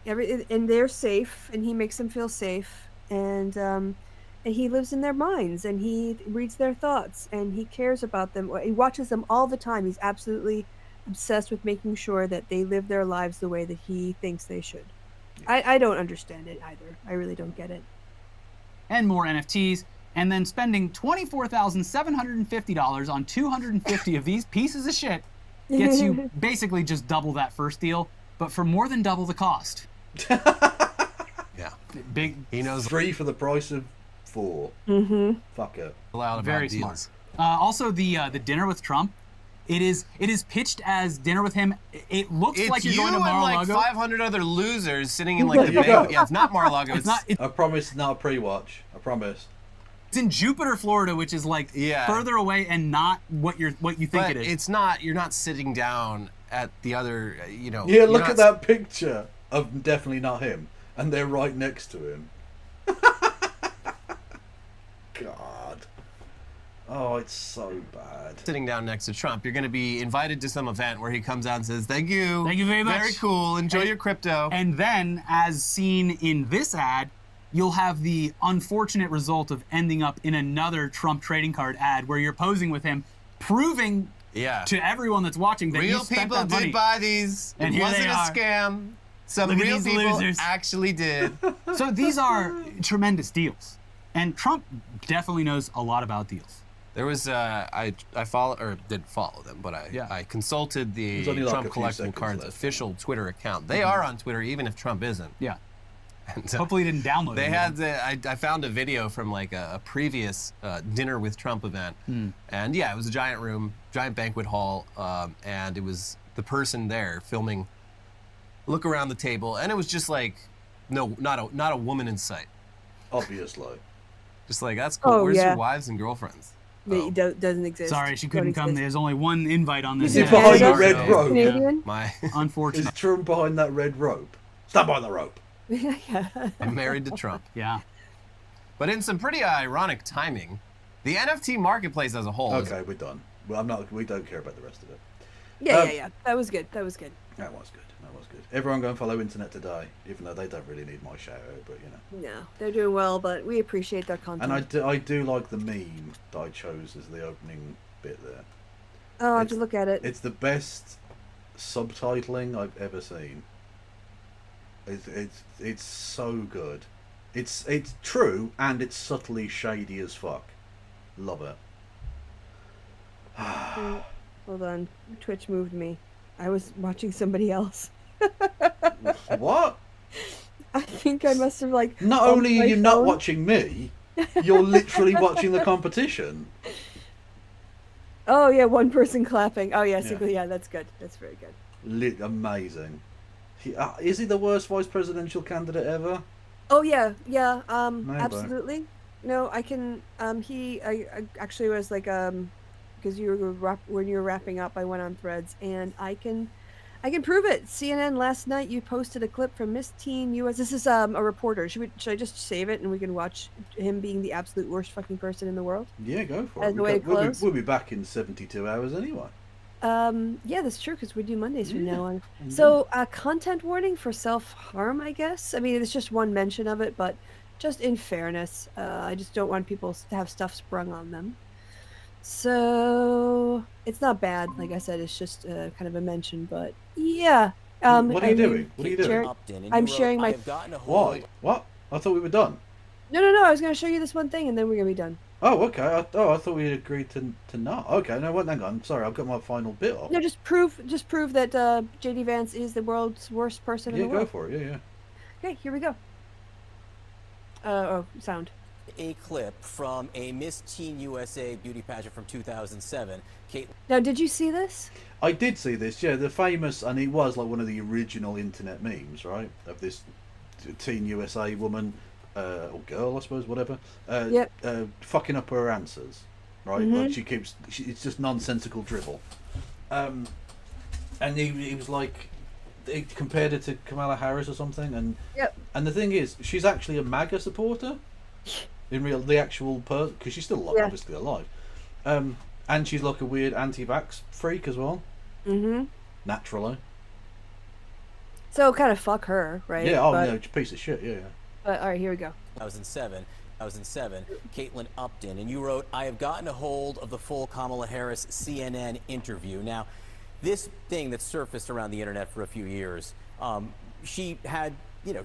And they're safe, and he makes them feel safe. And he lives in their minds, and he reads their thoughts, and he cares about them. He watches them all the time. He's absolutely obsessed with making sure that they live their lives the way that he thinks they should. I don't understand it either. I really don't get it. And more NFTs, and then spending $24,750 on 250 of these pieces of shit gets you basically just double that first deal, but for more than double the cost. Yeah. Big. He knows. 3 for the price of 4. Fuck it. Very smart. Also, the dinner with Trump. It is pitched as dinner with him. It looks It's like you're going to you and Mar-a-Lago. like 500 other losers sitting in like the banquet. Yeah, it's not Mar-a-Lago. It's not. I promise it's not a pre-watch. I promise. It's in Jupiter, Florida, which is like further away and not what you think But it is. it's not. You're not sitting down at the other. Yeah, you're look not at that picture of definitely not him, and they're right next to him. God. Oh, it's so bad. Sitting down next to Trump. You're going to be invited to some event where he comes out and says, "Thank you. Thank you very much. Very cool. Enjoy your crypto." And then, as seen in this ad, you'll have the unfortunate result of ending up in another Trump trading card ad where you're posing with him, proving to everyone that's watching that real you spent people that money. did buy these. And it here wasn't they a are. scam. Some Look at real these people losers. actually did. So these are tremendous deals. And Trump definitely knows a lot about deals. There was I follow or didn't follow them, but I consulted the There's only like a Trump few Collectible seconds Cards left. official Twitter account. They are on Twitter even if Trump isn't. Yeah. And, hopefully he didn't download They it. had I found a video from like a previous dinner with Trump event, and yeah, it was a giant room, giant banquet hall, and it was the person there filming look around the table, and it was just like, no, not a woman in sight. Obviously. Just like, that's cool. Oh, Where's yeah. your wives and girlfriends? It doesn't exist. Sorry, she Don't couldn't come. exist. There's only one invite on this. Is it day. behind the Canada? red rope? Canadian? My Unfortunately. Is Trump behind that red rope? Stand behind the rope. Yeah. I'm married to Trump. Yeah. But in some pretty ironic timing, the NFT marketplace as a whole. Okay, we're done. Well, we don't care about the rest of it. Yeah. That was good. That was good. Everyone go and follow Internet Today, even though they don't really need my shout out, but you know. No, they're doing well, but we appreciate their content. And I do like the meme that I chose as the opening bit there. Oh, I'll have to look at it. It's the best subtitling I've ever seen. It's so good. It's true and it's subtly shady as fuck. Love it. Hold on, Twitch moved me. I was watching somebody else. What? I think I must have like. Not only are you not watching me, you're literally watching the competition. Oh yeah, one person clapping. Oh yeah, yeah, that's good. That's very good. Amazing. Is he the worst vice presidential candidate ever? Oh yeah. Maybe. Absolutely. No, I can. I actually was like because when you were wrapping up, I went on Threads and I can prove it. CNN last night, you posted a clip from Miss Teen US. This is a reporter. Should I just save it and we can watch him being the absolute worst fucking person in the world? Yeah, go for As it. the way to close? We'll be back in 72 hours anyway. Yeah, that's true because we do Mondays from now on. So, content warning for self-harm, I guess. I mean, it's just one mention of it, but just in fairness, I just don't want people to have stuff sprung on them. So it's not bad. Like I said, it's just kind of a mention, but yeah. What are you doing? What are you doing? I'm sharing my. Why? What? I thought we were done. No. I was going to show you this one thing, and then we're going to be done. Oh, okay. I thought we had agreed to not. Okay, no, hang on. Sorry, I've got my final bit off. No, just prove that JD Vance is the world's worst person in the world. Yeah, go for it. Yeah. Okay, here we go. Sound. A clip from a Miss Teen USA beauty pageant from 2007. Now, did you see this? I did see this. Yeah, the famous, and it was like one of the original internet memes, right? Of this Teen USA woman, or girl, I suppose, whatever. Fucking up her answers, right? Mm-hmm. Like it's just nonsensical dribble. And he was like, he compared it to Kamala Harris or something, and and the thing is, she's actually a MAGA supporter. In real, the actual person, because she's still obviously alive, and she's like a weird anti-vax freak as well. Mm-hmm. Naturally. So kind of fuck her, right? Yeah. No, piece of shit. Yeah. But all right, here we go. 2007, Caitlin Upton, and you wrote, "I have gotten a hold of the full Kamala Harris CNN interview." Now, this thing that surfaced around the internet for a few years, she had,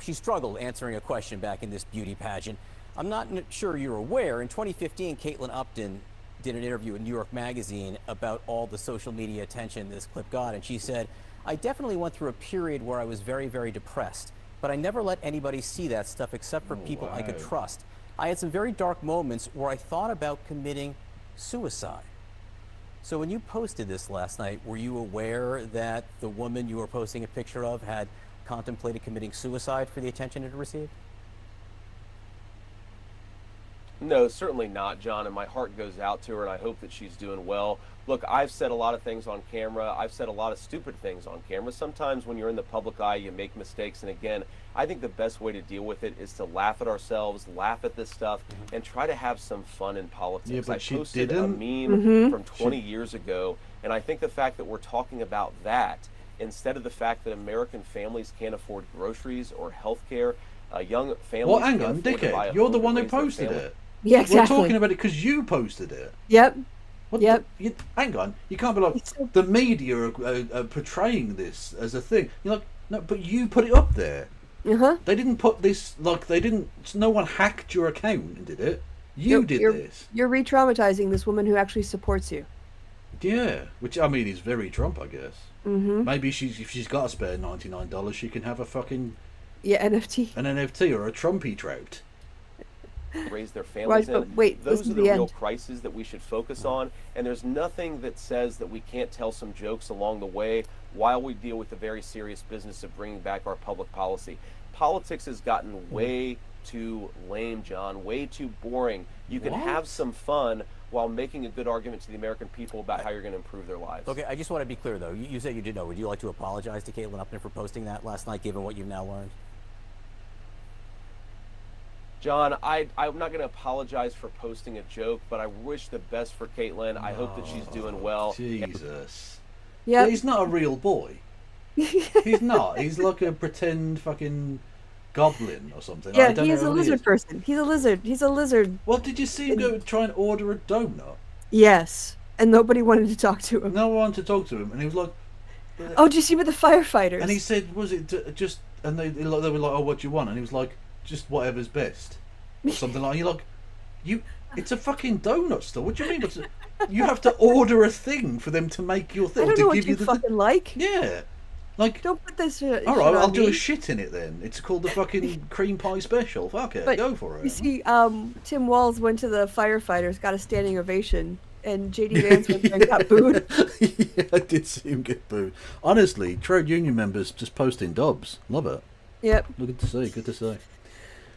she struggled answering a question back in this beauty pageant. I'm not sure you're aware, in 2015, Caitlin Upton did an interview in New York Magazine about all the social media attention this clip got, and she said, "I definitely went through a period where I was very, very depressed, but I never let anybody see that stuff except for people I could trust. I had some very dark moments where I thought about committing suicide." So when you posted this last night, were you aware that the woman you were posting a picture of had contemplated committing suicide for the attention it received? No, certainly not, John, and my heart goes out to her, and I hope that she's doing well. Look, I've said a lot of things on camera. I've said a lot of stupid things on camera. Sometimes when you're in the public eye, you make mistakes, and again, I think the best way to deal with it is to laugh at ourselves, laugh at this stuff, and try to have some fun in politics. Yeah, but I she posted didn't. a meme from 20 years ago, and I think the fact that we're talking about that instead of the fact that American families can't afford groceries or health care, young families Well, hang can't on, afford to buy a dickhead. You're home the to one who raise their posted family. it. Yeah, exactly. We're talking about it because you posted it. Yep. Hang on. You can't be like, the media are portraying this as a thing. You're like, no, but you put it up there. They didn't put this, no one hacked your account and did it. You did this. You're re-traumatizing this woman who actually supports you. Yeah, which, I mean, is very Trump, I guess. Mm-hmm. Maybe if she's got a spare $99, she can have a fucking... Yeah, NFT. An NFT or a Trumpy trout. Raise their families in. Wait, those listen are to the the real end. crises that we should focus on, and there's nothing that says that we can't tell some jokes along the way while we deal with the very serious business of bringing back our public policy. Politics has gotten way too lame, John, way too boring. You can have some fun while making a good argument to the American people about how you're going to improve their lives. Okay, I just want to be clear, though. You said you did know. Would you like to apologize to Caitlin Upton for posting that last night, given what you've now learned? John, I'm not going to apologize for posting a joke, but I wish the best for Caitlin. I hope that she's doing well. Jesus. Yeah. He's not a real boy. He's not. He's like a pretend fucking goblin or something. Yeah, I don't he's know a who he lizard is. person. He's a lizard. He's a lizard. Well, did you see him go try and order a donut? Yes, and nobody wanted to talk to him. No one wanted to talk to him, and he was like, Oh, did you see with the firefighters? and he said, was it just, and they were like, oh, what do you want? And he was like, just whatever's best. Or something like, you're like, it's a fucking donut store. What do you mean? You have to order a thing for them to make your thing. I don't to know give what you the fucking like. Yeah. Like, don't put this. All right, I'll do a shit in it then. It's called the fucking cream pie special. Fuck it, But go for it. You see, Tim Walz went to the firefighters, got a standing ovation, and JD Vance went there and got booed. Yeah, I did see him get booed. Honestly, trade union members just posting dubs. Love it. Yep. Good to see. Good to see.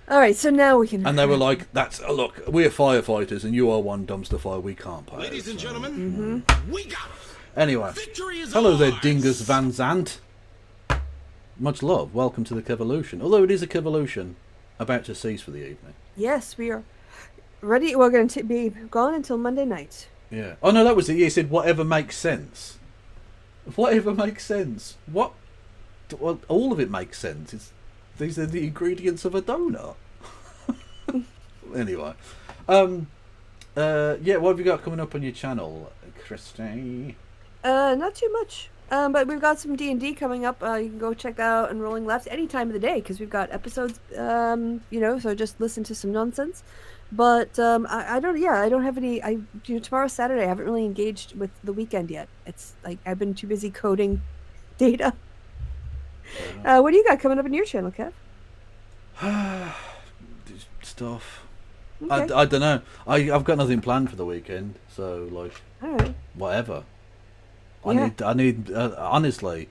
All right, so now we can. And they were like, "That's look, we're firefighters, and you are one dumpster fire. We can't pay." Ladies and gentlemen, we got it. Anyway, hello there, Dingus Van Zant. Much love. Welcome to the Kevolution. Although it is a Kevolution about to cease for the evening. Yes, we are ready. We're going to be gone until Monday night. Yeah. Oh no, that was it. He said, "Whatever makes sense." Whatever makes sense. What? Well, all of it makes sense. These are the ingredients of a donut. Anyway, yeah. What have you got coming up on your channel, Christy? Not too much. But we've got some D&D coming up. You can go check that out on Rolling Left any time of the day because we've got episodes. So just listen to some nonsense. But I don't have any. Tomorrow's Saturday. I haven't really engaged with the weekend yet. It's like I've been too busy coding data. What do you got coming up on your channel, Kev? Stuff. Okay. I don't know. I've got nothing planned for the weekend, so like, Alright. whatever. Yeah. I need. Honestly,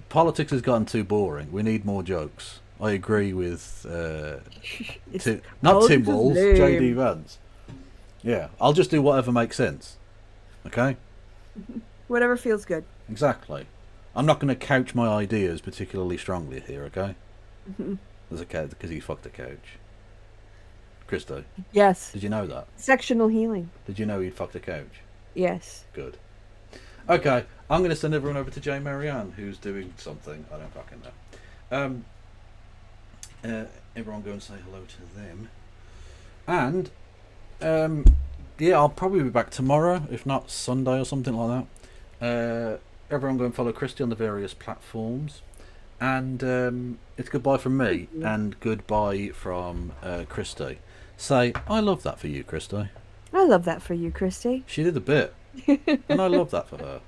politics has gotten too boring. We need more jokes. I agree with not Tim Walz, JD Vance. Yeah, I'll just do whatever makes sense. Okay. Whatever feels good. Exactly. I'm not going to couch my ideas particularly strongly here, okay? There's a couch because he fucked a couch. Christo. Yes. Did you know that? Sectional healing. Did you know he'd fucked a couch? Yes. Good. Okay, I'm going to send everyone over to Jay Marianne, who's doing something. I don't fucking know. Everyone go and say hello to them. And, yeah, I'll probably be back tomorrow, if not Sunday or something like that. Everyone go and follow Christy on the various platforms. And it's goodbye from me and goodbye from Christy. Say, I love that for you, Christy. I love that for you, Christy. She did a bit. And I love that for her.